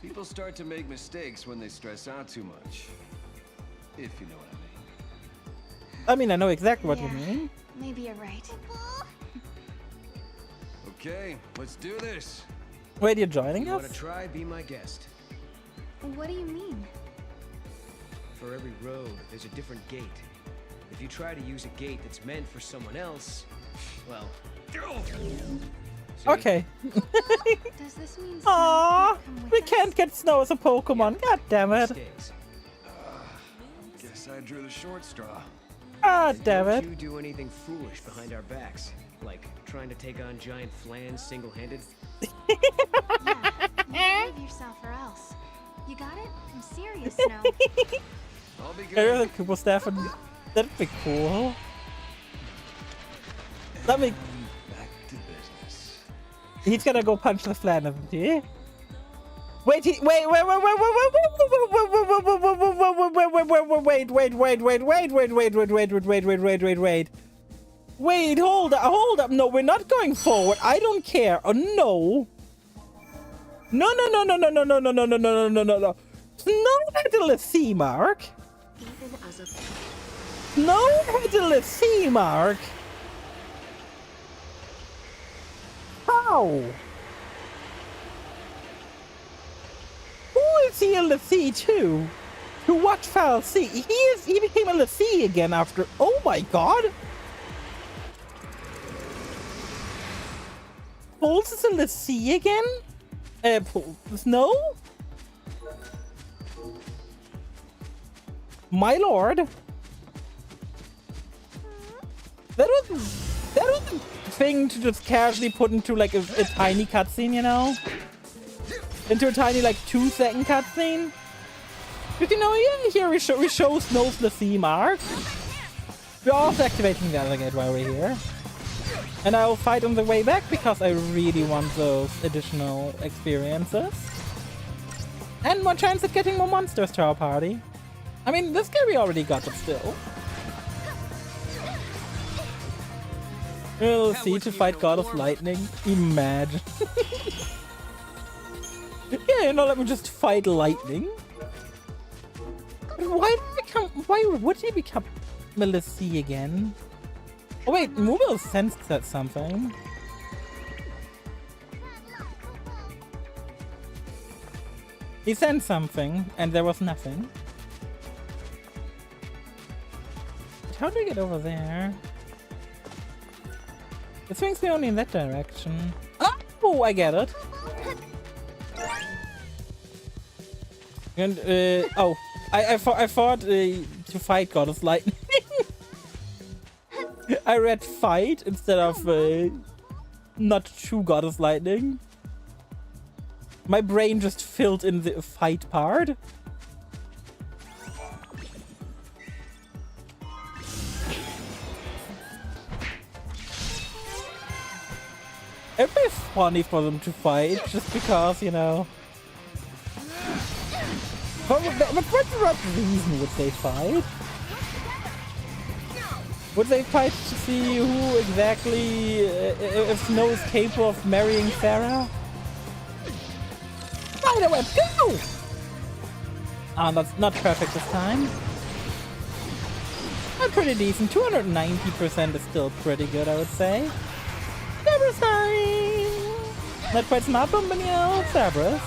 People start to make mistakes when they stress out too much. If you know what I mean. I mean, I know exactly what Yeah, you mean. maybe you're right. Okay, let's do this. Wait, you're joining You us? want to try? Be my guest. What do you mean? For every road, there's a different gate. If you try to use a gate that's meant for someone else, well... See? Okay. Does this mean Aww, Snow can't come with we us? can't get Snow as a Pokemon. God damn it. Stays. Guess I drew the short straw. God damn Don't it. you do anything foolish behind our backs, like trying to take on giant flans single-handed? Yeah, you save yourself or else. You got it? I'm serious, Snow. I'll be I good. really Cooper staff and that'd be cool. That make Back to business. he's gonna go punch the flan, isn't he? Wait, wait, hold up, no, we're not going forward. I don't care. Oh no. No. Snow had a C mark. Even as a Snow had a C mark. How? Who is he a C to? To what file C? He became a C again after. Oh my god! Pulse is a C again? Snow? My lord. That was a thing to just casually put into like a tiny cutscene, you know? Into a tiny like 2-second cutscene. But you know, yeah, here we show Snow's the C mark. We're also activating the other gate while we're here. And I'll fight on the way back because I really want those additional experiences. And more chance of getting more monsters to our party. I mean, this guy we already got, but still. We'll see to fight God of Lightning. Imagine. Yeah, you know, let me just fight lightning. Why would he become Melissi again? Oh wait, Moogle sensed that something. He sensed something, and there was nothing. But how do we get over there? It swings me only in that direction. Oh, I get it. And, oh, I thought to fight Goddess Lightning. I read fight instead of not true Goddess Lightning. My brain just filled in the fight part. It'd be funny for them to fight, just because, you know. But what reason would they fight? Would they fight to see who exactly, if Snow is capable of marrying Sarah? Spiderweb, go! Ah, that's not perfect this time. But pretty decent. 290% is still pretty good, I would say. Cerberus time! Not quite smart, but you know, Cerberus.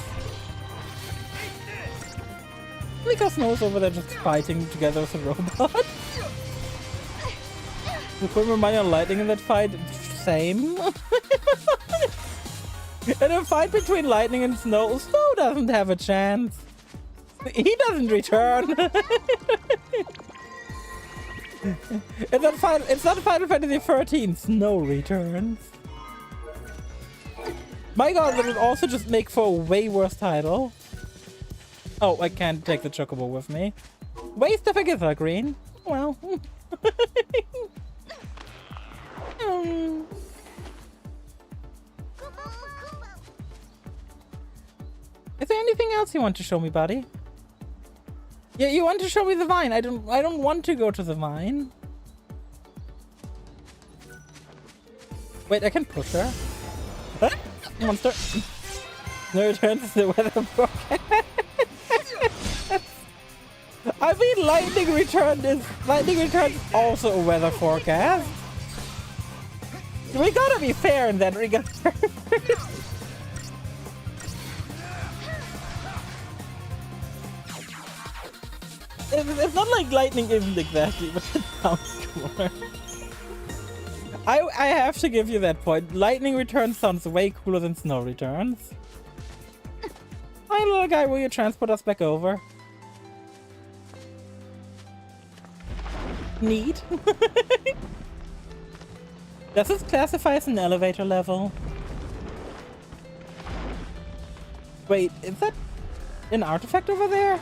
Because Snow's over there just fighting together with a robot. You put Remind on Lightning in that fight, same. In a fight between Lightning and Snow, Snow doesn't have a chance. He doesn't return. It's not Final Fantasy 13, Snow returns. My god, that would also just make for a way worse title. Oh, I can't take the Chocobo with me. Waste of a Gither Green. Well. Is there anything else you want to show me, buddy? Yeah, you want to show me the vine. I don't want to go to the vine. Wait, I can push her. Huh? Monster. No returns is the weather forecast. I mean, lightning returns is also a weather forecast. We gotta be fair in that regard. It's not like lightning isn't exactly what it sounds cooler. I have to give you that point. Lightning returns sounds way cooler than snow returns. Hi, little guy, will you transport us back over? Neat. Does this classify as an elevator level? Wait, is that an artifact over there?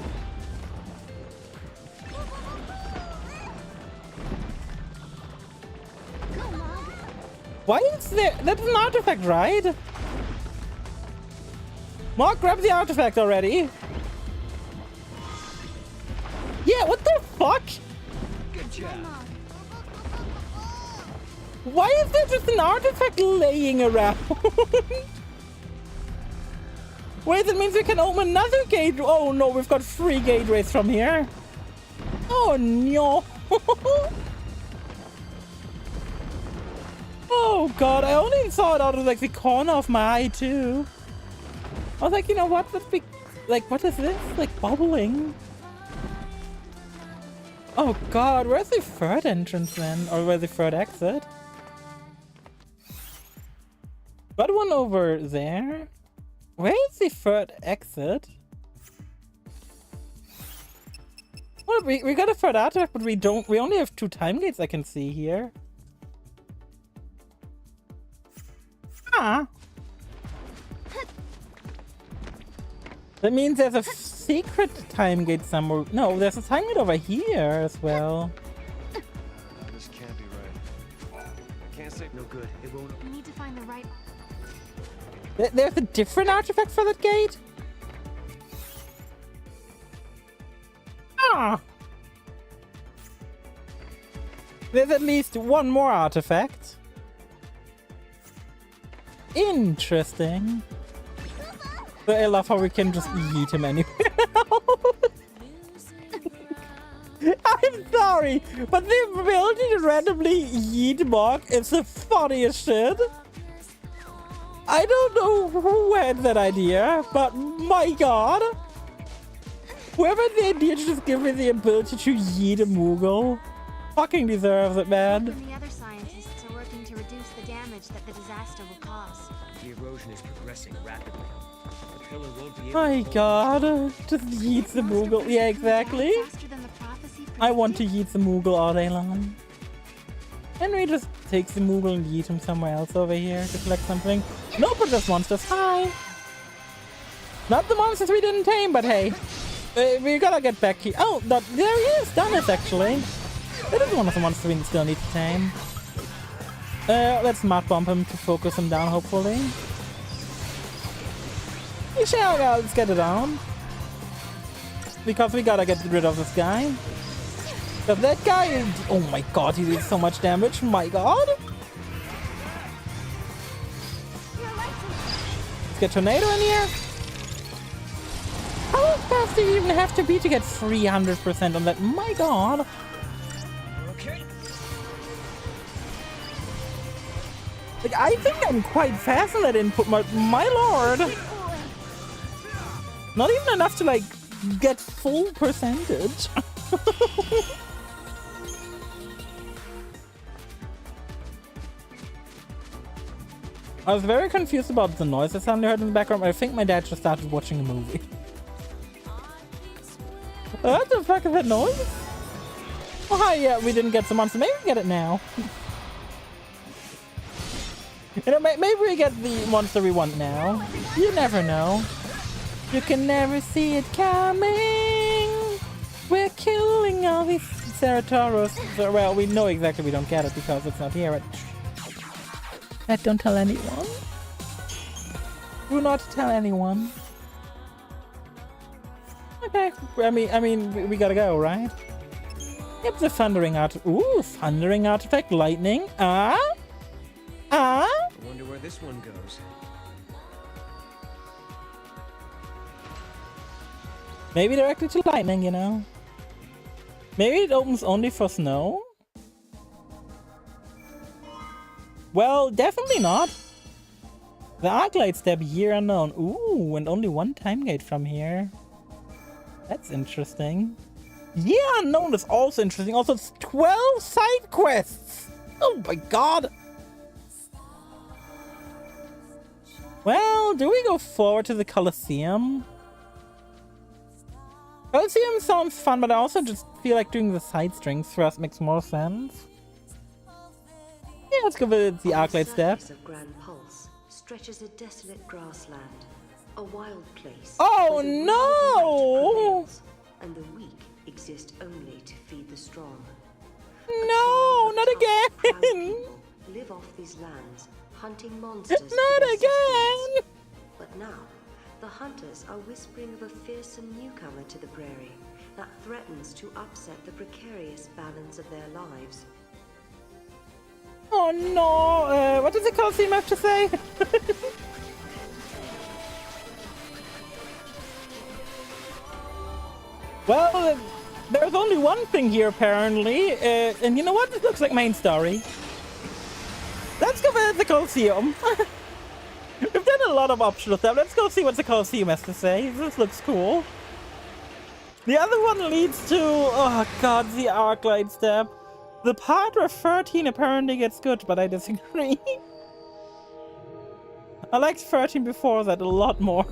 Why is there? That's an artifact, right? Mark, grab the artifact already. Yeah, what the fuck? Good job. Why is there just an artifact laying around? Wait, that means we can open another gate. Oh no, we've got 3 gateways from here. Oh no. Oh god, I only saw it out of like the corner of my eye too. I was like, you know what? Let's be like, what is this? Like bubbling. Oh god, where's the third entrance then? Or where's the third exit? Got one over there. Where is the third exit? Well, we got a third artifact, but we only have 2 time gates I can see here. Ah. That means there's a secret time gate somewhere. No, there's a time gate over here as well. This can't be right. I can't say no good. It won't. We need to find the right. There's a different artifact for that gate? Ah! There's at least one more artifact. Interesting. But I love how we can just yeet him anywhere. I'm sorry, but the ability to randomly yeet Mark is the funniest shit. I don't know who had that idea, but my god. Whoever had the idea to just give me the ability to yeet a Moogle fucking deserves it, man. And the other scientists are working to reduce the damage that the disaster will cause. The erosion is progressing rapidly. The pillar won't be able My to god, just yeet the Moogle. Yeah, exactly. I want to yeet the Moogle all day long. And we just take the Moogle and yeet him somewhere else over here to collect something. Nope, but just monsters. Hi. Not the monsters we didn't tame, but hey. We gotta get back here. Oh, there he is. Dennis, actually. That is one of the monsters we still need to tame. Let's mud bomb him to focus him down, hopefully. Yeah, let's get it down. Because we gotta get rid of this guy. Because that guy is... Oh my god, he did so much damage. My god. Let's get Tornado in here. How fast do you even have to be to get 300% on that? My god. Okay. Like, I think I'm quite fast on that input, my lord. Not even enough to, like, get full percentage. I was very confused about the noise I suddenly heard in the background. I think my dad just started watching a movie. What the fuck is that noise? Oh, hi, yeah, we didn't get the monster. Maybe we get it now. You know, maybe we get the monster we want now. You never know. You can never see it coming. We're killing all these Ceratoros. Well, we know exactly we don't get it because it's not here. Don't tell anyone. Do not tell anyone. Okay. I mean, we gotta go, right? Yep, the thundering thundering artifact, lightning. I wonder where this one goes. Maybe directly to lightning, you know? Maybe it opens only for snow? Well, definitely not. The Arclight Step, year unknown. Ooh, and only one time gate from here. That's interesting. Year unknown is also interesting. Also, it's 12 side quests. Oh my god. Well, do we go forward to the Colosseum? Colosseum sounds fun, but I also just feel like doing the side strings first makes more sense. Yeah, let's go with the Arclight Step. The Grand Pulse stretches a desolate grassland, a wild place. Oh no! And the weak exist only to feed the strong. No, not again! Live off these lands, hunting monsters. Not again! But now, the hunters are whispering of a fearsome newcomer to the prairie that threatens to upset the precarious balance of their lives. Oh no! What does the Colosseum have to say? Well, there's only one thing here apparently, and you know what? This looks like main story. Let's go visit the Colosseum. We've done a lot of optional stuff. Let's go see what the Colosseum has to say. This looks cool. The other one leads to, oh god, the Arclight Step. The part where 13 apparently gets good, but I disagree. I liked 13 before that a lot more.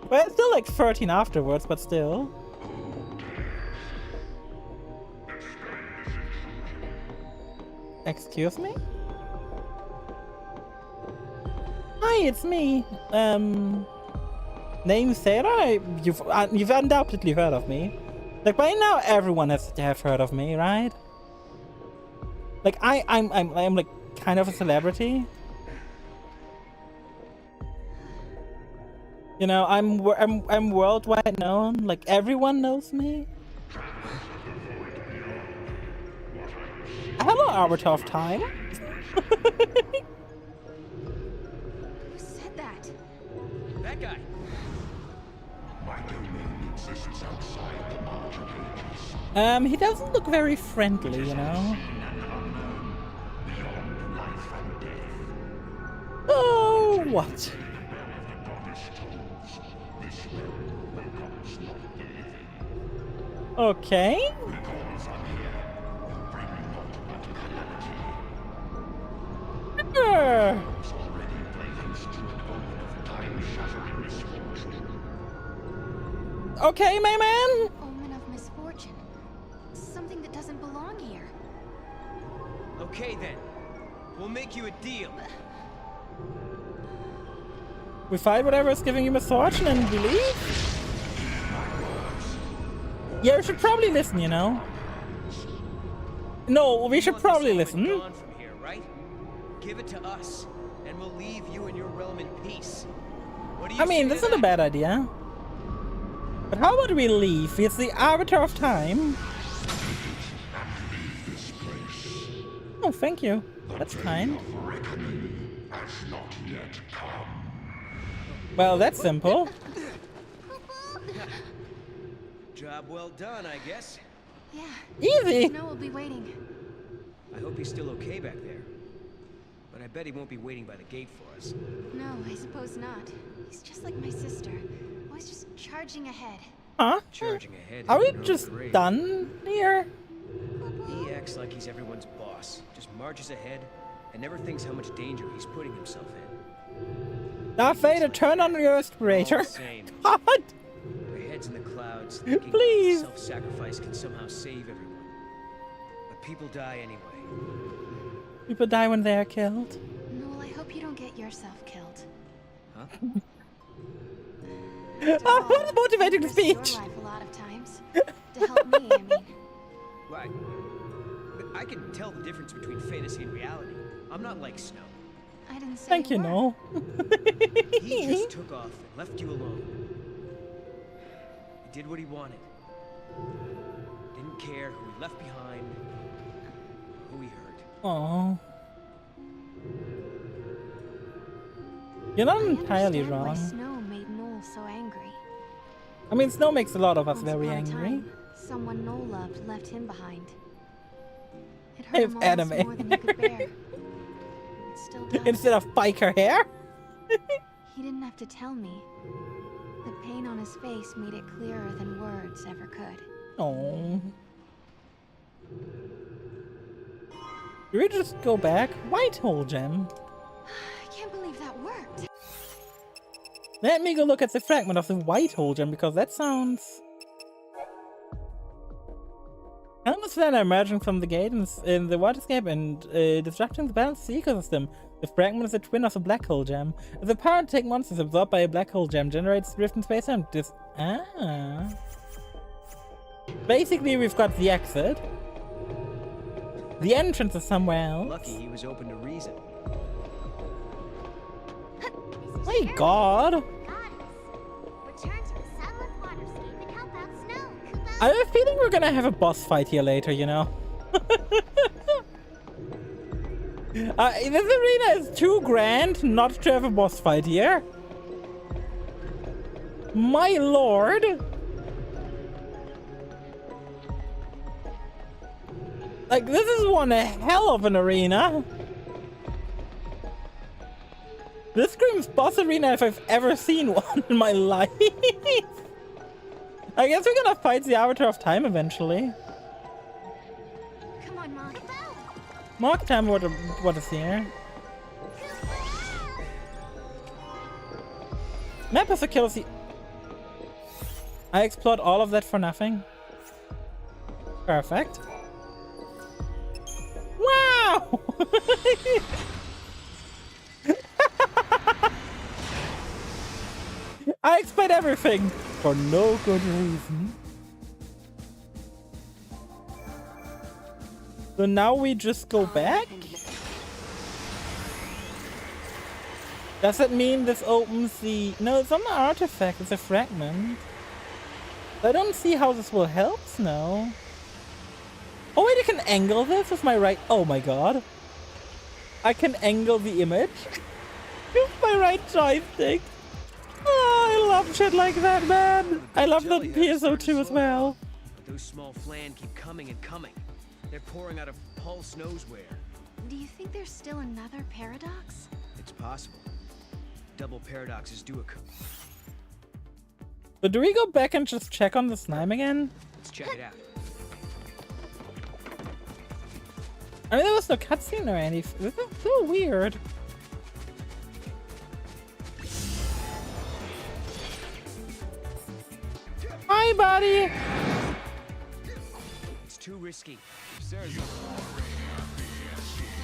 Well, I still like 13 afterwards, but still. Excuse me? Hi, it's me. Name Sarah? You've undoubtedly heard of me. Like by now, everyone has to have heard of me, right? Like I'm like kind of a celebrity. You know, I'm worldwide known. Like everyone knows me. Hello, Arbiter of Time. Who said that? That guy. My domain exists outside the margin ages. He doesn't look very friendly, you know. Beyond life and death. Oh, what? Okay. Okay, my man. Omen of misfortune. Something that doesn't belong here. Okay then. We'll make you a deal. We fight whatever is giving you misfortune and we leave? Yeah, we should probably listen, you know? No, we should probably listen. Gone from here, right? Give it to us, and we'll leave you and your realm in peace. What do you I mean, say that's to not a that? bad idea. But how about we leave? It's the Arbiter of Time. Oh, thank you. That's kind. Well, that's simple. Job well done, I guess. Yeah. Easy. Snow will be waiting. I hope he's still okay back there. But I bet he won't be waiting by the gate for us. No, I suppose not. He's just like my sister. Always just charging ahead. Huh? Charging ahead. Are we in an just open raid. done here? He acts like he's everyone's boss. Just marches ahead and never thinks how much danger he's putting himself in. Darth Vader, turn on your respirator. All the same. God! Our heads in the clouds, thinking Please. self-sacrifice can somehow save everyone. But people die anyway. People die when they are killed. Noel, I hope you don't get yourself killed. Huh? Oh, what a motivating Risked your speech! life a lot of times. To help me, I mean. Why? I can tell the difference between fantasy and reality. I'm not like Snow. I didn't say Thank you, were. Noel. He just took off and left you alone. He did what he wanted. Didn't care who he left behind, who he hurt. Oh. You're not entirely I understand why wrong. Snow made Noel so angry. I mean, snow makes a lot of us Once very upon a angry. time, someone Noel loved left him behind. It hurt Hey, him almost anime. more than he could bear. It still does. Instead of biker hair. He didn't have to tell me. The pain on his face made it clearer than words ever could. Oh. Do we just go back? White hole gem. I can't believe that worked. Let me go look at the fragment of the white hole gem because that sounds. Countless land are emerging from the gate in the waterscape and disrupting the balance of the ecosystem. The fragment is a twin of a black hole gem. If the power to take monsters absorbed by a black hole gem generates drift in space and basically, we've got the exit. The entrance is somewhere else. Lucky he was open to reason. My God! I have a feeling we're gonna have a boss fight here later, you know? This arena is too grand not to have a boss fight here. My lord! Like, this is one hell of an arena. This screams boss arena if I've ever seen one in my life. I guess we're gonna fight the Arbiter of Time eventually. Come on, Mom. Mark time what is here. Map of the kills. I explored all of that for nothing. Perfect. Wow! I expect everything for no good reason. So now we just go back? Does that mean this opens the... No, it's not an artifact, it's a fragment. I don't see how this will help Snow. Oh wait, I can angle this with my right... Oh my god. I can angle the image with my right joystick. Oh, I love shit like that, man. I love the PSO2 as well. But those small flan keep coming and coming. They're pouring out of Pulse knows where. Do you think there's still another paradox? It's possible. Double paradoxes do occur. But do we go back and just check on the slime again? Let's check it out. I mean, there was no cutscene or anything. This is so weird. Hi, buddy. It's too risky.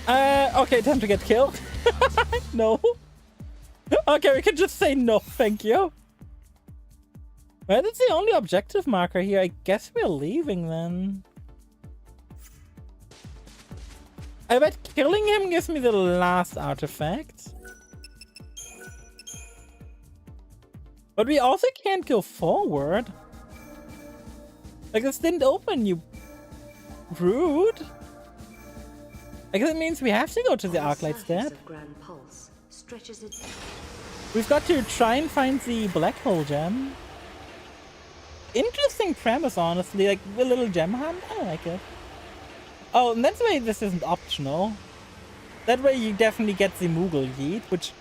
Okay, time to get killed. No. Okay, we can just say no, thank you. Well, that's the only objective marker here. I guess we're leaving then. I bet killing him gives me the last artifact. But we also can't go forward. Like, this didn't open, you rude. I guess it means we have to go to the Arclight step. We've got to try and find the black hole gem. Interesting premise, honestly. Like, the little gem hunt. I like it. Oh, and that's why this isn't optional. That way you definitely get the Moogle Yeet, which...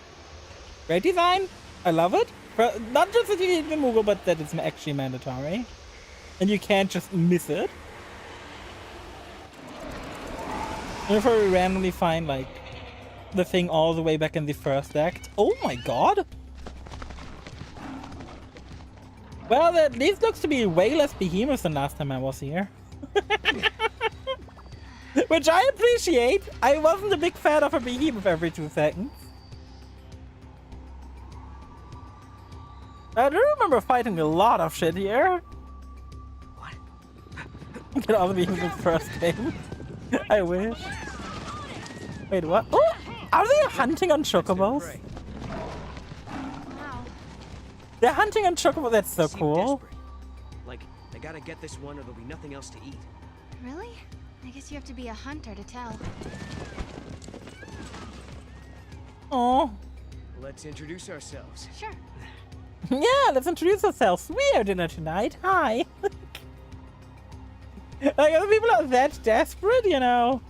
Great design. I love it. Not just that you get the Moogle, but that it's actually mandatory. And you can't just miss it. And if we randomly find, like, the thing all the way back in the first act. Oh my god! Well, that at least looks to be way less behemoths than last time I was here. Which I appreciate. I wasn't a big fan of a behemoth every 2 seconds. I do remember fighting a lot of shit here. What? Get all the behemoths in the first game. I wish. Wait, what? Oh! Are they hunting on chocobos? Wow. They're hunting on chocobos. That's so cool. Like, they gotta get this one or there'll be nothing else to eat. Really? I guess you have to be a hunter to tell. Oh. Let's introduce ourselves. Sure. Yeah, let's introduce ourselves. We are dinner tonight. Hi. Like, other people are that desperate, you know?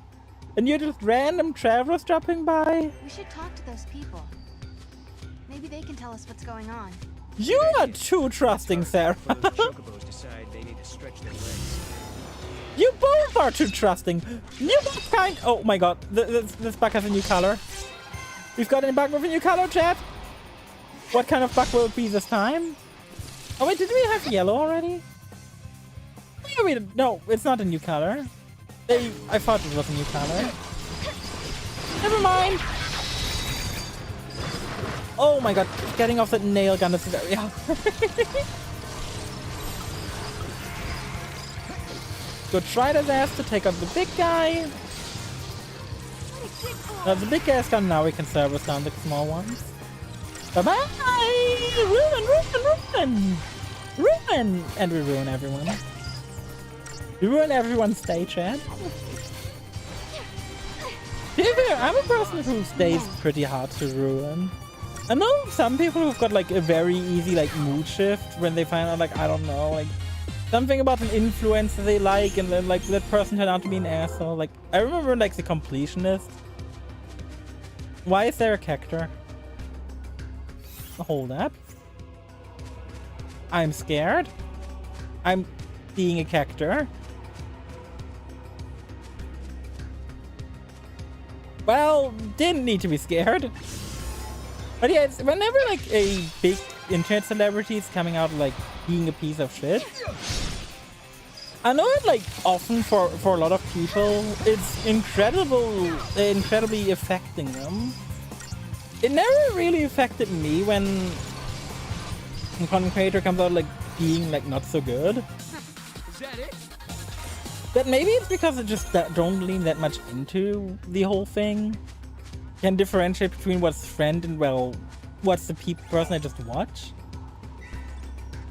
And you're just random travelers dropping by? We should talk to those people. Maybe they can tell us what's going on. You are too trusting, Sarah. Chocobos decide they need to stretch their legs. You both are too trusting. You both kind. Oh my god, this bug has a new color. We've got a bug with a new color, chat. What kind of bug will it be this time? Oh wait, did we have yellow already? Oh, wait, no, it's not a new color. I thought it was a new color. Never mind. Oh my god, getting off that nail gun is very hard. Go try his ass to take out the big guy. Now the big guy's gone, now we can service down the small ones. Bye bye! Ruin! Ruin! And we ruin everyone. We ruin everyone's day, chat. I'm a person who stays pretty hard to ruin. I know some people who've got like a very easy like mood shift when they find out like, I don't know, like something about an influencer they like and then like that person turned out to be an asshole. Like I remember like the completionist. Why is there a character? Hold up. I'm scared. I'm being a character. Well, didn't need to be scared. But yeah, it's whenever like a big internet celebrity is coming out like being a piece of shit. I know it like often for a lot of people, it's incredibly affecting them. It never really affected me when a content creator comes out like being like not so good. Is that it? But maybe it's because I just don't lean that much into the whole thing. Can differentiate between what's friend and, well, what's the person I just watch.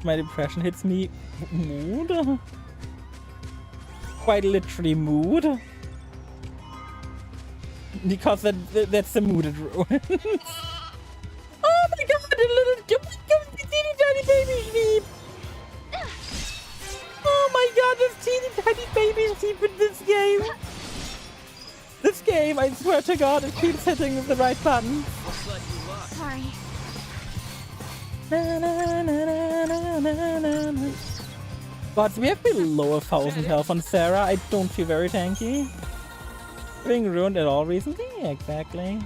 My depression hits me. Mood? Quite literally mood. Because that's the mood it ruins. Oh my god, a little teeny tiny baby sheep! Oh my god, there's teeny tiny baby sheep in this game! This game, I swear to god, it keeps hitting the right button. Sorry. God, we have below 1,000 health on Sarah. I don't feel very tanky. Being ruined at all recently? Yeah, exactly.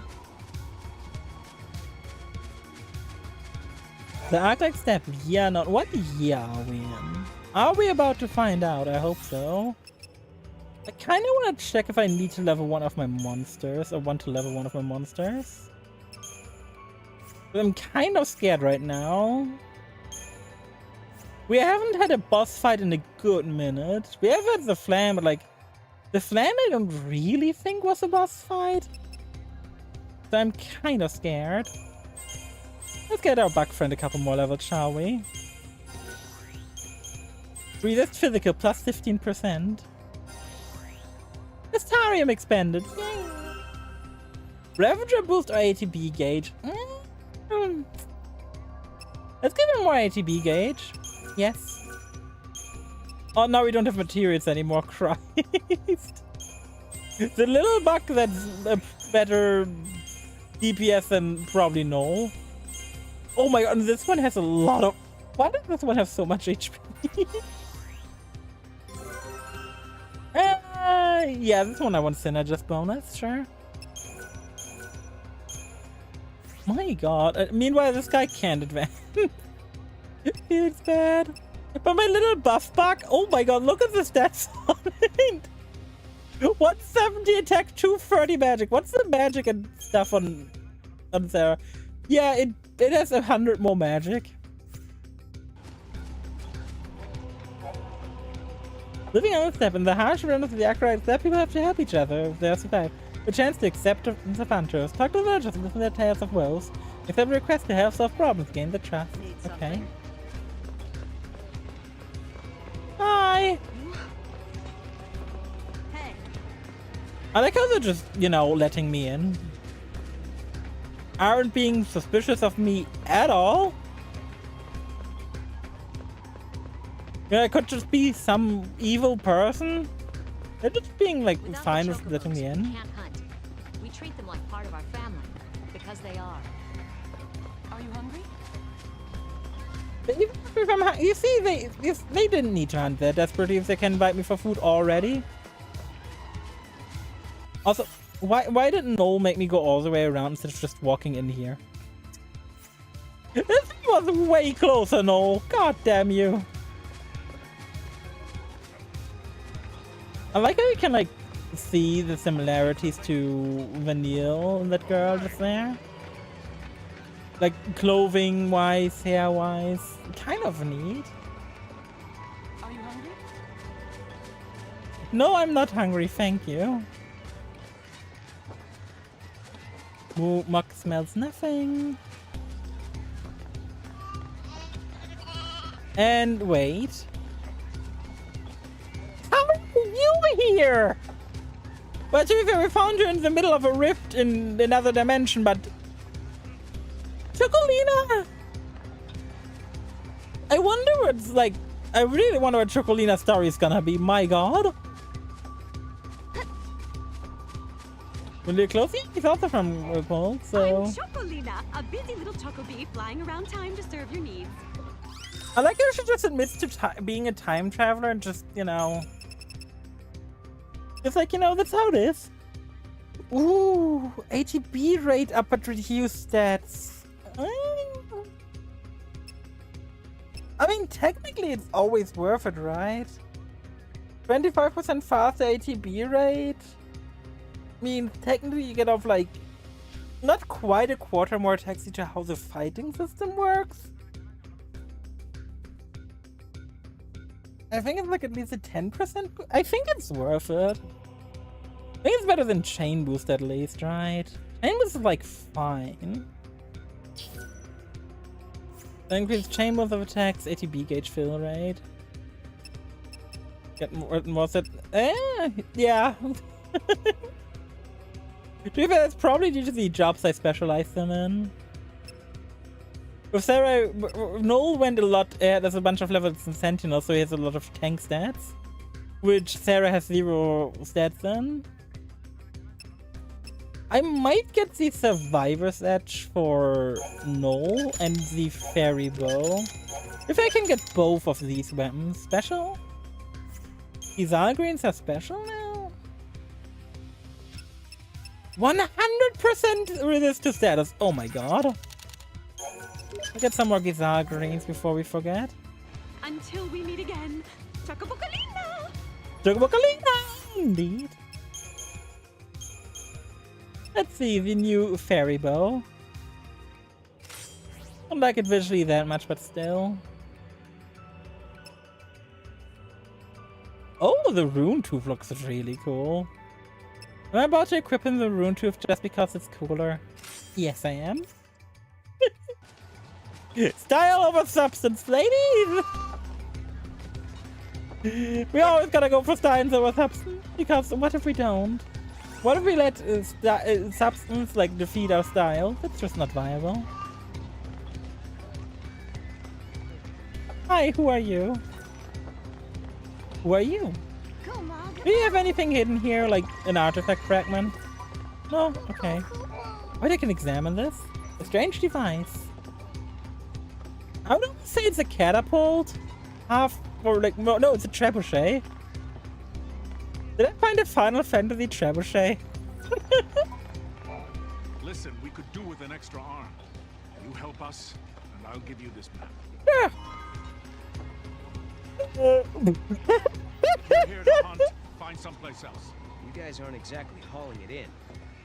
The Arctic Step, yeah, not what year are we in? Are we about to find out? I hope so. I kind of want to check if I need to level one of my monsters or want to level one of my monsters. I'm kind of scared right now. We haven't had a boss fight in a good minute. We have had the Flam, but like the Flam I don't really think was a boss fight. So I'm kind of scared. Let's get our bug friend a couple more levels, shall we? Resist physical plus 15%. Astarium expanded. Yay. Ravager boost or ATB gauge. Let's give him more ATB gauge. Yes. Oh, now we don't have materials anymore. Christ. The little bug that's a better DPS than probably no. Oh my god, this one has a lot of... Why does this one have so much HP? Yeah, this one I want Synergist bonus, sure. My god. Meanwhile, this guy can't advance. It's bad. But my little buff bug, oh my god, look at the stats on it. 170 attack, 230 magic. What's the magic and stuff on Sarah? Yeah, it has 100 more magic. Living on the step, in the harsh run of the Acolyte step, people have to help each other if they are survived. A chance to accept the hunters. Talk to the villagers and listen to their tales of woes. Accept a request to help solve problems, gain the trust. Okay. Hi! Hey. I like how they're just, you know, letting me in. Aren't being suspicious of me at all. Yeah, I could just be some evil person. They're just being like Without fine the with letting me chocobos, in. we can't hunt. We treat them like part of our family because they are. Are you hungry? But even if you see, they didn't need to hunt that desperately if they can invite me for food already. Also, why didn't Noel make me go all the way around instead of just walking in here? This was way closer, Noel. God damn you. I like how you can like see the similarities to Vanille and that girl just there. Like clothing wise, hair wise. Kind of neat. Are you hungry? No, I'm not hungry, thank you. Ooh, Muck smells nothing. And wait. How are you here? Well, to be fair, we found you in the middle of a rift in another dimension, but... Chocolina! I wonder what's like... I really wonder what Chocolina's story is gonna be, my god. Will you close? He's also from RuPaul, so... I'm Chocolina, a busy little choco bee flying around time to serve your needs. I like how she just admits to being a time traveler and just, you know... It's like, you know, that's how it is. Ooh, ATB rate up at reduced stats. I mean, technically it's always worth it, right? 25% faster ATB rate. I mean, technically you get off like not quite a quarter more attacks due to how the fighting system works. I think it's like at least a 10%. I think it's worth it. I think it's better than Chain Boost at least, right? Chain Boost is like fine. Increase Chain Boost of attacks, ATB gauge fill rate. Get more set. Yeah. To be fair, that's probably due to the jobs I specialize them in. With Sarah, Noel went a lot. There's a bunch of levels in Sentinel, so he has a lot of tank stats, which Sarah has 0 stats in. I might get the Survivor's Edge for Noel and the Fairy Bow. If I can get both of these weapons. Special? These Algreens are special now? 100% resist to status. Oh my god. I'll get some more Gizar greens before we forget. Until we meet again. Chocobocolina! Chocobocolina! Indeed. Let's see the new Fairy Bow. Don't like it visually that much, but still. Oh, the Rune Tooth looks really cool. Am I about to equip him the Rune Tooth just because it's cooler? Yes, I am. Style over substance, ladies! We always gotta go for styles over substance, because what if we don't? What if we let substance like defeat our style? That's just not viable. Hi, who are you? Who are you? Do you have anything hidden here, like an artifact fragment? No? Okay. Wait, I can examine this. A strange device. I would almost say it's a catapult. Or like, no, it's a trebuchet. Did I find a Final Fantasy trebuchet? Listen, we could do with an extra arm. You help us, and I'll give you this map. Yeah. If you're here to hunt, find someplace else. You guys aren't exactly hauling it in.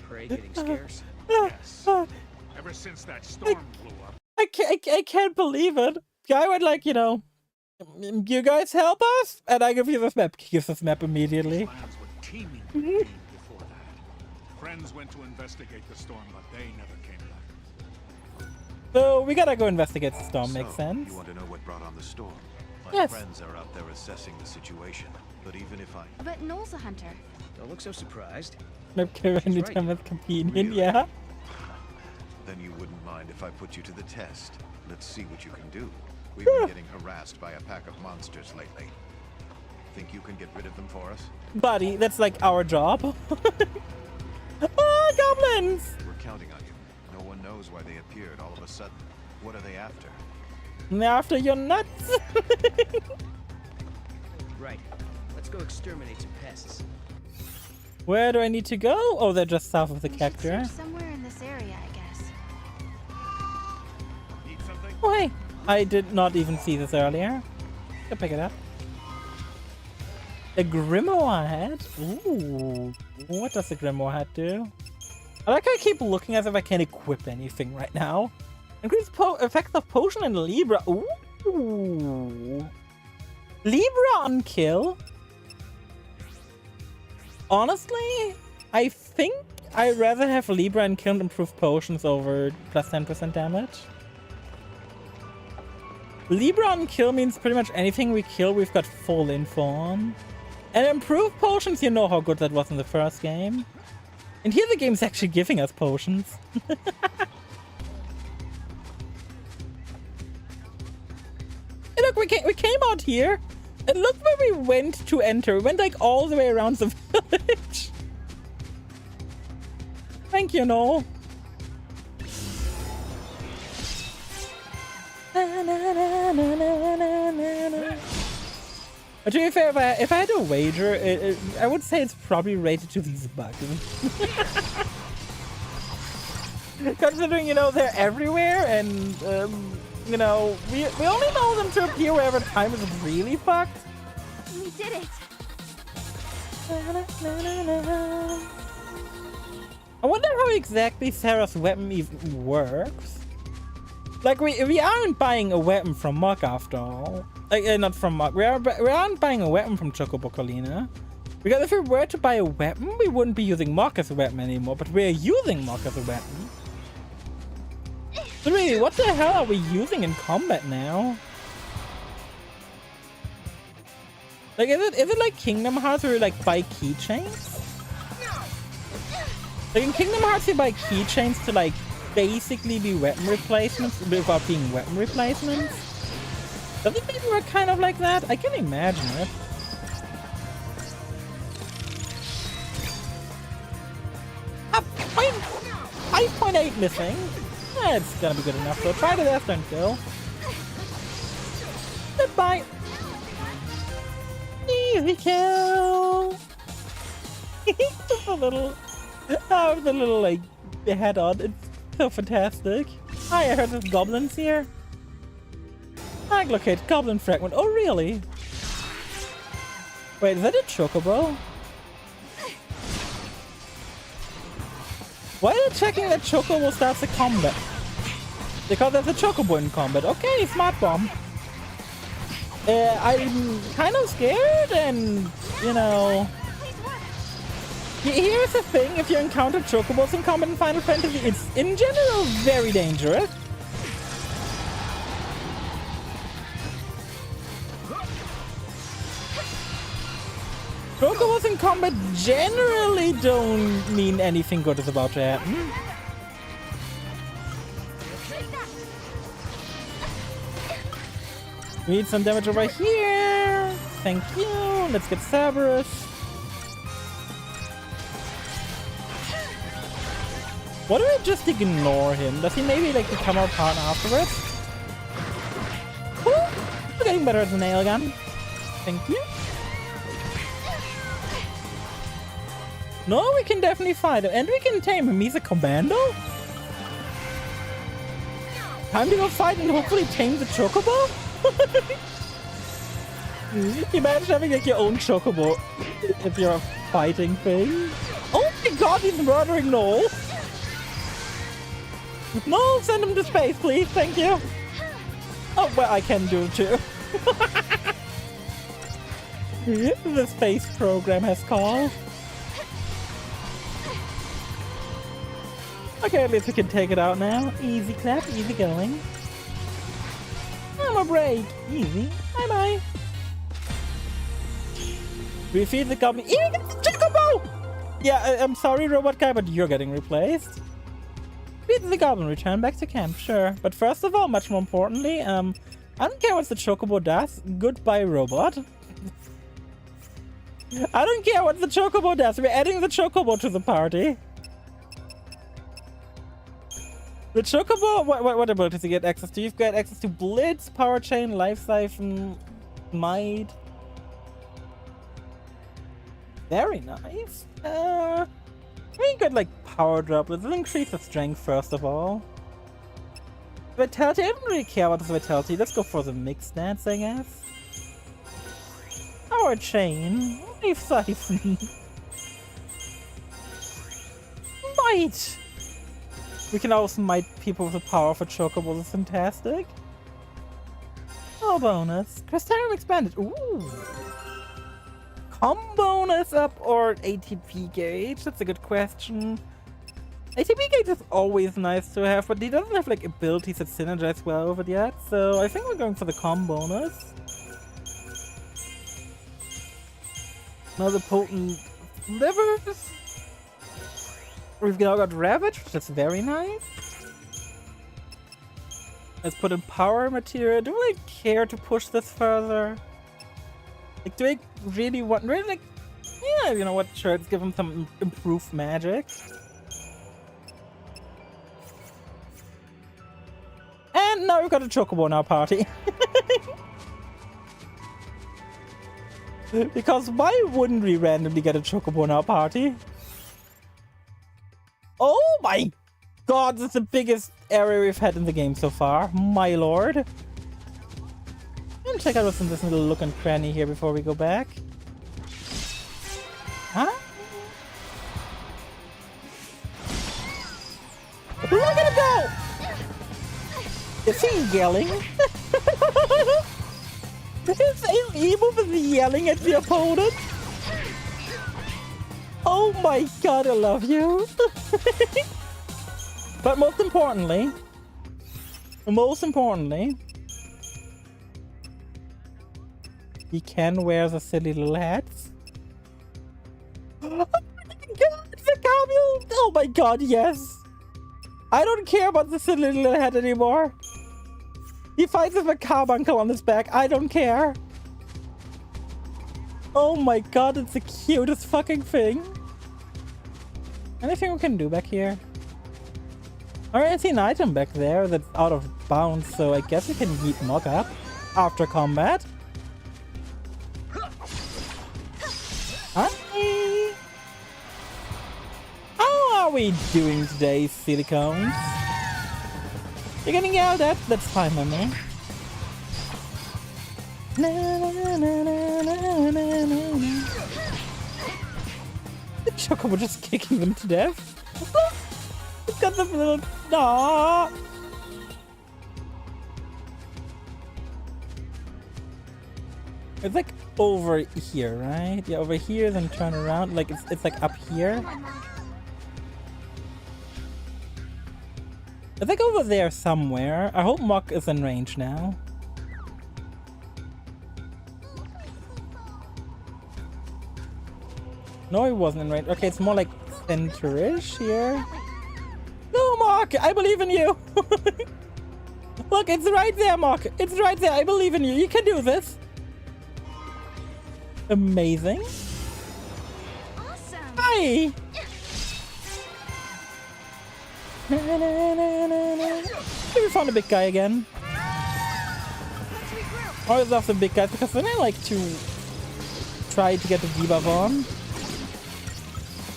Prey getting scarce? Yes. Ever since that storm blew up. I can't believe it. Guy would like, you know, you guys help us, and I give you this map. He gives this map immediately. Plans were teeming with pain before that. Friends went to investigate the storm, but they never came back. So we gotta go investigate the storm. Makes sense. You want to know what brought on the storm? My Yes. friends are out there assessing the situation. But even if I... But Noel's a hunter. Don't look so surprised. Map carry anytime with companion, yeah. Then you wouldn't mind if I put you to the test. Let's see what you can do. We've been getting harassed by a pack of monsters lately. Think you can get rid of them for us? Buddy, that's like our job. Oh, goblins! We're counting on you. No one knows why they appeared all of a sudden. What are they after? They're after your nuts. Right. Let's go exterminate some pests. Where do I need to go? Oh, they're just south of the We should capture. search somewhere in this area, I guess. Need something? Oh, hey. I did not even see this earlier. Go pick it up. A Grimoire hat? Ooh. What does the Grimoire hat do? I like how I keep looking as if I can equip anything right now. Increase effect of potion and Libra. Ooh. Libra on kill? Honestly, I think I'd rather have Libra and kill and improve potions over plus 10% damage. Libra on kill means pretty much anything we kill we've got full info on. And improved potions, you know how good that was in the first game. And here the game's actually giving us potions. Hey, look, we came out here. And look where we went to enter. We went like all the way around the village. Thank you, Noel. But to be fair, if I had to wager, I would say it's probably rated to these bugs. Considering, you know, they're everywhere and, you know, we only know them to appear wherever time is really fucked. We did it! I wonder how exactly Sarah's weapon even works. Like, we aren't buying a weapon from Mog after all. Like, not from Mog. We aren't buying a weapon from Chocobo Colina. Because if we were to buy a weapon, we wouldn't be using Mog as a weapon anymore, but we're using Mog as a weapon. So really, what the hell are we using in combat now? Like, is it like Kingdom Hearts where you like buy keychains? Like in Kingdom Hearts you buy keychains to like basically be weapon replacements without being weapon replacements? Does it maybe work kind of like that? I can imagine it. Ah, 5.8 missing. That's gonna be good enough though. Try to death and kill. Goodbye. Easy kill. the little like head on. It's so fantastic. Hi, I heard there's goblins here. Tag locate goblin fragment. Oh really? Wait, is that a chocobo? Why are they checking that chocobo starts the combat? Because there's a chocobo in combat. Okay, smart bomb. I'm kind of scared and, you know... Here's the thing, if you encounter chocobos in combat in Final Fantasy, it's in general very dangerous. Chocobos in combat generally don't mean anything good is about to happen. We need some damage over here. Thank you. Let's get Cerberus. What do we just ignore him? Does he maybe like become our partner afterwards? Woo! We're getting better at the nail gun. Thank you. No, we can definitely fight him. And we can tame him. He's a commando? Time to go fight and hopefully tame the chocobo? Imagine having like your own chocobo if you're a fighting thing. Oh my god, he's murdering Noel. No, send him to space, please. Thank you. Oh, well, I can do it too. The space program has called. Okay, at least we can take it out now. Easy clap, easy going. I'm a break. Easy. Bye-bye. Defeat the goblin. Even the chocobo! Yeah, I'm sorry, robot guy, but you're getting replaced. Defeat the goblin. Return back to camp. Sure. But first of all, much more importantly, I don't care what the chocobo does. Goodbye, robot. I don't care what the chocobo does. We're adding the chocobo to the party. The chocobo, what abilities you get access to? You've got access to Blitz, Power Chain, Life Siphon, Might. Very nice. We got like Power Drop. Let's increase the strength first of all. Vitality, I don't really care about this vitality. Let's go for the mixed stats, I guess. Power Chain, Life Siphon. Might! We can also might people with the power for Chocobos. Is fantastic. Oh, bonus. Crystarium expanded. Ooh. Com bonus up or ATP gauge? That's a good question. ATP gauge is always nice to have, but he doesn't have like abilities that synergize well with it yet. So I think we're going for the com bonus. Another potent livers. We've now got Ravage, which is very nice. Let's put in Power Material. Do I care to push this further? Like, do I really want... Really, like... Yeah, you know what? Sure, let's give him some improved magic. And now we've got a Chocobo in our party. Because why wouldn't we randomly get a Chocobo in our party? Oh my god, this is the biggest area we've had in the game so far. My lord. I'm gonna check out what's in this little look and cranny here before we go back. Huh? Look at him go! Is he yelling? Is Emo yelling at the opponent? Oh my god, I love you. But most importantly, he can wear the silly little hats. Oh my god, the camel! Oh my god, yes. I don't care about the silly little hat anymore. He fights with a carbuncle on his back. I don't care. Oh my god, it's the cutest fucking thing. Anything we can do back here? Alright, I see an item back there that's out of bounds, so I guess we can yeet Mog up after combat. Hi! How are we doing today, silicones? You're getting yelled at? That's fine with me. Na, na, na, na, na, na, na. The Chocobo just kicking them to death. It's got this little... Aww. It's like over here, right? Yeah, over here, then turn around. Like it's like up here. It's like over there somewhere. I hope Mok is in range now. No, he wasn't in range. Okay, it's more like center-ish here. No, Mok! I believe in you! Look, it's right there, Mok! It's right there! I believe in you! You can do this! Amazing! Awesome! Hi! Na, na, na, na, na. We found a big guy again. I always love the big guys because then I like to try to get the debuff on.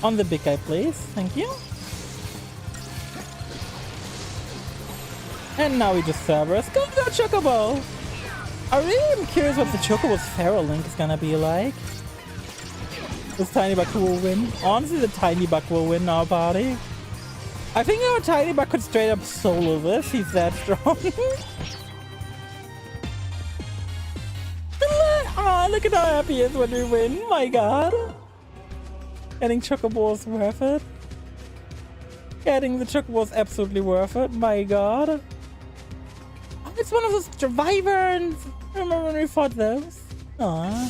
On the big guy, please. Thank you. And now we just Cerberus. Go Chocobo! I really am curious what the Chocobo's Feral Link is gonna be like. This Tiny Buck will win. Honestly, the Tiny Buck will win our party. I think our Tiny Buck could straight up solo this. He's that strong. Ah, look at how happy he is when we win. My god. Getting Chocobo is worth it. Getting the Chocobo is absolutely worth it. My god. Oh, it's one of those survivors. Remember when we fought those? Aww.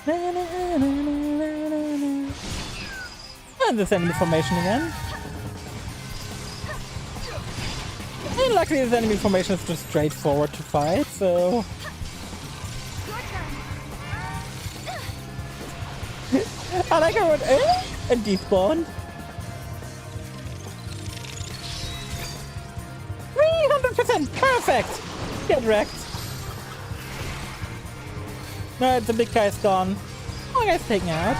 Na, na, na, na, na, na. And the same information again. And mean, luckily this enemy formation is just straightforward to fight, so... I like how it and despawned. 300%! Perfect! Get wrecked. No, the big guy's gone. Oh, guy's taken out.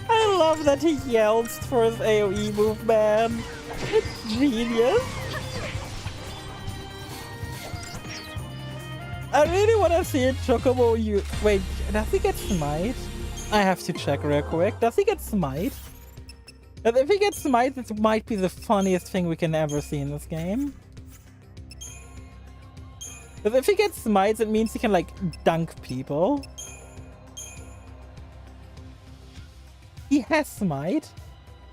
I love that he yells for his AoE move, man. It's genius. I really want to see a Chocobo use... Wait, does he get Smite? I have to check real quick. Does he get Smite? If he gets Smite, it might be the funniest thing we can ever see in this game. But if he gets Smites, it means he can, like, dunk people. He has Smite.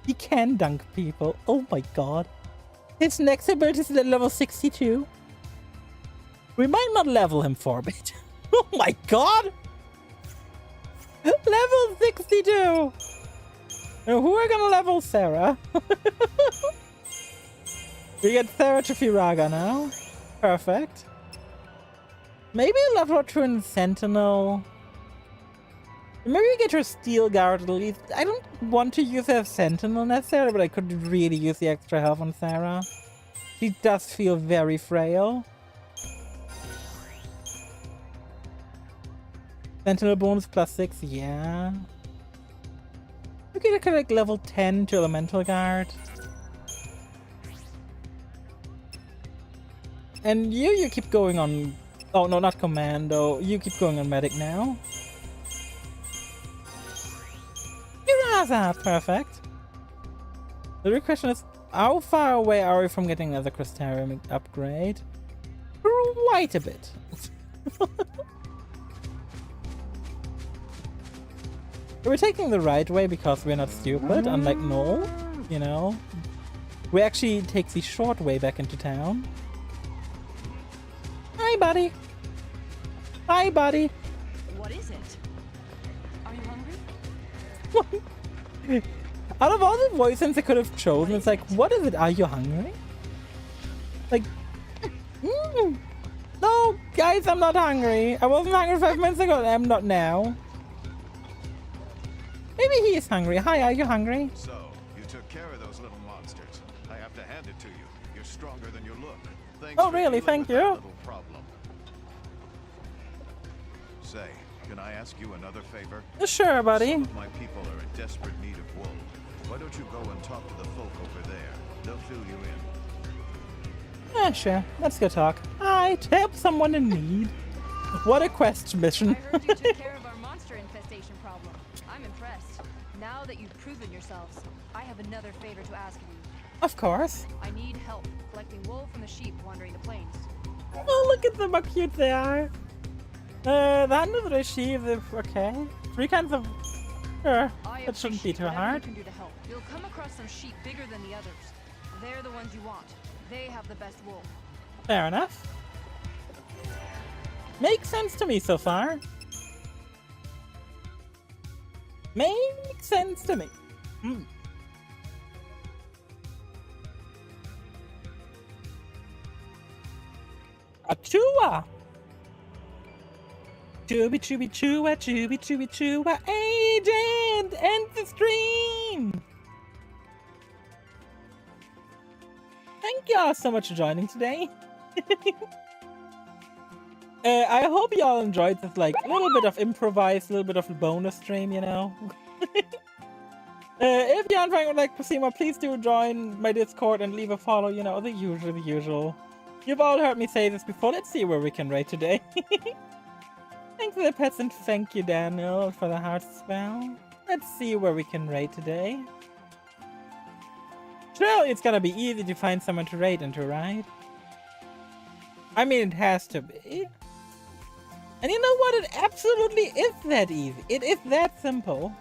He can dunk people. Oh my god. His next ability is at level 62. We might not level him for a bit. Oh my god! Level 62! Now who are gonna level Sarah? We get Sarah to Firaga now. Perfect. Maybe level her to a Sentinel. Maybe we get her Steel Guard at least. I don't want to use her as Sentinel necessarily, but I could really use the extra health on Sarah. She does feel very frail. Sentinel bonus +6, yeah. Okay, look at like level 10 to Elemental Guard. And you keep going on... Oh, no, not Commando. You keep going on Medic now. Uraza! Perfect. The real question is, how far away are we from getting another Crystarium upgrade? Quite a bit. We're taking the right way because we're not stupid, unlike Noel, you know. We actually take the short way back into town. Hi, buddy. Hi, buddy. What is it? Are you hungry? Out of all the voices I could have chosen, it's like, what is it? Are you hungry? Like, no, guys, I'm not hungry. I wasn't hungry 5 minutes ago, and I'm not now. Maybe he is hungry. Hi, are you hungry? So, you took care of those little monsters. I have to hand it to you. You're stronger than you look. Thanks oh, really? Thank you. Problem. Say, can I ask you another favor? Sure, buddy. Some of my people are in desperate need of wool. Why don't you go and talk to the folk over there? They'll fill you in. Yeah, sure. Let's go talk. Hi, to help someone in need. What a quest mission. I heard you took care of our monster infestation problem. I'm impressed. Now that you've proven yourselves, I have another favor to ask of you. Of course. I need help collecting wool from the sheep wandering the plains. Oh, look at them, how cute they are. The hand of the sheep, okay. 3 kinds of... Sure, that shouldn't be too hard. You can do to help. You'll come across some sheep bigger than the others. They're the ones you want. They have the best wool. Fair enough. Makes sense to me so far. Makes sense to me. A chua! Chooby chooby chua, chooby chooby chua, agent! End the stream! Thank y'all so much for joining today. I hope y'all enjoyed this, like, little bit of improvised, little bit of bonus stream, you know? If y'all would like to see more, please do join my Discord and leave a follow, you know, the usual. You've all heard me say this before. Let's see where we can rate today. Thanks for the pets and thank you, Daniel, for the heart spell. Let's see where we can rate today. Surely it's gonna be easy to find someone to rate into, right? I mean, it has to be. And you know what? It absolutely is that easy. It is that simple.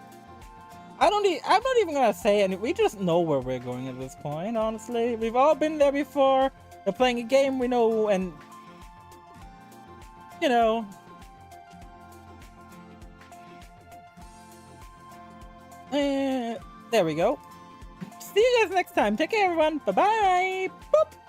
I'm not even gonna say anything. We just know where we're going at this point, honestly. We've all been there before. We're playing a game we know, and... You know... There we go. see you guys next time. Take care, everyone. Bye-bye. Boop.